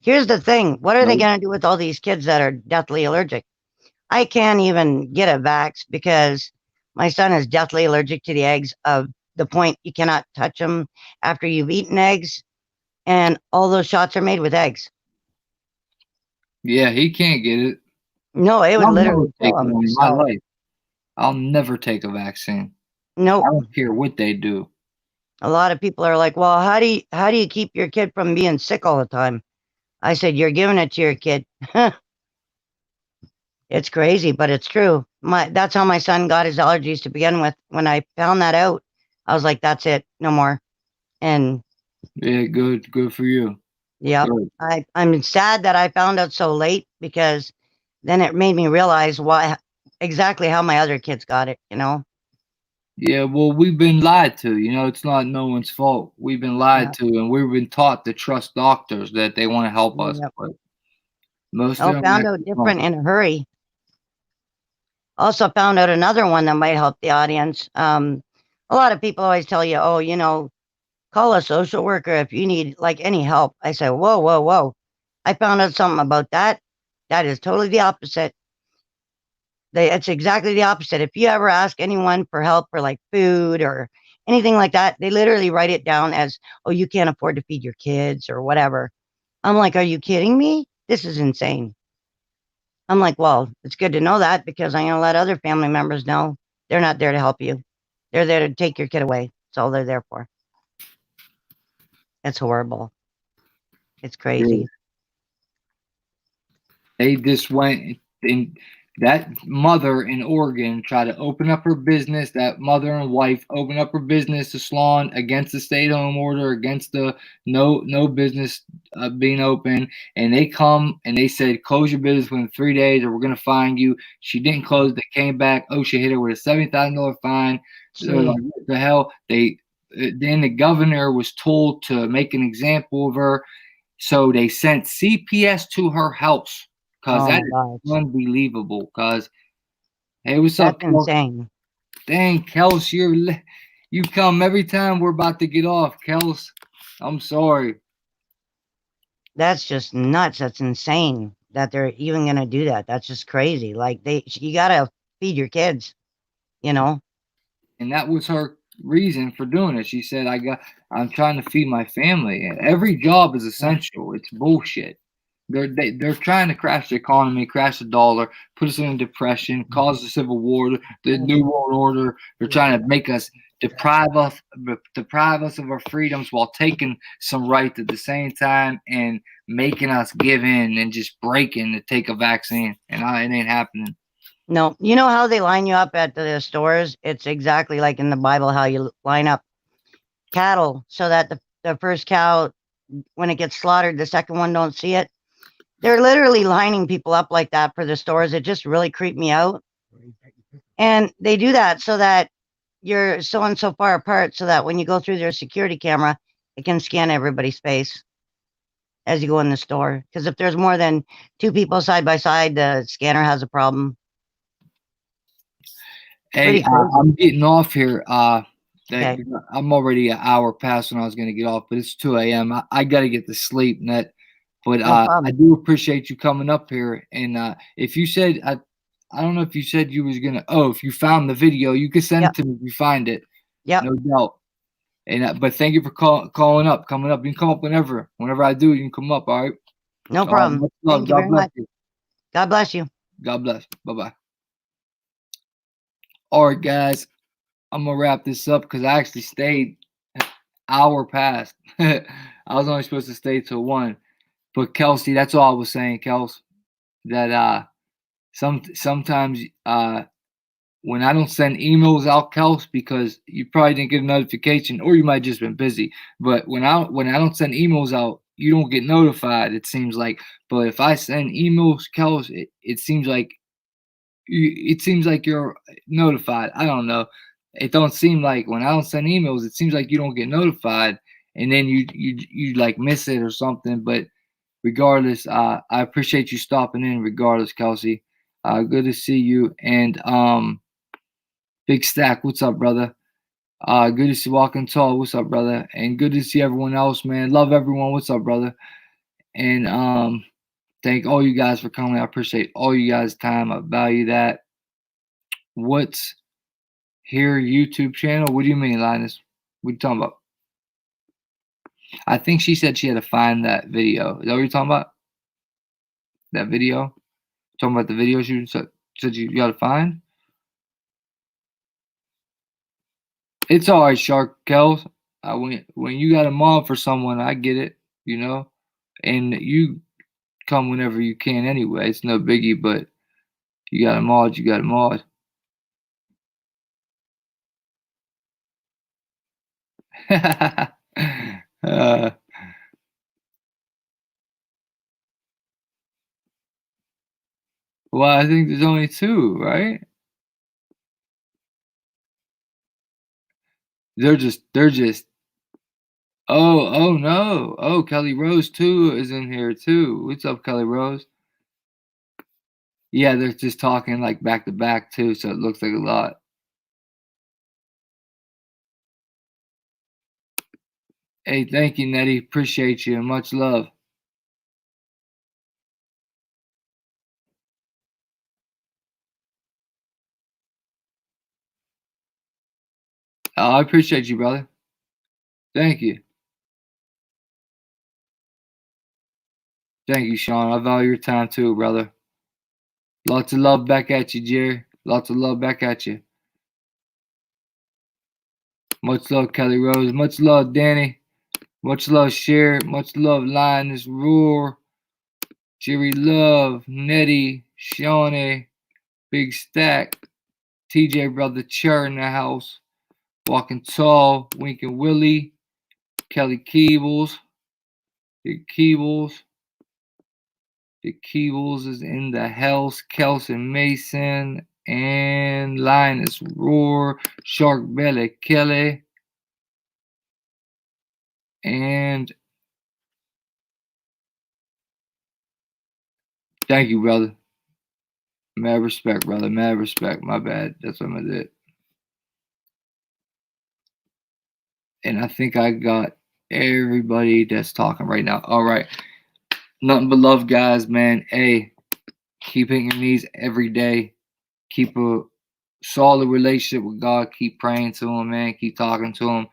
Speaker 12: Here's the thing. What are they going to do with all these kids that are deathly allergic? I can't even get a vax because my son is deathly allergic to the eggs of the point you cannot touch them after you've eaten eggs. And all those shots are made with eggs.
Speaker 1: Yeah, he can't get it.
Speaker 12: No, it would literally kill him.
Speaker 1: In my life. I'll never take a vaccine.
Speaker 12: No,
Speaker 1: I don't care what they do.
Speaker 12: A lot of people are like, well, how do you keep your kid from being sick all the time? I said, you're giving it to your kid. It's crazy, but it's true. That's how my son got his allergies to begin with. When I found that out, I was like, that's it, no more. And
Speaker 1: yeah, good for you.
Speaker 12: Yeah, I'm sad that I found out so late because then it made me realize exactly how my other kids got it.
Speaker 1: Yeah, well, we've been lied to. It's not no one's fault. We've been lied to, and we've been taught to trust doctors that they want to help us. But most of them
Speaker 12: found out different in a hurry. Also found out another one that might help the audience. A lot of people always tell you, oh, call a social worker if you need like any help. I say, whoa, whoa, whoa. I found out something about that. That is totally the opposite. It's exactly the opposite. If you ever ask anyone for help for like food or anything like that, they literally write it down as, oh, you can't afford to feed your kids or whatever. I'm like, are you kidding me? This is insane. I'm like, well, it's good to know that because I'm going to let other family members know they're not there to help you. They're there to take your kid away. That's all they're there for. It's horrible. It's crazy.
Speaker 1: They just went in. That mother in Oregon tried to open up her business. That mother and wife opened up her business, a salon, against the stay-at-home order, against the no business being open. And they come and they said, close your business within 3 days or we're going to fine you. She didn't close. They came back. OSHA hit her with a $70,000 fine. So like, what the hell? Then the governor was told to make an example of her. So they sent CPS to her house. Because that is unbelievable. Because, hey, what's up,
Speaker 12: Kels? Insane.
Speaker 1: Dang, Kels, you come every time we're about to get off, Kels. I'm sorry.
Speaker 12: That's just nuts. That's insane that they're even going to do that. That's just crazy. Like, you got to feed your kids, And
Speaker 1: that was her reason for doing it. She said, I'm trying to feed my family. And every job is essential. It's bullshit. They're trying to crash the economy, crash the dollar, put us in a depression, cause the civil war, the New World Order. They're trying to make us deprive us of our freedoms while taking some rights at the same time and making us give in and just breaking to take a vaccine. And it ain't happening.
Speaker 12: No, you know how they line you up at the stores? It's exactly like in the Bible how you line up cattle so that the first cow, when it gets slaughtered, the second one don't see it. They're literally lining people up like that for the stores. It just really creeped me out. And they do that so that you're so and so far apart so that when you go through their security camera, it can scan everybody's face as you go in the store. Because if there's more than two people side by side, the scanner has a problem.
Speaker 1: Hey, I'm getting off here.
Speaker 12: Okay.
Speaker 1: I'm already an hour past when I was going to get off, but it's 2 a.m. I got to get to sleep, Net. But I do appreciate you coming up here. And if you said, I don't know if you said you was going to, if you found the video, you can send it to me if you find it.
Speaker 12: Yeah.
Speaker 1: No doubt. And but thank you for coming up. You can come up whenever I do, you can come up. All right.
Speaker 12: No problem.
Speaker 1: Much love.
Speaker 12: Thank you very much. God bless you.
Speaker 1: God bless. Bye-bye. All right, guys. I'm going to wrap this up because I actually stayed an hour past. I was only supposed to stay till 1. But Kelsey, that's all I was saying, Kels. That sometimes when I don't send emails out, Kels, because you probably didn't get a notification or you might just been busy. But when I don't send emails out, you don't get notified, it seems like. But if I send emails, Kels, it seems like you're notified. I don't know. It don't seem like when I don't send emails, it seems like you don't get notified, and then you like miss it or something. But regardless, I appreciate you stopping in. Regardless, Kelsey, good to see you. And Big Stack, what's up, brother? Good to see Walking Tall. What's up, brother? And good to see everyone else, man. Love everyone. What's up, brother? And thank all you guys for coming. I appreciate all you guys' time. I value that. What's here YouTube channel? What do you mean, Linus? What are you talking about? I think she said she had to find that video. Is that what you're talking about? That video? Talking about the video she said you got to find? It's all right, Shark Kels. When you got a mod for someone, I get it, you know? And you come whenever you can anyway. It's no biggie, but you got a mod, you got a mod. Well, I think there's only 2, right? They're just oh no. Oh, Kelly Rose too is in here too. What's up, Kelly Rose? Yeah, they're just talking like back to back too, so it looks like a lot. Hey, thank you, Nettie. Appreciate you. Much love. I appreciate you, brother. Thank you. Thank you, Sean. I value your time too, brother. Lots of love back at you, Jerry. Lots of love back at you. Much love, Kelly Rose. Much love, Danny. Much love, Cher. Much love, Linus, Roar, Jerry Love, Nettie, Shawnee, Big Stack, TJ Brother Chair in the house, Walking Tall, Winking Willie, Kelly Keebles, Big Keebles. The Keebles is in the house. Kelson Mason and Linus Roar, Shark Belly Kelly, and thank you, brother. Mad respect, brother. Mad respect. My bad. That's what I did. And I think I got everybody that's talking right now. All right. Nothing but love, guys, man. Hey, keep hitting your knees every day. Keep a solid relationship with God. Keep praying to him, man. Keep talking to him.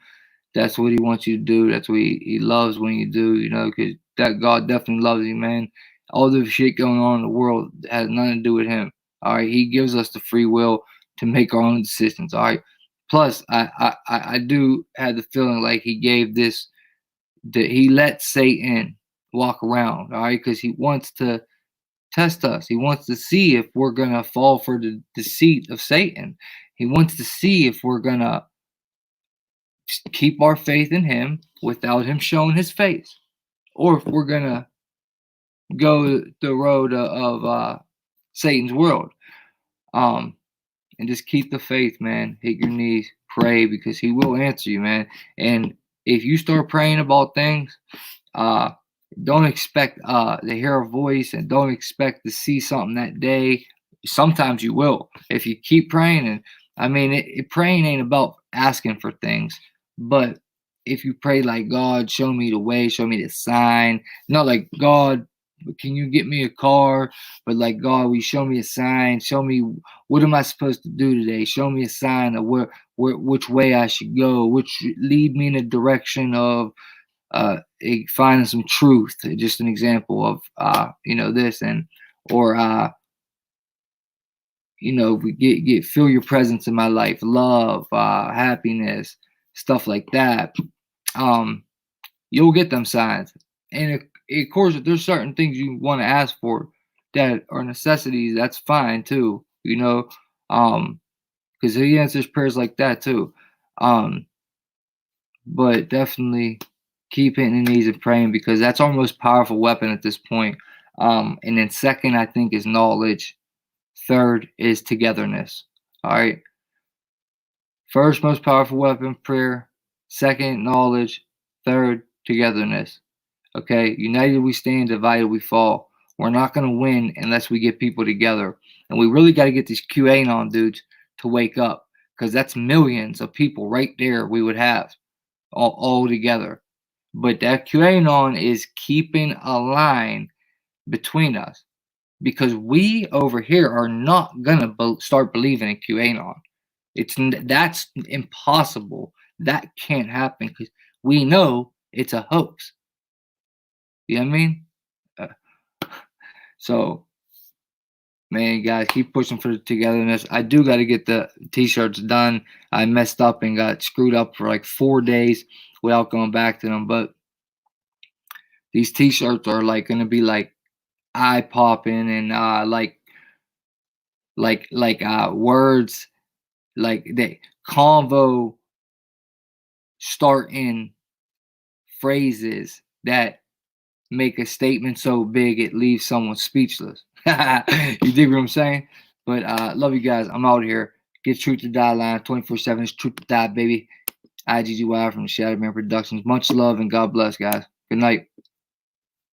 Speaker 1: That's what he wants you to do. That's what he loves when you do, you know, because that God definitely loves you, man. All the shit going on in the world has nothing to do with him. All right. He gives us the free will to make our own decisions. All right. Plus, I do have the feeling like he gave this, that he let Satan walk around, all right, because he wants to test us. He wants to see if we're going to fall for the deceit of Satan. He wants to see if we're going to keep our faith in him without him showing his face, or if we're going to go the road of Satan's world. And just keep the faith, man. Hit your knees, pray, because he will answer you, man. And if you start praying about things, don't expect to hear a voice and don't expect to see something that day. Sometimes you will if you keep praying. And I mean, praying ain't about asking for things, but if you pray like, God, show me the way, show me the sign, not like, God, can you get me a car? But like, God, will you show me a sign? Show me, what am I supposed to do today? Show me a sign of which way I should go, which lead me in the direction of finding some truth. Just an example of this, and or we get feel your presence in my life, love, happiness, stuff like that. You'll get them signs, and of course, if there's certain things you want to ask for that are necessities, that's fine too. Because he answers prayers like that too. But definitely keep hitting the knees and praying, because that's our most powerful weapon at this point. And then second, I think, is knowledge. Third is togetherness. All right. First most powerful weapon, prayer. Second, knowledge. Third, togetherness. Okay. United we stand, divided we fall. We're not going to win unless we get people together. And we really got to get these QAnon dudes to wake up, because that's millions of people right there we would have all together. But that QAnon is keeping a line between us, because we over here are not gonna start believing in QAnon. That's impossible. That can't happen, because we know it's a hoax. You know what I mean? So, man, guys, keep pushing for the togetherness. I do got to get the t-shirts done. I messed up and got screwed up for like 4 days without going back to them. But these t-shirts are like going to be like eye popping and like words, like the convo starting phrases that make a statement so big it leaves someone speechless. You dig what I'm saying? But love you guys. I'm out here. Get Truth to Die line 24/7. It's Truth to Die, baby. IGGY from the Shadow Man Productions. Much love and God bless, guys. Good night.